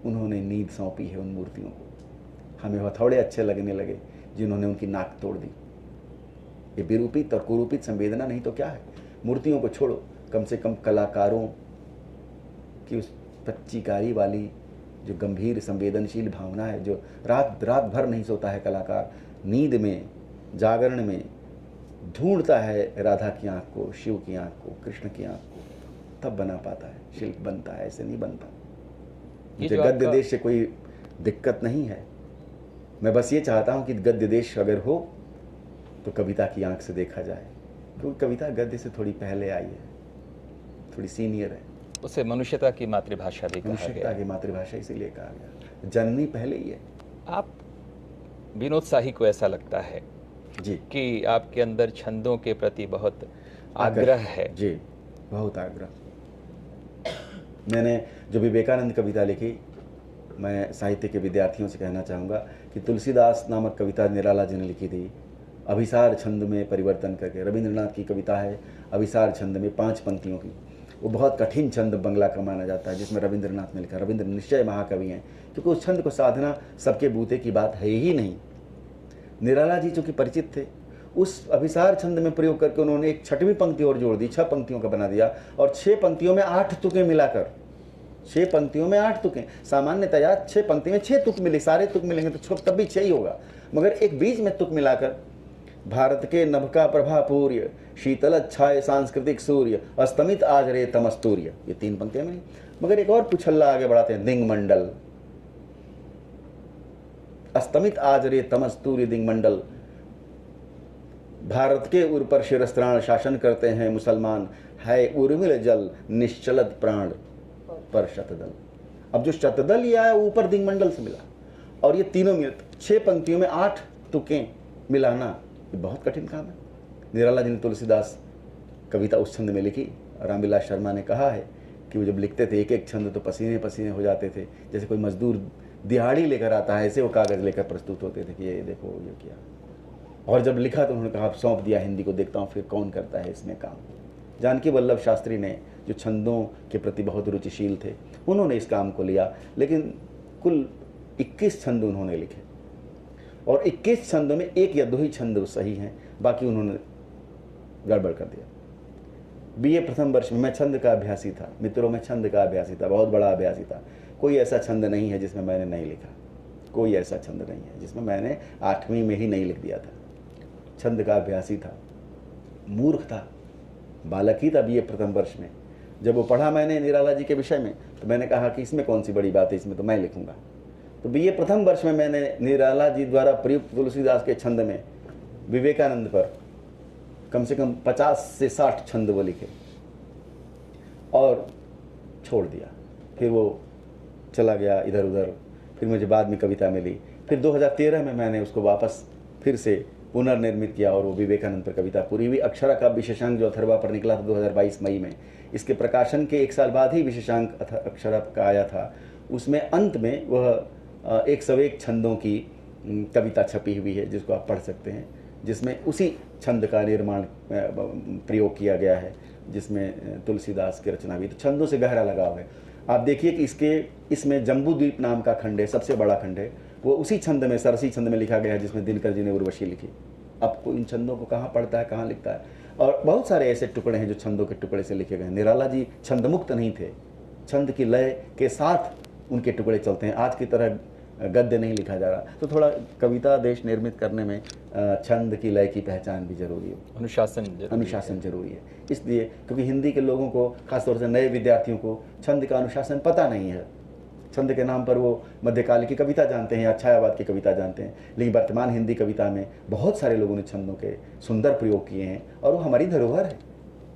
उन्होंने नींद सौंपी है उन मूर्तियों को। हमें हथौड़े अच्छे लगने लगे जिन्होंने उनकी नाक तोड़ दी। ये विरूपित और कुरूपित संवेदना नहीं तो क्या है? मूर्तियों को छोड़ो, कम से कम कलाकारों की उस पच्चीकारी वाली जो गंभीर संवेदनशील भावना है, जो रात रात भर नहीं सोता है कलाकार, नींद में, जागरण में ढूंढता है राधा की आंख को, शिव की आंख को, कृष्ण की आंख को, तब बना पाता है, शिल्प बनता है, ऐसे नहीं बनता। मुझे गद्य देश से कोई दिक्कत नहीं है। मैं बस ये चाहता हूँ कि गद्य देश अगर हो तो कविता की आंख से देखा जाए, क्योंकि कविता गद्य से थोड़ी पहले आई है, थोड़ी सीनियर है। उसे मनुष्यता की मातृभाषा भी कहा गया। मनुष्यता की मातृभाषा इसीलिए कहा गया, जननी पहले ही है। आप विनोद शाही को ऐसा लगता है जी कि आपके अंदर छंदों के प्रति बहुत आग्रह है। जी, बहुत आग्रह। मैंने जो विवेकानंद कविता लिखी, मैं साहित्य के विद्यार्थियों से कहना चाहूँगा कि तुलसीदास नामक कविता निराला जी ने लिखी थी, अभिसार छंद में परिवर्तन करके। रविंद्रनाथ की कविता है अभिसार छंद में 5 पंक्तियों की। वो बहुत कठिन छंद बंगला का माना जाता है, जिसमें रविंद्रनाथ ने लिखा। रविंद्र निश्चय महाकवि हैं, क्योंकि उस छंद को साधना सबके बूते की बात है ही नहीं। निराला जी चूँकि परिचित थे, उस अभिसार छंद में प्रयोग करके उन्होंने एक 6वीं पंक्ति और जोड़ दी, 6 पंक्तियों का बना दिया, और 6 पंक्तियों में 8 तुकें मिलाकर, 6 पंक्तियों में 8 तुकें। सामान्यतया 6 पंक्ति में 6 तुक मिले, सारे तुक मिलेंगे तो तब भी 6 ही होगा, मगर एक बीच में तुक मिलाकर, भारत के नभ का प्रभा पूर्य, शीतल छाए सांस्कृतिक सूर्य, अस्तमित आज रे तमस्तूर्य, ये 3 पंक्तियां मिली। मगर एक और पुछल्ला आगे बढ़ाते हैं, दिंग मंडल, अस्तमित आज रे तमस्तूर्य दिंग मंडल, भारत के उर पर शिरस्त्राण शासन करते हैं मुसलमान, है उर्मिल जल निश्चलत प्राण पर शतदल। अब जो शतदल ये आया ऊपर दिंग मंडल से मिला, और ये तीनों मिले 6 पंक्तियों में 8 तुकें मिलाना, ये बहुत कठिन काम है। निराला जी ने तुलसीदास कविता उस छंद में लिखी। रामविलास शर्मा ने कहा है कि वो जब लिखते थे एक एक छंद तो पसीने पसीने हो जाते थे, जैसे कोई मजदूर दिहाड़ी लेकर आता है, ऐसे वो कागज़ लेकर प्रस्तुत होते थे कि ये देखो ये किया। और जब लिखा तो उन्होंने कहा सौंप दिया हिंदी को, देखता हूँ फिर कौन करता है इसमें काम। जानकी वल्लभ शास्त्री ने, जो छंदों के प्रति बहुत रुचिशील थे, उन्होंने इस काम को लिया, लेकिन कुल 21 छंद उन्होंने लिखे, और 21 छंदों में 1 या 2 ही छंद सही हैं, बाकी उन्होंने गड़बड़ कर दिया। BA प्रथम वर्ष में मैं छंद का अभ्यासी था, मित्रों में छंद का अभ्यासी था, बहुत बड़ा अभ्यासी था। कोई ऐसा छंद नहीं है जिसमें मैंने नहीं लिखा, कोई ऐसा छंद नहीं है जिसमें मैंने 8वीं में ही नहीं लिख दिया था। छंद का अभ्यासी था, मूर्ख था, बालक ही था BA प्रथम वर्ष में। जब वो पढ़ा मैंने निराला जी के विषय में, तो मैंने कहा कि इसमें कौन सी बड़ी बात है, इसमें तो मैं लिखूंगा। तो BA प्रथम वर्ष में मैंने निराला जी द्वारा प्रयुक्त तुलसीदास के छंद में विवेकानंद पर कम से कम 50 से 60 छंद वो लिखे और छोड़ दिया। फिर वो चला गया इधर उधर। फिर मुझे बाद में कविता मिली। फिर 2013 में मैंने उसको वापस फिर से पुनर्निर्मित किया और वो विवेकानंद पर कविता पूरी हुई। अक्षरा का विशेषांक जो अथर्वा पर निकला था 2022 मई में, इसके प्रकाशन के 1 साल बाद ही विशेषांक अक्षरा का आया था। उसमें अंत में वह 101 छंदों की कविता छपी हुई है जिसको आप पढ़ सकते हैं, जिसमें उसी छंद का निर्माण प्रयोग किया गया है, जिसमें तुलसीदास की रचना भी। तो छंदों से गहरा लगाव है। आप देखिए कि इसमें जम्बूद्वीप नाम का खंड है, सबसे बड़ा खंड है, वो उसी छंद में, सरसी छंद में लिखा गया है जिसमें दिनकर जी ने उर्वशी लिखी। अब कोई इन छंदों को कहाँ पढ़ता है, कहाँ लिखता है। और बहुत सारे ऐसे टुकड़े हैं जो छंदों के टुकड़े से लिखे गए हैं। निराला जी छंदमुक्त नहीं थे, छंद की लय के साथ उनके टुकड़े चलते हैं। आज की तरह गद्य नहीं लिखा जा रहा। तो थोड़ा कविता देश निर्मित करने में छंद की लय की पहचान भी जरूरी है, अनुशासन जरूरी है। इसलिए क्योंकि हिंदी के लोगों को, खासतौर से नए विद्यार्थियों को छंद का अनुशासन पता नहीं है। छंद के नाम पर वो मध्यकाल की कविता जानते हैं या छायावाद की कविता जानते हैं, लेकिन वर्तमान हिंदी कविता में बहुत सारे लोगों ने छंदों के सुंदर प्रयोग किए हैं और वो हमारी धरोहर है।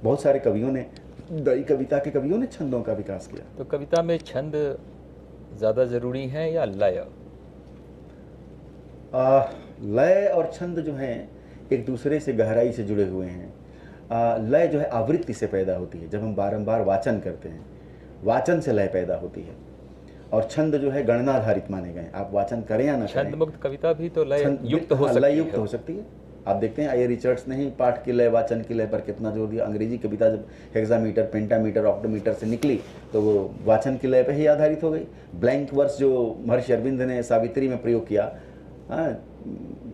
बहुत सारे कवियों ने, दई कविता के कवियों ने छंदों का विकास किया। तो कविता में छंद ज़्यादा ज़रूरी है या लय? लय और छंद जो हैं एक दूसरे से गहराई से जुड़े हुए हैं। लय जो है आवृत्ति से पैदा होती है। जब हम बारंबार वाचन करते हैं, वाचन से लय पैदा होती है। और छंद जो है गणनाधारित माने गए। आप वाचन करें या ना करें, छंद मुक्त कविता भी तो लय युक्त हो सकती है। लय युक्त हो सकती है। आप देखते हैं आई रिचर्ड्स ने ही पाठ की लय, वाचन की लय पर कितना जोर दिया। अंग्रेजी कविता जब हेक्सामीटर, पेंटामीटर, ऑक्टोमीटर से निकली तो वो वाचन की लय पर ही आधारित हो गई। ब्लैंक वर्स जो महर्षि अरविंद ने सावित्री में प्रयोग किया,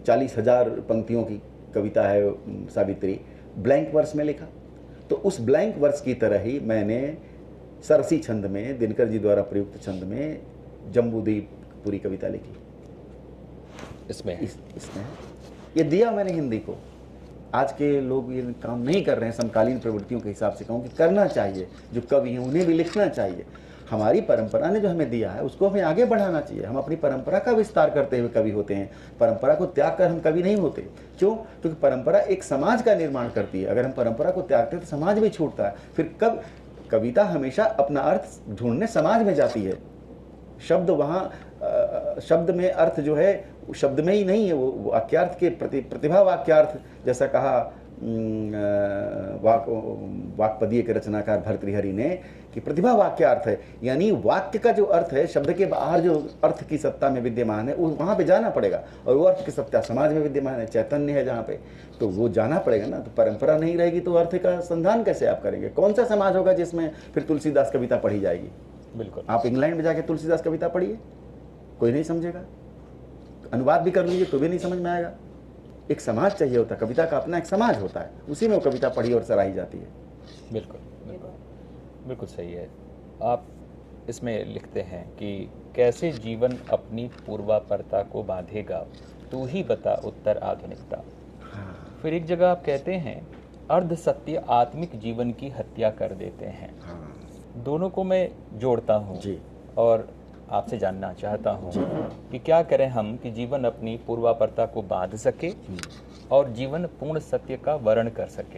40,000 पंक्तियों की कविता है सावित्री, ब्लैंक वर्स में लिखा। तो उस ब्लैंक वर्स की तरह ही मैंने सरसी छंद में, दिनकर जी द्वारा प्रयुक्त छंद में जम्बूद्वीप पूरी कविता लिखी। इसमें ये दिया मैंने हिंदी को। आज के लोग ये काम नहीं कर रहे हैं। समकालीन प्रवृत्तियों के हिसाब से कहूँ कि करना चाहिए। जो कवि हैं उन्हें भी लिखना चाहिए। हमारी परंपरा ने जो हमें दिया है उसको हमें आगे बढ़ाना चाहिए। हम अपनी परंपरा का विस्तार करते हुए कवि होते हैं। परंपरा को त्याग कर हम कवि नहीं होते। क्यों? क्योंकि परंपरा एक समाज का निर्माण करती है। अगर हम परंपरा को त्यागते हैं तो समाज भी छूटता है। फिर कब कविता हमेशा अपना अर्थ ढूंढने समाज में जाती है। शब्द वहाँ शब्द में अर्थ जो है शब्द में ही नहीं है, वो वाक्यार्थ के प्रतिभा वाक्यार्थ, जैसा कहा वाक्पदीय के रचनाकार भर्तृहरि ने कि प्रतिभा वाक्यार्थ है। यानी वाक्य का जो अर्थ है, शब्द के बाहर जो अर्थ की सत्ता में विद्यमान है, वहाँ पे जाना पड़ेगा। और वो अर्थ की सत्ता समाज में विद्यमान है, चैतन्य है जहाँ पे, तो वो जाना पड़ेगा ना। तो परंपरा नहीं रहेगी तो अर्थ का संधान कैसे आप करेंगे? कौन सा समाज होगा जिसमें फिर तुलसीदास कविता पढ़ी जाएगी? बिल्कुल। आप इंग्लैंड में जाके तुलसीदास कविता पढ़िए, कोई नहीं समझेगा। अनुवाद भी कर लीजिए तो भी नहीं समझ में आएगा। एक समाज चाहिए होता है, कविता का अपना एक समाज होता है, उसी में वो कविता पढ़ी और सराही जाती है। बिल्कुल बिल्कुल बिल्कुल सही है। आप इसमें लिखते हैं कि कैसे जीवन अपनी पूर्वापरता को बांधेगा, तू ही बता उत्तर आधुनिकता। हाँ। फिर एक जगह आप कहते हैं अर्ध सत्य आत्मिक जीवन की हत्या कर देते हैं। हाँ। दोनों को मैं जोड़ता हूँ जी। और आपसे जानना चाहता हूँ कि क्या करें हम कि जीवन अपनी पूर्वापरता को बांध सके और जीवन पूर्ण सत्य का वर्ण कर सके।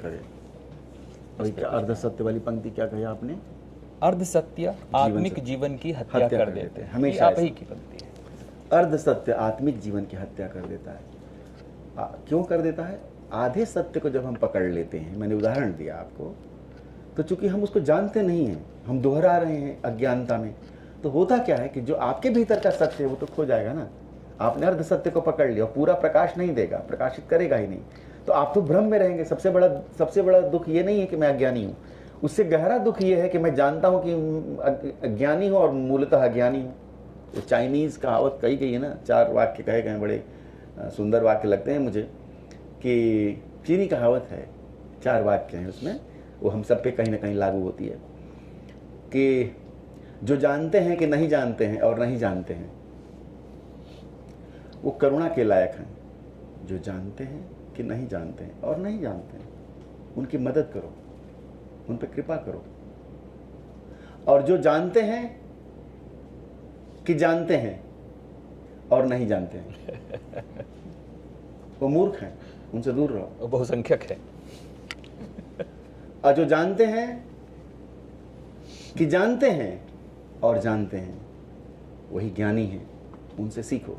अर्ध सत्य वाली पंक्ति क्या कही आपने? अर्ध सत्य आत्मिक जीवन की हत्या कर देते हैं। हमेशा आप ही की पंक्ति है। अर्ध सत्य आत्मिक जीवन की हत्या कर देता है। क्यों कर देता है? आधे सत्य को जब हम पकड़ लेते हैं, मैंने उदाहरण दिया आपको, तो चूंकि हम उसको जानते नहीं हैं, हम दोहरा रहे हैं अज्ञानता में, तो होता क्या है कि जो आपके भीतर का सत्य है वो तो खो जाएगा ना। आपने अर्ध सत्य को पकड़ लिया, पूरा प्रकाश नहीं देगा, प्रकाशित करेगा ही नहीं, तो आप तो भ्रम में रहेंगे। सबसे बड़ा दुख ये नहीं है कि मैं अज्ञानी हूँ, उससे गहरा दुख ये है कि मैं जानता हूँ कि अज्ञानी हूँ और मूलतः अज्ञानी हूँ। तो चाइनीज़ कहावत कही गई है ना, 4 वाक्य कहे गए, बड़े सुंदर वाक्य लगते हैं मुझे, कि चीनी कहावत है, 4 वाक्य हैं उसमें, वो हम सब पे कहीं ना कहीं लागू होती है कि जो जानते हैं कि नहीं जानते हैं और नहीं जानते हैं वो करुणा के लायक हैं। जो जानते हैं कि नहीं जानते हैं और नहीं जानते हैं, उनकी मदद करो, उन पर कृपा करो। और जो जानते हैं कि जानते हैं और नहीं जानते हैं वो मूर्ख हैं, उनसे दूर रहो। बहुसंख्यक है। और जो जानते हैं कि जानते हैं और जानते हैं, वही ज्ञानी हैं, उनसे सीखो।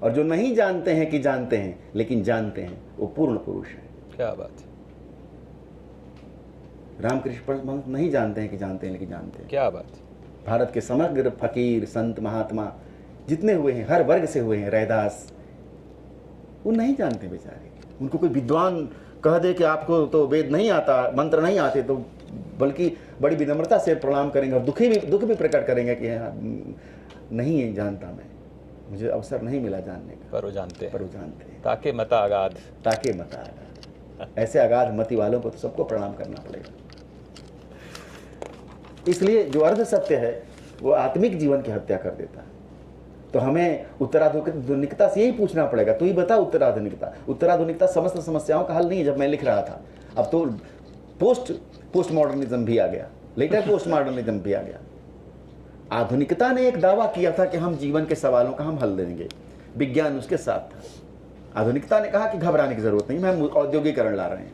और जो नहीं जानते हैं कि जानते हैं लेकिन जानते हैं, वो पूर्ण पुरुष है। क्या बात है, रामकृष्ण परमहंस नहीं जानते हैं कि जानते हैं लेकिन जानते हैं। क्या बात है। भारत के समग्र फकीर संत महात्मा जितने हुए हैं, हर वर्ग से हुए हैं, रैदास, वो नहीं जानते बेचारे। उनको कोई विद्वान कह दे कि आपको तो वेद नहीं आता, मंत्र नहीं आते, तो बल्कि बड़ी विनम्रता से प्रणाम करेंगे और दुख भी प्रकट करेंगे कि हाँ, नहीं जानता मैं, मुझे अवसर नहीं मिला जानने का। पर वो जानते हैं, ताके मता अगाध, ताके मता अगाध। ऐसे अगाध मति वालों को तो सबको प्रणाम करना पड़ेगा। इसलिए जो अर्ध सत्य है वो आत्मिक जीवन की हत्या कर देता है। तो हमें उत्तराधुनिकता से यही पूछना पड़ेगा, तू ही बता उत्तराधुनिकता समस्त समस्याओं का हल नहीं है। जब मैं लिख रहा था, अब तो पोस्ट मॉडर्निज्म भी आ गया, लेटर पोस्ट मॉडर्निज्म भी आ गया। आधुनिकता ने एक दावा किया था कि हम जीवन के सवालों का हम हल देंगे, विज्ञान उसके साथ था। आधुनिकता ने कहा कि घबराने की जरूरत नहीं, हम औद्योगिकरण ला रहे हैं,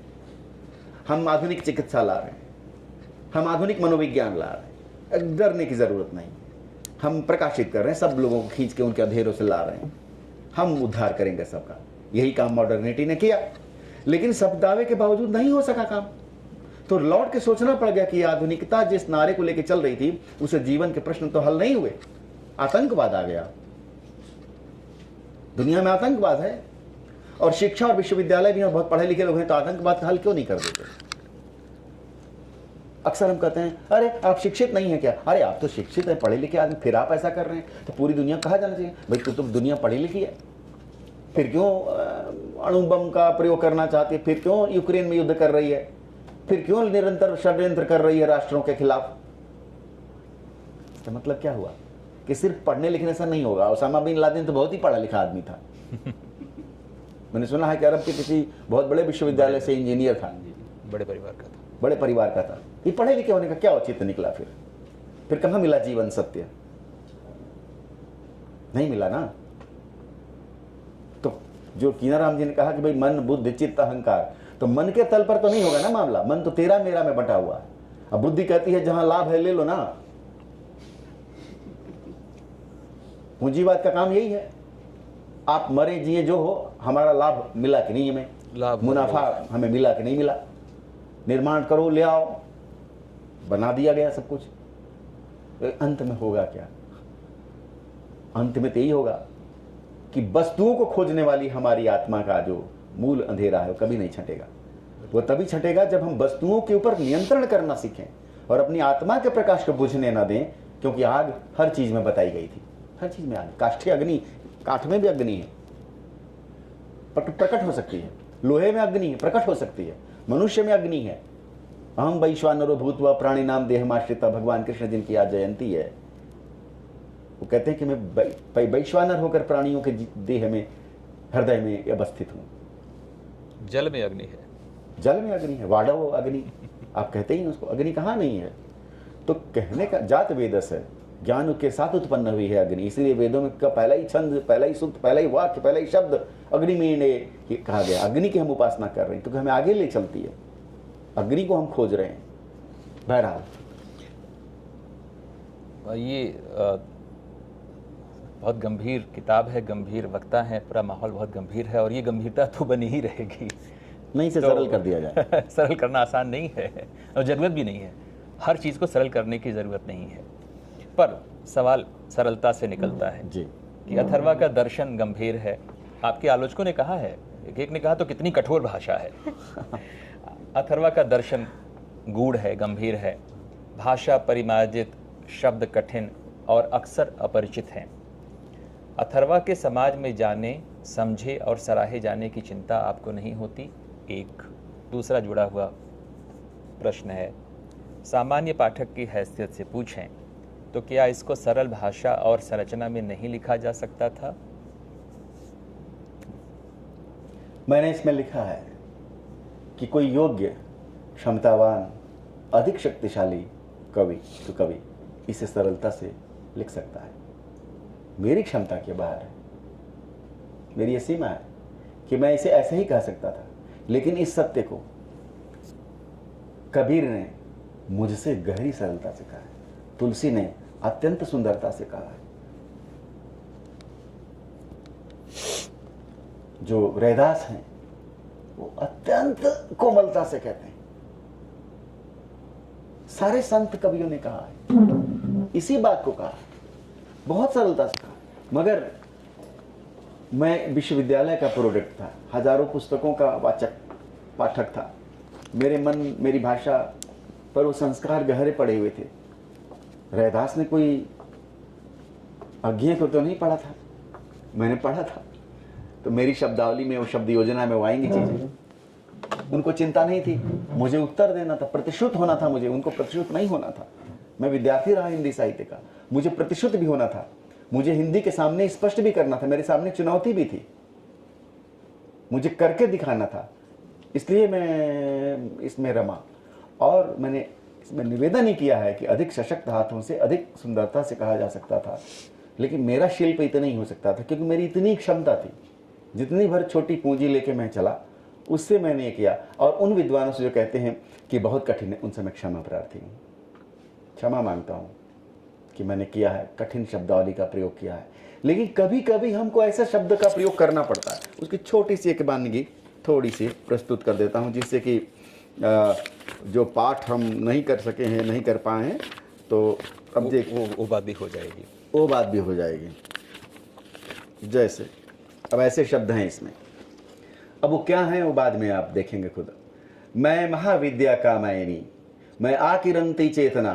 हम आधुनिक चिकित्सा ला रहे हैं, हम आधुनिक मनोविज्ञान ला रहे हैं, डरने की जरूरत नहीं, हम प्रकाशित कर रहे हैं, सब लोगों को खींच के उनके अंधेरों से ला रहे हैं, हम उद्धार करेंगे सबका। यही काम मॉडर्निटी ने किया, लेकिन सब दावे के बावजूद नहीं हो सका काम। तो लौट के सोचना पड़ गया कि आधुनिकता जिस नारे को लेकर चल रही थी, उसे जीवन के प्रश्न तो हल नहीं हुए। आतंकवाद आ गया, दुनिया में आतंकवाद है, और शिक्षा और विश्वविद्यालय भी बहुत पढ़े लिखे लोग हैं, तो आतंकवाद का हल क्यों नहीं कर देते? अक्सर हम कहते हैं अरे आप शिक्षित नहीं है क्या? अरे आप तो शिक्षित है, पढ़े लिखे आदमी, फिर आप ऐसा कर रहे हैं, तो पूरी दुनिया कहा जाना चाहिए भाई तू तो दुनिया पढ़ी लिखी है, फिर क्यों अणु बम का प्रयोग करना चाहती है, फिर क्यों यूक्रेन में युद्ध कर रही है, फिर क्यों निरंतर षड्यंत्र कर रही है राष्ट्रों के खिलाफ? तो मतलब क्या हुआ कि सिर्फ पढ़ने लिखने से नहीं होगा। ओसामा बिन लादेन तो बहुत ही पढ़ा लिखा आदमी था। मैंने सुना है कि अरब के किसी बहुत बड़े विश्वविद्यालय से इंजीनियर था, बड़े परिवार का था, बड़े परिवार का था। ये पढ़े लिखे होने का क्या औचित्य निकला? फिर कहां मिला जीवन सत्य? नहीं मिला ना। तो जो कीनाराम जी ने कहा कि भाई मन बुद्धि चित्त अहंकार, तो मन के तल पर तो नहीं होगा ना मामला, मन तो तेरा मेरा में बटा हुआ है। अब बुद्धि कहती है जहां लाभ है ले लो ना। पूंजीवाद का काम यही है, आप मरे जिए जो हो, हमारा लाभ मिला कि नहीं, हमें लाभ मुनाफा हमें मिला कि नहीं मिला, निर्माण करो ले आओ, बना दिया गया सब कुछ। तो अंत में होगा क्या? अंत में तो यही होगा कि वस्तुओं को खोजने वाली हमारी आत्मा का जो मूल अंधेरा है वो कभी नहीं छटेगा। वो तभी छटेगा जब हम वस्तुओं के ऊपर नियंत्रण करना सीखें और अपनी आत्मा के प्रकाश को बुझने ना दें, क्योंकि आग हर चीज में बताई गई थी, हर चीज में आग, काष्ठी अग्नि, काठ में भी अग्नि है, प्रकट हो सकती है, लोहे में अग्नि है, प्रकट हो सकती है, मनुष्य में अग्नि है। अहम वैश्वानरो भूत्वा प्राणी नाम देहमाश्रिता, भगवान कृष्ण जिनकी आज जयंती है, वो कहते हैं कि मैं वैश्वानर होकर प्राणियों के देह में, हृदय में अवस्थित हूं। जल में अग्नि है, जल में अग्नि है, वाडव अग्नि आप कहते ही उसको, अग्नि कहाँ नहीं है? तो कहने का जात वेदस है, ज्ञान के साथ उत्पन्न हुई है अग्नि। इसलिए वेदों में का पहला ही छंद, पहला ही सूक्त, पहला ही वाक्य, पहला ही शब्द अग्नि में कहा गया। अग्नि की हम उपासना कर रहे हैं क्योंकि हमें आगे ले चलती है, अग्नि को हम खोज रहे हैं। बहरहाल ये बहुत गंभीर किताब है, गंभीर वक्ता है, पूरा माहौल बहुत गंभीर है, और ये गंभीरता तो बनी ही रहेगी। नहीं से सरल कर दिया जाए। सरल करना आसान नहीं है और ज़रूरत भी नहीं है, हर चीज़ को सरल करने की ज़रूरत नहीं है। पर सवाल सरलता से निकलता है जी कि अथर्वा का दर्शन गंभीर है। आपके आलोचकों ने कहा है, एक ने कहा तो कितनी कठोर भाषा है। अथर्वा का दर्शन गूढ़ है, गंभीर है, भाषा परिमार्जित, शब्द कठिन और अक्सर अपरिचित हैं। अथर्वा के समाज में जाने, समझे और सराहे जाने की चिंता आपको नहीं होती? एक दूसरा जुड़ा हुआ प्रश्न है, सामान्य पाठक की हैसियत से पूछें तो क्या इसको सरल भाषा और संरचना में नहीं लिखा जा सकता था? मैंने इसमें लिखा है कि कोई योग्य, क्षमतावान, अधिक शक्तिशाली कवि तो कवि इसे सरलता से लिख सकता है। मेरी क्षमता के बाहर है, मेरी ये सीमा है कि मैं इसे ऐसे ही कह सकता था, लेकिन इस सत्य को कबीर ने मुझसे गहरी सरलता से कहा है, तुलसी ने अत्यंत सुंदरता से कहा है, जो रैदास हैं वो अत्यंत कोमलता से कहते हैं। सारे संत कवियों ने कहा है, इसी बात को कहा, बहुत सरलता से कहा। मगर मैं विश्वविद्यालय का प्रोडक्ट था, हजारों पुस्तकों का वाचक पाठक था, मेरे मन मेरी भाषा पर वो संस्कार गहरे पड़े हुए थे। रैदास ने कोई अज्ञेय को तो नहीं पढ़ा था, मैंने पढ़ा था, तो मेरी शब्दावली में, वो शब्द योजना में वो आएंगी चीजें। उनको चिंता नहीं थी, मुझे उत्तर देना था, प्रतिशुद्ध होना था मुझे, उनको प्रतिशुद्ध नहीं होना था। मैं विद्यार्थी रहा हिंदी साहित्य का, मुझे प्रतिशुद्ध भी होना था, मुझे हिंदी के सामने स्पष्ट भी करना था, मेरे सामने चुनौती भी थी, मुझे करके दिखाना था। इसलिए मैं इसमें रमा, और मैंने इसमें निवेदन ही किया है कि अधिक सशक्त हाथों से अधिक सुंदरता से कहा जा सकता था, लेकिन मेरा शिल्प इतना ही हो सकता था क्योंकि मेरी इतनी क्षमता थी। जितनी भर छोटी पूंजी लेके मैं चला, उससे मैंने ये किया। और उन विद्वानों से जो कहते हैं कि बहुत कठिन है, उनसे मैं क्षमा प्रार्थी हूँ, क्षमा मांगता हूँ कि मैंने किया है, कठिन शब्दावली का प्रयोग किया है। लेकिन कभी कभी हमको ऐसा शब्द का प्रयोग करना पड़ता है। उसकी छोटी सी एक वानगी थोड़ी सी प्रस्तुत कर देता हूँ, जिससे कि जो पाठ हम नहीं कर सके हैं, नहीं कर पाए हैं, तो अब वो बात भी हो जाएगी, वो बात भी हो जाएगी। जैसे अब ऐसे शब्द हैं इसमें, अब वो क्या है वो बाद में आप देखेंगे खुद। मैं महाविद्या कामायनी, मैं आकिरंती चेतना,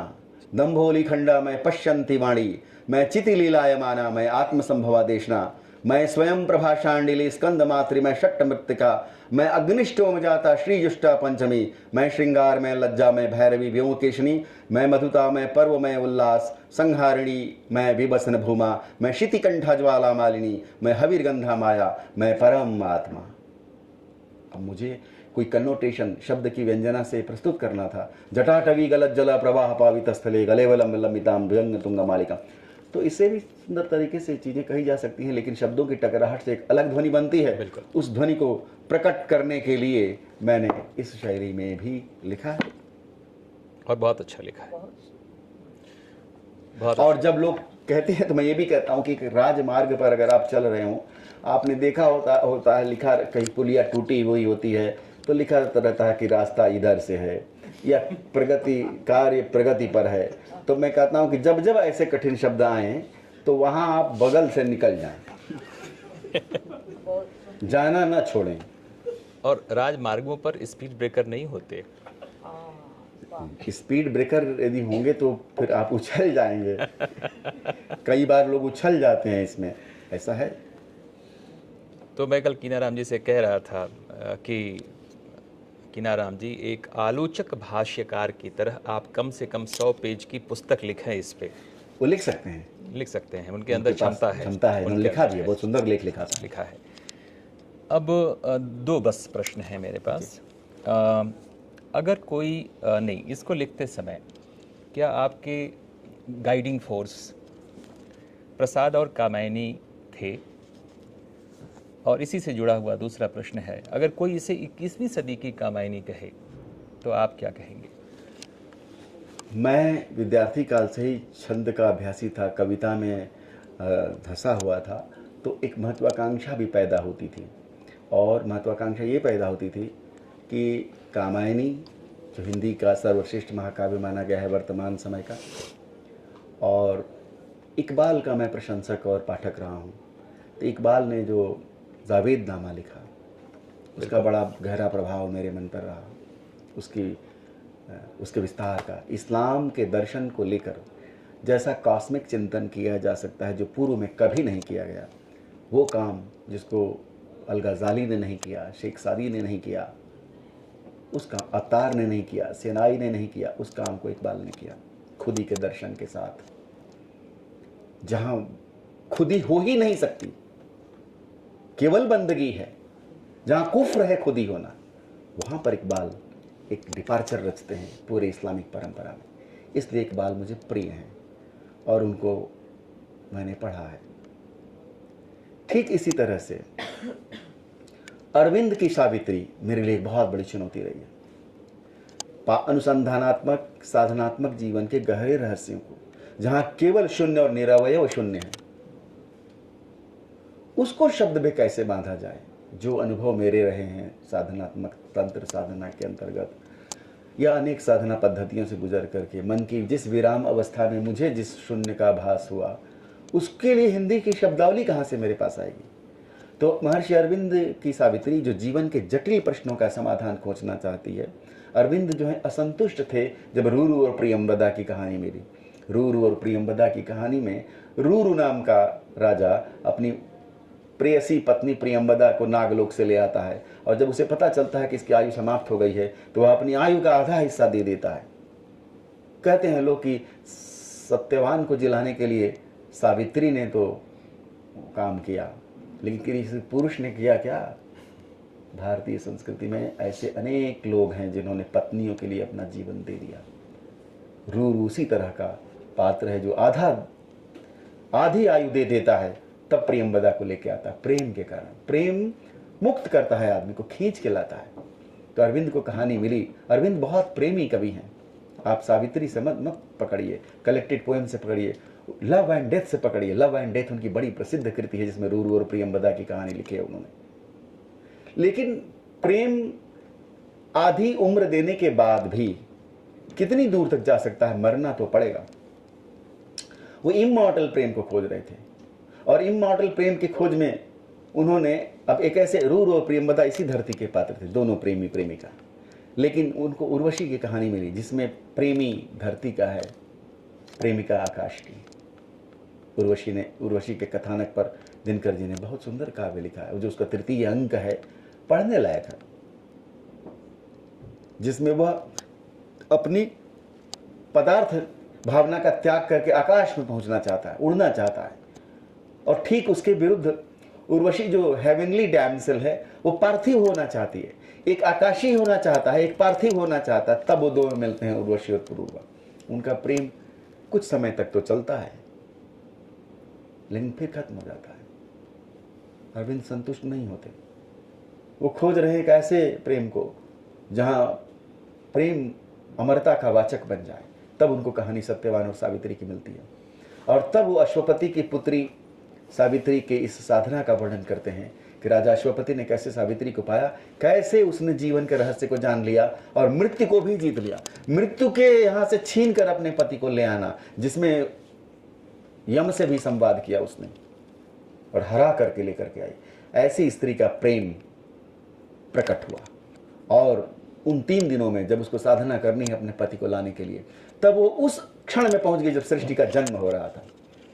दंभोली खंडा मैं पश्यंती वाणी, मैं चिति लीलायमाना, मैं आत्मसंभवा देशना, मैं स्वयं प्रभा शांडिली स्कंद मातृ, मैं षट्ट मृतिका, मैं अग्निष्टोम जाता श्रीजुष्टा पंचमी, मैं श्रृंगार में लज्जा में भैरवी व्योमकेशनी, मैं मधुता में पर्व में उल्लास संहारिणी, मैं विबसन भूमा, मैं शितिकंठा ज्वाला मालिनी, मैं हविर्गंधा माया, मैं परम आत्मा। अब मुझे कोई कन्नोटेशन शब्द की व्यंजना से प्रस्तुत करना था। जटाटवी गलत जला प्रवाह पावित स्थले गलेवलम लंबिताम भुजंग तुंग मालिका, तो इससे भी सुंदर तरीके से चीजें कही जा सकती हैं, लेकिन शब्दों की टकराहट से एक अलग ध्वनि बनती है। उस ध्वनि को प्रकट करने के लिए मैंने इस शायरी में भी लिखा है, और बहुत अच्छा लिखा है, बहुत और जब लोग कहते हैं तो मैं ये भी कहता हूँ कि राजमार्ग पर अगर आप चल रहे हो, आपने देखा होता है लिखा, कहीं पुलिया टूटी हुई होती है तो लिखा रहता है कि रास्ता इधर से है, या प्रगति कार्य प्रगति पर है। तो मैं कहता हूँ कि जब जब ऐसे कठिन शब्द आए तो वहाँ आप बगल से निकल जाएं, जाना ना छोड़ें। और राजमार्गों पर स्पीड ब्रेकर नहीं होते। स्पीड ब्रेकर यदि होंगे तो फिर आप उछल जाएंगे। कई बार लोग उछल जाते हैं इसमें, ऐसा है। तो मैं कल कीनाराम जी से कह रहा था कि कीनाराम जी, एक आलोचक भाष्यकार की तरह आप कम से कम 100 पेज की पुस्तक लिखें इस पे। वो लिख सकते हैं, लिख सकते हैं, उनके अंदर क्षमता है, उन्होंने लिखा भी है, बहुत सुंदर लेख लिखा है। अब दो बस प्रश्न हैं मेरे पास। अगर कोई नहीं, इसको लिखते समय क्या आपके गाइडिंग फोर्स प्रसाद और कामायनी थे? और इसी से जुड़ा हुआ दूसरा प्रश्न है, अगर कोई इसे 21वीं सदी की कामायनी कहे तो आप क्या कहेंगे? मैं विद्यार्थी काल से ही छंद का अभ्यासी था, कविता में धंसा हुआ था, तो एक महत्वाकांक्षा भी पैदा होती थी। और महत्वाकांक्षा ये पैदा होती थी कि कामायनी जो हिंदी का सर्वश्रेष्ठ महाकाव्य माना गया है वर्तमान समय का, और इकबाल का मैं प्रशंसक और पाठक रहा हूँ। तो इकबाल ने जो जावेदनामा लिखा, उसका बड़ा गहरा प्रभाव मेरे मन पर रहा। उसके विस्तार का, इस्लाम के दर्शन को लेकर जैसा कॉस्मिक चिंतन किया जा सकता है जो पूर्व में कभी नहीं किया गया, वो काम जिसको अल-गज़ाली ने नहीं किया, शेख सादी ने नहीं किया, उस काम अत्तार ने नहीं किया, सेनाई ने नहीं किया, उस काम को इकबाल ने किया खुदी के दर्शन के साथ। जहाँ खुदी हो ही नहीं सकती, केवल बंदगी है, जहाँ कुफ्र है खुदी होना, वहाँ पर इकबाल एक डिपार्चर रचते हैं पूरे इस्लामिक परंपरा में। इसलिए इकबाल मुझे प्रिय हैं और उनको मैंने पढ़ा है। ठीक इसी तरह से अरविंद की सावित्री मेरे लिए एक बहुत बड़ी चुनौती रही है। अनुसंधानात्मक साधनात्मक जीवन के गहरे रहस्यों को, जहां केवल शून्य और निरवय शून्य है, उसको शब्द में कैसे बांधा जाए। जो अनुभव मेरे रहे हैं साधनात्मक तंत्र साधना के अंतर्गत या अनेक साधना पद्धतियों से गुजर करके मन की जिस विराम अवस्था में मुझे जिस शून्य का आभास हुआ, उसके लिए हिंदी की शब्दावली कहाँ से मेरे पास आएगी। तो महर्षि अरविंद की सावित्री जो जीवन के जटिल प्रश्नों का समाधान खोजना चाहती है। अरविंद जो है असंतुष्ट थे जब रूरू और प्रियंवदा की कहानी मिली। रूरू और प्रियंवदा की कहानी में रूरू नाम का राजा अपनी प्रेयसी पत्नी प्रियंवदा को नागलोक से ले आता है, और जब उसे पता चलता है कि इसकी आयु समाप्त हो गई है तो वह अपनी आयु का आधा हिस्सा दे देता है। कहते हैं लोग कि सत्यवान को जिलाने के लिए सावित्री ने तो काम किया, लेकिन किसी पुरुष ने किया क्या। भारतीय संस्कृति में ऐसे अनेक लोग हैं जिन्होंने पत्नियों के लिए अपना जीवन दे दिया। रूरू उसी तरह का पात्र है जो आधी आयु दे देता है, तब प्रियंवदा को लेके आता है। प्रेम के कारण, प्रेम मुक्त करता है आदमी को, खींच के लाता है। तो अरविंद को कहानी मिली। अरविंद बहुत प्रेमी कवि हैं। आप सावित्री से मत पकड़िए, कलेक्टेड पोएम से पकड़िए, लव एंड डेथ से पकड़िए। लव एंड डेथ उनकी बड़ी प्रसिद्ध कृति है जिसमें रूरू और प्रियंवदा की कहानी लिखी है उन्होंने। लेकिन प्रेम आधी उम्र देने के बाद भी कितनी दूर तक जा सकता है, मरना तो पड़ेगा। वो इमॉर्टल प्रेम को खोज रहे थे, और इमॉर्टल प्रेम की खोज में उन्होंने अब एक ऐसे रूरू और प्रियंवदा इसी धरती के पात्र थे, दोनों प्रेमी प्रेमिका। लेकिन उनको उर्वशी की कहानी मिली जिसमें प्रेमी धरती का है, प्रेमिका आकाश की। उर्वशी के कथानक पर दिनकर जी ने बहुत सुंदर काव्य लिखा है, जो उसका तृतीय अंक है, पढ़ने लायक है, जिसमें वह अपनी पदार्थ भावना का त्याग करके आकाश में पहुंचना चाहता है, उड़ना चाहता है। और ठीक उसके विरुद्ध उर्वशी जो हेवनली डैमसेल है, वो पार्थिव होना चाहती है। एक आकाशी होना चाहता है, एक पार्थिव होना चाहता है। तब वो दो में मिलते हैं, उर्वशी और पुरूरवा। उनका प्रेम कुछ समय तक तो चलता है, लेकिन फिर खत्म हो जाता है। अरविंद संतुष्ट नहीं होते। वो खोज रहे हैं एक ऐसे प्रेम को जहां प्रेम अमरता का वाचक बन जाए। तब उनको कहानी सत्यवान और सावित्री की मिलती है, और तब वो अश्वपति की पुत्री सावित्री के इस साधना का वर्णन करते हैं कि राजा अश्वपति ने कैसे सावित्री को पाया, कैसे उसने जीवन के रहस्य को जान लिया और मृत्यु को भी जीत लिया। मृत्यु के यहाँ से छीन कर अपने पति को ले आना, जिसमें यम से भी संवाद किया उसने और हरा करके लेकर के आई। ऐसी स्त्री का प्रेम प्रकट हुआ, और उन 3 दिनों में जब उसको साधना करनी है अपने पति को लाने के लिए, तब वो उस क्षण में पहुंच गई जब सृष्टि का जन्म हो रहा था।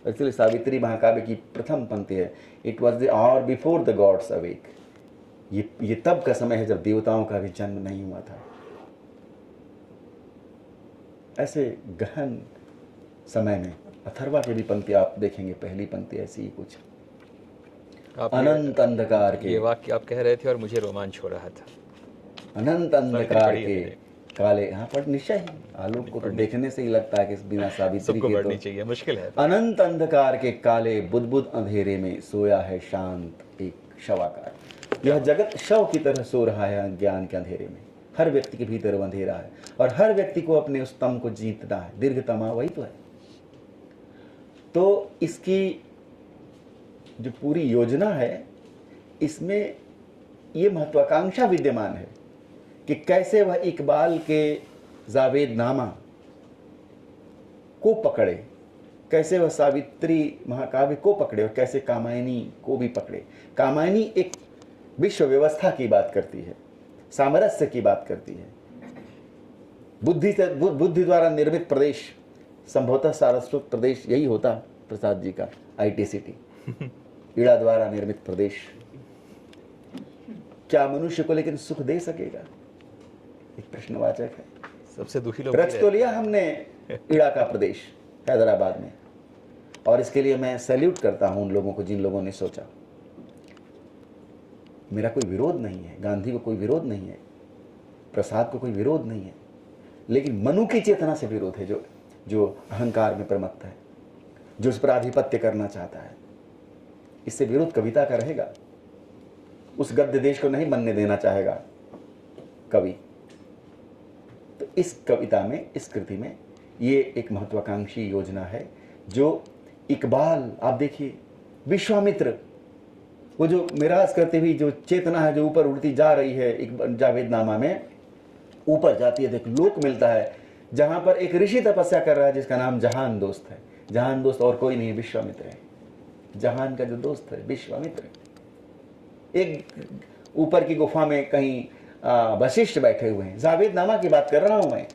एक्चुअली सावित्री महाकाव्य की प्रथम पंक्ति है, it was the hour before the gods awake. ये तब का समय है जब देवताओं का भी जन्म नहीं हुआ था। ऐसे गहन समय में अथर्वा की भी पंक्ति आप देखेंगे, पहली पंक्ति ऐसी ही कुछ, अनंत अंधकार के, ये वाक्य आप कह रहे थे और मुझे रोमांच हो रहा था। अनंत अंधकार के काले, यहाँ पर निश्चय ही आलोक को तो देखने से ही लगता है कि बिना सावित्री सबको के बढ़नी तो चाहिए, मुश्किल है। अनंत अंधकार के काले बुदबुद अंधेरे में सोया है शांत एक शवाकार। यह जगत शव की तरह सो रहा है ज्ञान के अंधेरे में। हर व्यक्ति के भीतर वो अंधेरा है, और हर व्यक्ति को अपने उस तम को जीतना है। दीर्घतमा वही तो है। तो इसकी जो पूरी योजना है, इसमें ये महत्वाकांक्षा विद्यमान है कि कैसे वह इकबाल के जावेद नामा को पकड़े, कैसे वह सावित्री महाकाव्य को पकड़े, और कैसे कामायनी को भी पकड़े। कामायनी एक विश्व व्यवस्था की बात करती है, सामरस्य की बात करती है। बुद्धि द्वारा निर्मित प्रदेश, संभवतः सारस्वत प्रदेश यही होता प्रसाद जी का IT सिटी। ईड़ा द्वारा निर्मित प्रदेश क्या मनुष्य को लेकिन सुख दे सकेगा, एक प्रश्नवाचक है। सबसे दुखी लोग रच तो लिया हमने ईड़ा का प्रदेश हैदराबाद में, और इसके लिए मैं सैल्यूट करता हूं उन लोगों को जिन लोगों ने सोचा। मेरा कोई विरोध नहीं है, गांधी को कोई विरोध नहीं है, प्रसाद को कोई विरोध नहीं है, लेकिन मनु की चेतना से विरोध है, जो अहंकार में प्रमत्त है, जो उस पर आधिपत्य करना चाहता है। इससे विरोध कविता का रहेगा। उस गद्य देश को नहीं बनने देना चाहेगा कवि। तो इस कविता में, इस कृति में ये एक महत्वाकांक्षी योजना है जो इकबाल, आप देखिए विश्वामित्र, वो जो मिराज करते हुए जो चेतना है जो ऊपर उड़ती जा रही है, एक जावेदनामा में ऊपर जाती है तो एक लोक मिलता है जहां पर एक ऋषि तपस्या कर रहा है जिसका नाम जहान दोस्त है। जहान दोस्त और कोई नहीं है, विश्वामित्र है। जहान का जो दोस्त है विश्वामित्र है। एक ऊपर की गुफा में कहीं वशिष्ठ बैठे हुए हैं। जावेदनामा की बात कर रहा हूं मैं,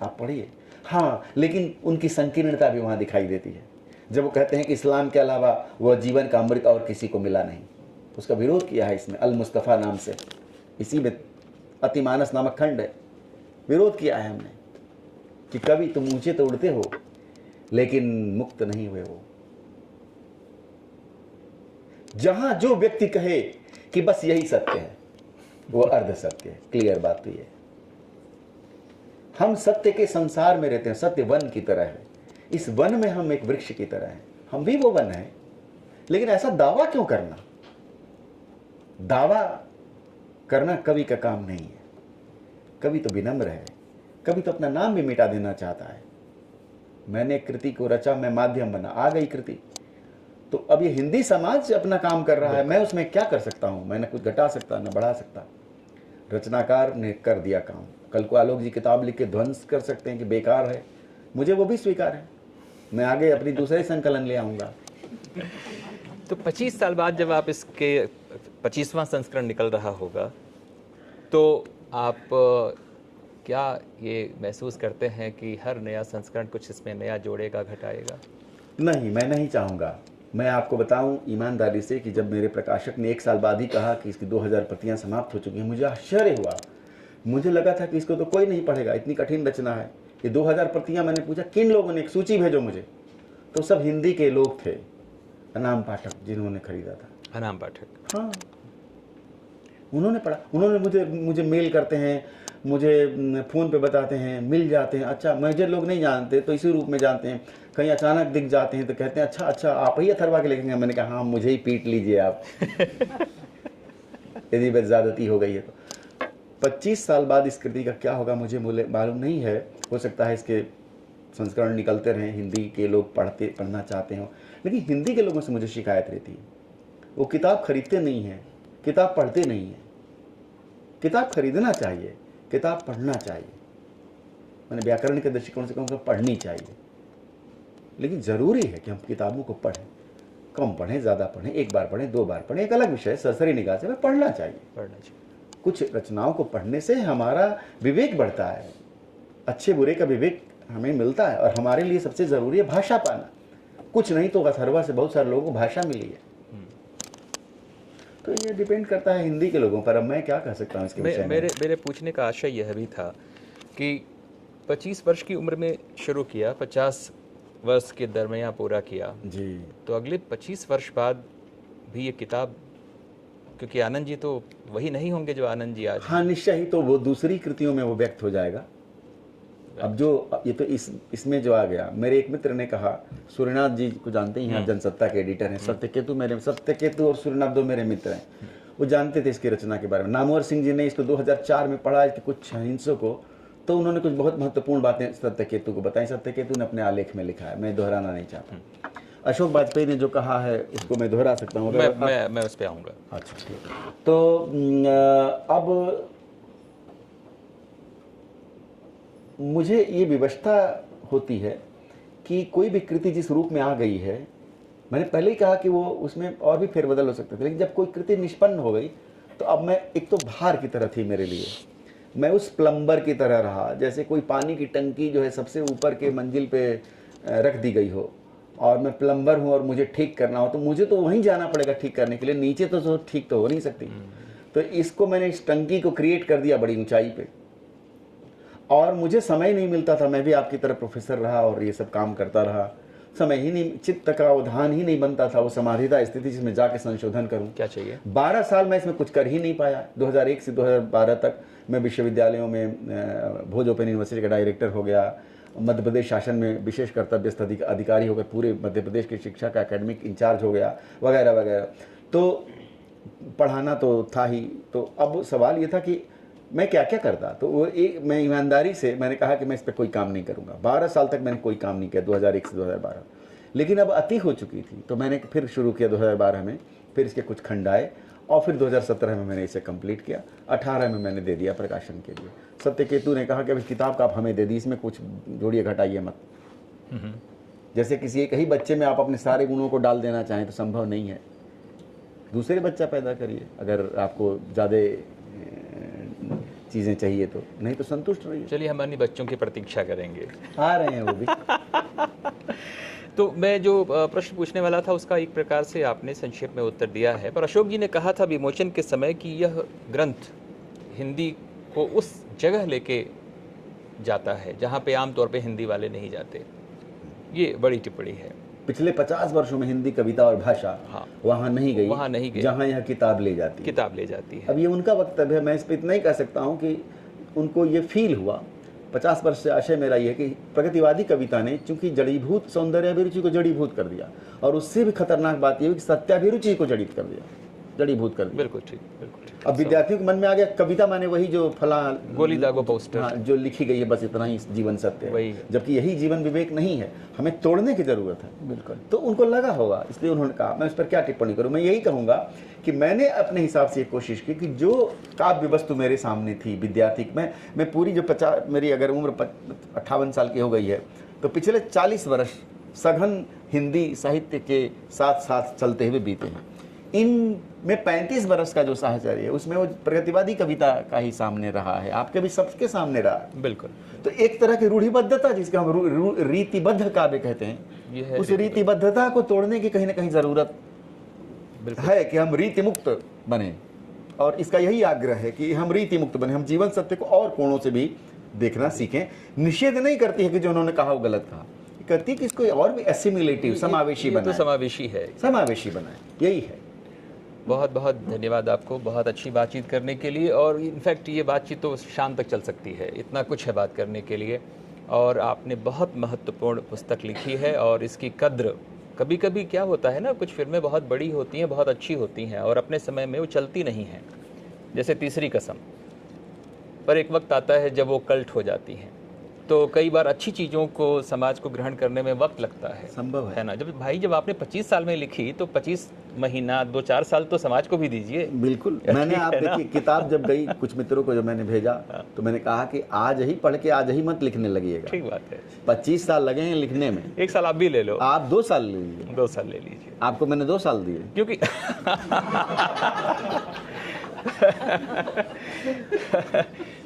आप पढ़िए। हाँ, लेकिन उनकी संकीर्णता भी वहां दिखाई देती है जब वो कहते हैं कि इस्लाम के अलावा वह जीवन का अमृत और किसी को मिला नहीं। उसका विरोध किया है इसमें, अल मुस्तफ़ा नाम से, इसी में अतिमानस नामक खंड है। विरोध किया है हमने कि कभी तुम ऊंचे तो उड़ते हो लेकिन मुक्त नहीं हुए हो। जहां जो व्यक्ति कहे कि बस यही सत्य है वो अर्ध सत्य है। क्लियर बात तो ये, हम सत्य के संसार में रहते हैं। सत्य वन की तरह है, इस वन में हम एक वृक्ष की तरह हैं। हम भी वो वन हैं, लेकिन ऐसा दावा क्यों करना? दावा करना कवि का काम नहीं है। कवि तो विनम्र है, कवि तो अपना नाम भी मिटा देना चाहता है। मैंने कृति को रचा, मैं माध्यम बना, आ गई कृति। तो अब ये हिंदी समाज अपना काम कर रहा है, मैं उसमें क्या कर सकता हूं? मैं न कुछ घटा सकता न बढ़ा सकता। रचनाकार ने कर दिया काम। कल को आलोक जी किताब लिख के ध्वंस कर सकते हैं कि बेकार है, मुझे वो भी स्वीकार है। मैं आगे अपनी दूसरे संकलन ले आऊंगा। तो 25 साल बाद जब आप इसके 25वां संस्करण निकल रहा होगा तो आप क्या ये महसूस करते हैं कि हर नया संस्करण कुछ इसमें नया जोड़ेगा, घटाएगा? नहीं, मैं नहीं चाहूँगा। मैं आपको बताऊं ईमानदारी से कि जब मेरे प्रकाशक ने 1 साल बाद ही कहा कि इसकी 2000 प्रतियां समाप्त हो चुकी हैं, मुझे आश्चर्य हुआ। मुझे लगा था कि इसको तो कोई नहीं पढ़ेगा, इतनी कठिन रचना है। ये 2000 प्रतियां, मैंने पूछा किन लोगों ने, एक सूची भेजो मुझे। तो सब हिंदी के लोग थे, अनाम पाठक जिन्होंने खरीदा था। अनाम पाठक, हाँ, उन्होंने पढ़ा। उन्होंने मुझे मेल करते हैं, मुझे फ़ोन पे बताते हैं, मिल जाते हैं। अच्छा, मुझे लोग नहीं जानते तो इसी रूप में जानते हैं। कहीं अचानक दिख जाते हैं तो कहते हैं अच्छा आप ही अथर्वा के लिखेंगे। मैंने कहा हाँ, मुझे ही पीट लीजिए आप यदि बेज़्यादती हो गई है तो। 25 साल बाद इस कृति का क्या होगा मुझे मालूम नहीं है। हो सकता है इसके संस्करण निकलते रहें, हिंदी के लोग पढ़ना चाहते हो। लेकिन हिंदी के लोगों से मुझे शिकायत रहती है, वो किताब खरीदते नहीं हैं, किताब पढ़ते नहीं हैं। किताब खरीदना चाहिए, किताब पढ़ना चाहिए। मैंने व्याकरण के दृष्टिकोण से कहूँगा पढ़नी चाहिए, लेकिन ज़रूरी है कि हम किताबों को पढ़ें। कम पढ़ें, ज़्यादा पढ़ें, 1 बार पढ़ें, 2 बार पढ़ें, एक अलग विषय है। सरसरी निगाह से पढ़ना चाहिए। कुछ रचनाओं को पढ़ने से हमारा विवेक बढ़ता है, अच्छे बुरे का विवेक हमें मिलता है। और हमारे लिए सबसे ज़रूरी है भाषा पाना। कुछ नहीं तो अथर्वा से बहुत सारे लोगों को भाषा मिली है। तो ये डिपेंड करता है हिंदी के लोगों पर। अब मैं क्या कह सकता हूँ इसके विषय में। मेरे पूछने का आशय यह भी था कि 25 वर्ष की उम्र में शुरू किया, 50 वर्ष के दरमियान पूरा किया जी, तो अगले 25 वर्ष बाद भी ये किताब, क्योंकि आनंद जी तो वही नहीं होंगे जो आनंद जी आज। हाँ, निश्चय ही तो वो दूसरी कृतियों में वो व्यक्त हो जाएगा। अब जो ये तो इसमें जो आ गया, मेरे एक मित्र ने कहा, सूर्यनाथ जी को जानते ही हैं, जनसत्ता के एडिटर हैं। सत्यकेतु और सूर्यनाथ 2 मेरे मित्र हैं। वो जानते थे इसकी रचना के बारे में। नामवर सिंह जी ने इसको 2004 में पढ़ा इसके कुछ हिंसों को, तो उन्होंने कुछ बहुत महत्वपूर्ण बातें सत्यकेतु को बताई। सत्यकेतु ने अपने आलेख में लिखा है, मैं दोहराना नहीं चाहता। अशोक वाजपेयी ने जो कहा है उसको मैं दोहरा सकता हूँ। मैं उस पर आऊँगा। अच्छा, ठीक। तो अब मुझे ये विवशता होती है कि कोई भी कृति जिस रूप में आ गई है, मैंने पहले ही कहा कि वो उसमें और भी फेरबदल हो सकते थे, लेकिन जब कोई कृति निष्पन्न हो गई तो अब मैं एक तो भार की तरह थी मेरे लिए। मैं उस प्लम्बर की तरह रहा, जैसे कोई पानी की टंकी जो है सबसे ऊपर के मंजिल पे रख दी गई हो और मैं प्लम्बर हूँ और मुझे ठीक करना हो, तो मुझे तो वहीं जाना पड़ेगा ठीक करने के लिए। नीचे तो ठीक तो हो नहीं सकती। तो इसको मैंने, इस टंकी को क्रिएट कर दिया बड़ी ऊंचाई पे, और मुझे समय नहीं मिलता था। मैं भी आपकी तरह प्रोफेसर रहा और ये सब काम करता रहा, समय ही नहीं, चित्त का उद्यान ही नहीं बनता था, वो समाधिता स्थिति जिसमें जाके संशोधन करूं। क्या चाहिए? 12 साल मैं इसमें कुछ कर ही नहीं पाया। 2001 से 2012 तक मैं विश्वविद्यालयों में भोज ओपन यूनिवर्सिटी का डायरेक्टर हो गया, मध्य प्रदेश शासन में विशेष कर्तव्यस्थ अधिकारी होकर पूरे मध्य प्रदेश की शिक्षा का एकेडमिक इंचार्ज हो गया, वगैरह वगैरह। तो पढ़ाना तो था ही। तो अब सवाल ये था कि मैं क्या क्या करता। तो वो एक, मैं ईमानदारी से मैंने कहा कि मैं इस पर कोई काम नहीं करूँगा। 12 साल तक मैंने कोई काम नहीं किया, 2001 से 2012। लेकिन अब अति हो चुकी थी, तो मैंने फिर शुरू किया 2012 में, फिर इसके कुछ खंड आए और फिर 2017 में मैंने इसे कंप्लीट किया। 18 में मैंने दे दिया प्रकाशन के लिए। सत्यकेतु ने कहा कि अभी किताब का आप हमें दे दी, इसमें कुछ जोड़िए घटाइए मत। जैसे किसी एक ही बच्चे में आप अपने सारे गुणों को डाल देना चाहें तो संभव नहीं है। दूसरे बच्चा पैदा करिए अगर आपको ज़्यादा चीज़ें चाहिए तो, नहीं तो संतुष्ट रहिए। चलिए हम अन्य बच्चों की प्रतीक्षा करेंगे। आ रहे हैं वो भी। तो मैं जो प्रश्न पूछने वाला था उसका एक प्रकार से आपने संक्षेप में उत्तर दिया है, पर अशोक जी ने कहा था विमोचन के समय कि यह ग्रंथ हिंदी को उस जगह लेके जाता है जहाँ पे आमतौर पे हिंदी वाले नहीं जाते। ये बड़ी टिप्पणी है। पिछले 50 वर्षों में हिंदी कविता और भाषा हाँ, वहाँ नहीं गई जहाँ यह किताब ले जाती है। किताब ले जाती है। अब ये उनका वक्तव्य है, मैं इस पर इतना ही कह सकता हूँ कि उनको ये फील हुआ। 50 वर्ष से आशय मेरा ये है कि प्रगतिवादी कविता ने चूंकि जड़ीभूत सौंदर्याभिरुचि को जड़ीभूत कर दिया, और उससे भी खतरनाक बात यह कि सत्याभिरुचि को जड़ीभूत कर दिया। बिल्कुल ठीक, बिल्कुल ठीक। अब विद्यार्थियों के मन में आ गया कविता माने वही जो फला गोली दागो पोस्टर, हाँ, जो लिखी गई है बस इतना ही जीवन सत्य है, वही, जबकि यही जीवन विवेक नहीं है, हमें तोड़ने की जरूरत है। बिल्कुल। तो उनको लगा होगा, इसलिए उन्होंने कहा। मैं उस पर क्या टिप्पणी करूं, मैं यही कहूंगा कि मैंने अपने हिसाब से कोशिश की कि जो काव्य वस्तु मेरे सामने थी विद्यार्थी, मैं पूरी जो 50, मेरी अगर उम्र 58 साल की हो गई है, तो पिछले 40 वर्ष सघन हिंदी साहित्य के साथ साथ चलते हुए बीते हैं। इनमें 35 वर्ष का जो साहचर्य है उसमें वो प्रगतिवादी कविता का ही सामने रहा है, आपके भी सबके सामने रहा। बिल्कुल। तो एक तरह की रूढ़िबद्धता, जिसके हम रीतिबद्ध काव्य कहते हैं, उस रीतिबद्धता को तोड़ने की कहीं ना कहीं जरूरत है कि हम रीति मुक्त बने। और इसका यही आग्रह है कि हम रीति मुक्त बने, हम जीवन सत्य को और कोणों से भी देखना सीखें। निषेध नहीं करती है कि जो उन्होंने कहा वो गलत कहा, कहती है कि इसको और भी एसिमिलेटिव, समावेशी बनाए। तो समावेशी है, समावेशी बनाए, यही है। बहुत बहुत धन्यवाद आपको, बहुत अच्छी बातचीत करने के लिए। और इनफैक्ट ये बातचीत तो शाम तक चल सकती है, इतना कुछ है बात करने के लिए। और आपने बहुत महत्वपूर्ण पुस्तक लिखी है और इसकी कद्र, कभी कभी क्या होता है ना, कुछ फिल्में बहुत बड़ी होती हैं, बहुत अच्छी होती हैं और अपने समय में वो चलती नहीं हैं, जैसे तीसरी कसम। पर एक वक्त आता है जब वो कल्ट हो जाती हैं। तो कई बार अच्छी चीज़ों को समाज को ग्रहण करने में वक्त लगता है, संभव है ना। जब आपने 25 साल में लिखी तो 25 महीना 2-4 साल तो समाज को भी दीजिए। बिल्कुल। मैंने, आप देखिए, किताब जब गई, कुछ मित्रों को जब मैंने भेजा तो मैंने कहा कि आज ही पढ़ के आज ही मत लिखने लगिएगा। ठीक बात है। 25 साल लगे हैं लिखने में, 1 साल आप भी ले लो, आप 2 साल ले लीजिए। 2 साल ले लीजिए। आपको मैंने 2 साल दिए, क्योंकि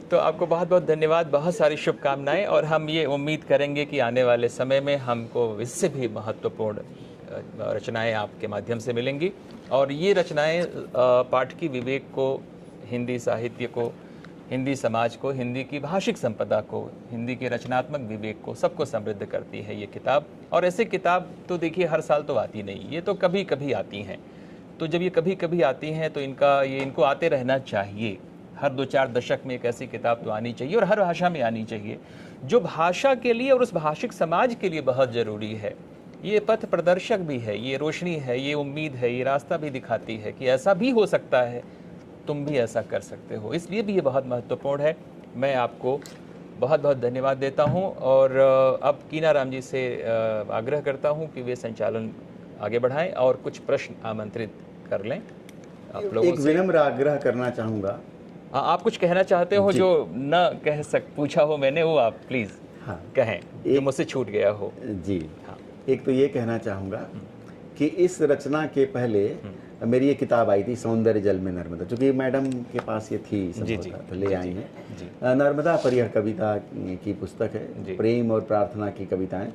तो आपको बहुत बहुत धन्यवाद, बहुत सारी शुभकामनाएं। और हम ये उम्मीद करेंगे कि आने वाले समय में हमको इससे भी महत्वपूर्ण रचनाएं आपके माध्यम से मिलेंगी। और ये रचनाएं पाठकी विवेक को, हिंदी साहित्य को, हिंदी समाज को, हिंदी की भाषिक संपदा को, हिंदी के रचनात्मक विवेक को, सबको समृद्ध करती है ये किताब। और ऐसे किताब तो देखिए हर साल तो आती नहीं, ये तो कभी कभी आती हैं। तो जब ये कभी कभी आती हैं तो इनको आते रहना चाहिए। हर 2-4 दशक में एक ऐसी किताब तो आनी चाहिए, और हर भाषा में आनी चाहिए, जो भाषा के लिए और उस भाषिक समाज के लिए बहुत ज़रूरी है। ये पथ प्रदर्शक भी है, ये रोशनी है, ये उम्मीद है, ये रास्ता भी दिखाती है कि ऐसा भी हो सकता है, तुम भी ऐसा कर सकते हो। इसलिए भी ये बहुत महत्वपूर्ण है। मैं आपको बहुत बहुत धन्यवाद देता हूँ। और अब कीना राम जी से आग्रह करता हूँ कि वे संचालन आगे बढ़ाएं और कुछ प्रश्न आमंत्रित कर लें आप लोगों एक से। विनम्र आग्रह करना चाहूँगा। आप कुछ कहना चाहते हो जो न पूछा हो मैंने, वो आप प्लीज़ कहें, जो मुझसे छूट गया हो। जी हाँ, एक तो ये कहना चाहूँगा कि इस रचना के पहले मेरी ये किताब आई थी, सौंदर्य जल में नर्मदा, चूँकि मैडम के पास ये थी, तो ले आई हैं। नर्मदा पर यह कविता की पुस्तक है, प्रेम और प्रार्थना की कविताएं,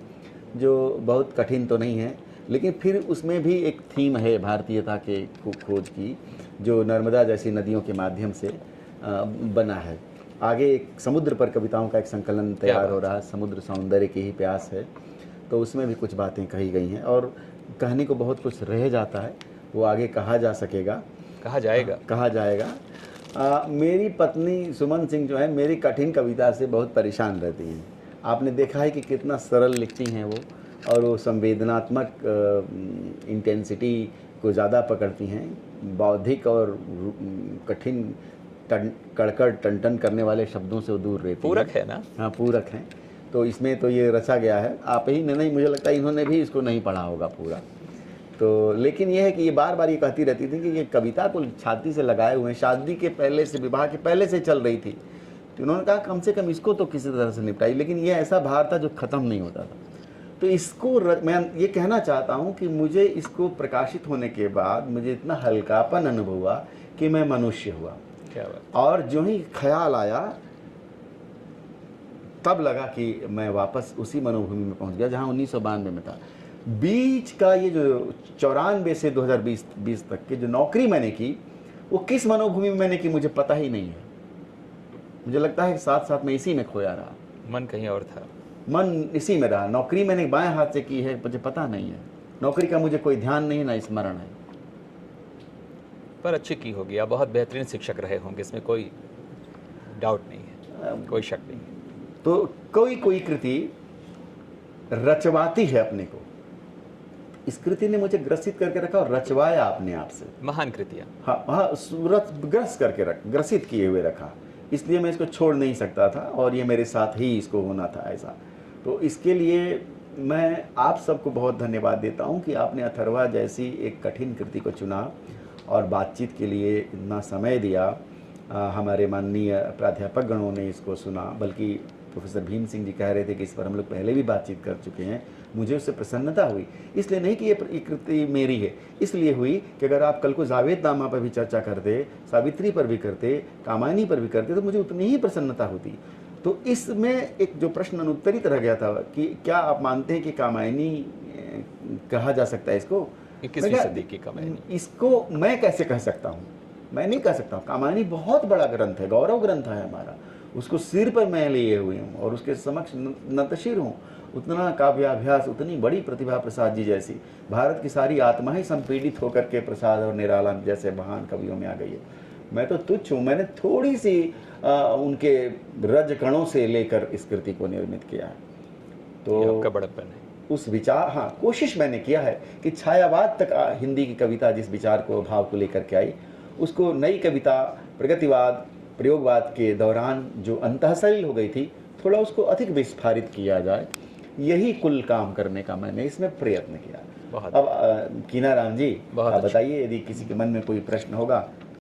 जो बहुत कठिन तो नहीं है, लेकिन फिर उसमें भी एक थीम है भारतीयता के खोज की, जो नर्मदा जैसी नदियों के माध्यम से बना है। आगे एक समुद्र पर कविताओं का एक संकलन तैयार हो रहा है, समुद्र सौंदर्य की ही प्यास है, तो उसमें भी कुछ बातें कही गई हैं। और कहने को बहुत कुछ रह जाता है, वो आगे कहा जा सकेगा, कहा जाएगा। मेरी पत्नी सुमन सिंह जो है, मेरी कठिन कविता से बहुत परेशान रहती हैं। आपने देखा है कि कितना सरल लिखती हैं वो, और वो संवेदनात्मक इंटेंसिटी को ज़्यादा पकड़ती हैं। बौद्धिक और कठिन कड़कड़ टन करने वाले शब्दों से वो दूर रहती पूरक है ना? हाँ, पूरक हैं। तो इसमें तो ये रचा गया है। आप ही ने नहीं, मुझे लगता है इन्होंने भी इसको नहीं पढ़ा होगा पूरा। तो लेकिन ये है कि ये बार बार ये कहती रहती थी कि ये कविता को छाती से लगाए हुए हैं, शादी के पहले से, विवाह के पहले से चल रही थी। तो उन्होंने कहा कम से कम इसको तो किसी तरह से निपटाई, लेकिन ये ऐसा भार था जो ख़त्म नहीं होता था। तो इसको मैं ये कहना चाहता हूँ कि मुझे इसको प्रकाशित होने के बाद मुझे इतना हल्कापन अनुभव हुआ कि मैं मनुष्य हुआ। क्या बात। और जो ही ख्याल आया तब लगा कि मैं वापस उसी मनोभूमि में पहुंच गया जहां 1992 में था। बीच का ये जो 94 से 2020 तक की जो नौकरी मैंने की, वो किस मनोभूमि में मैंने की मुझे पता ही नहीं है। मुझे लगता है साथ साथ में इसी में खोया रहा। मन कहीं और था। मन इसी में रहा। नौकरी मैंने बाएं हाथ से की है, मुझे पता नहीं है। नौकरी का मुझे कोई ध्यान नहीं, ना स्मरण है। पर अच्छी की होगी, आप बहुत बेहतरीन शिक्षक रहे होंगे, इसमें कोई डाउट नहीं है, कोई शक नहीं है। तो कोई कृति रचवाती है अपने को। इस कृति ने मुझे ग्रसित करके रखा और रचवाया अपने आप से। महान कृतियाँ। हाँ, ग्रसित किए हुए रखा। इसलिए मैं इसको छोड़ नहीं सकता था और ये मेरे साथ ही इसको होना था ऐसा। तो इसके लिए मैं आप सबको बहुत धन्यवाद देता हूँ कि आपने अथर्वा जैसी एक कठिन कृति को चुना और बातचीत के लिए इतना समय दिया। हमारे माननीय प्राध्यापक गणों ने इसको सुना, बल्कि प्रोफेसर भीम सिंह जी कह रहे थे कि इस पर हम लोग पहले भी बातचीत कर चुके हैं। मुझे उससे प्रसन्नता हुई, इसलिए नहीं कि ये कृति मेरी है, इसलिए हुई कि अगर आप कल को जावेद नामा पर भी चर्चा करते, सावित्री पर भी करते, कामायनी पर भी करते, तो मुझे उतनी ही प्रसन्नता होती। तो इसमें एक जो प्रश्न अनुत्तरित रह गया था कि क्या आप मानते हैं कि कामायनी कहा जा सकता है इसको? 21वीं सदी की कामायनी। इसको मैं कैसे कह सकता हूँ? मैं नहीं कह सकता। कामायनी बहुत बड़ा ग्रंथ है, गौरव ग्रंथ है हमारा। उसको सिर पर मैं लिए हुए हूँ और उसके समक्ष नतशिर हूँ। उतना काव्याभ्यास, उतनी बड़ी प्रतिभा प्रसाद जी जैसी, भारत की सारी आत्मा ही संपीड़ित होकर के प्रसाद और निराला जैसे महान कवियों में आ गई है। मैं तो तुच्छ हूँ। मैंने थोड़ी सी उनके रज कणों से लेकर इस कृति को निर्मित किया है। तो आपका बड़प्पन है। उस विचार, हाँ, कोशिश मैंने किया है कि छायावाद तक हिंदी की कविता जिस विचार को, भाव को लेकर के आई, उसको नई कविता प्रगतिवाद, प्रयोगवाद के दौरान जो अंतःसलील हो गई थी, थोड़ा उसको अधिक विस्फारित किया जाए। यही कुल काम करने का मैंने इसमें प्रयत्न किया। अब कीना राम जी, आप बताइए, यदि किसी के मन में कोई प्रश्न होगा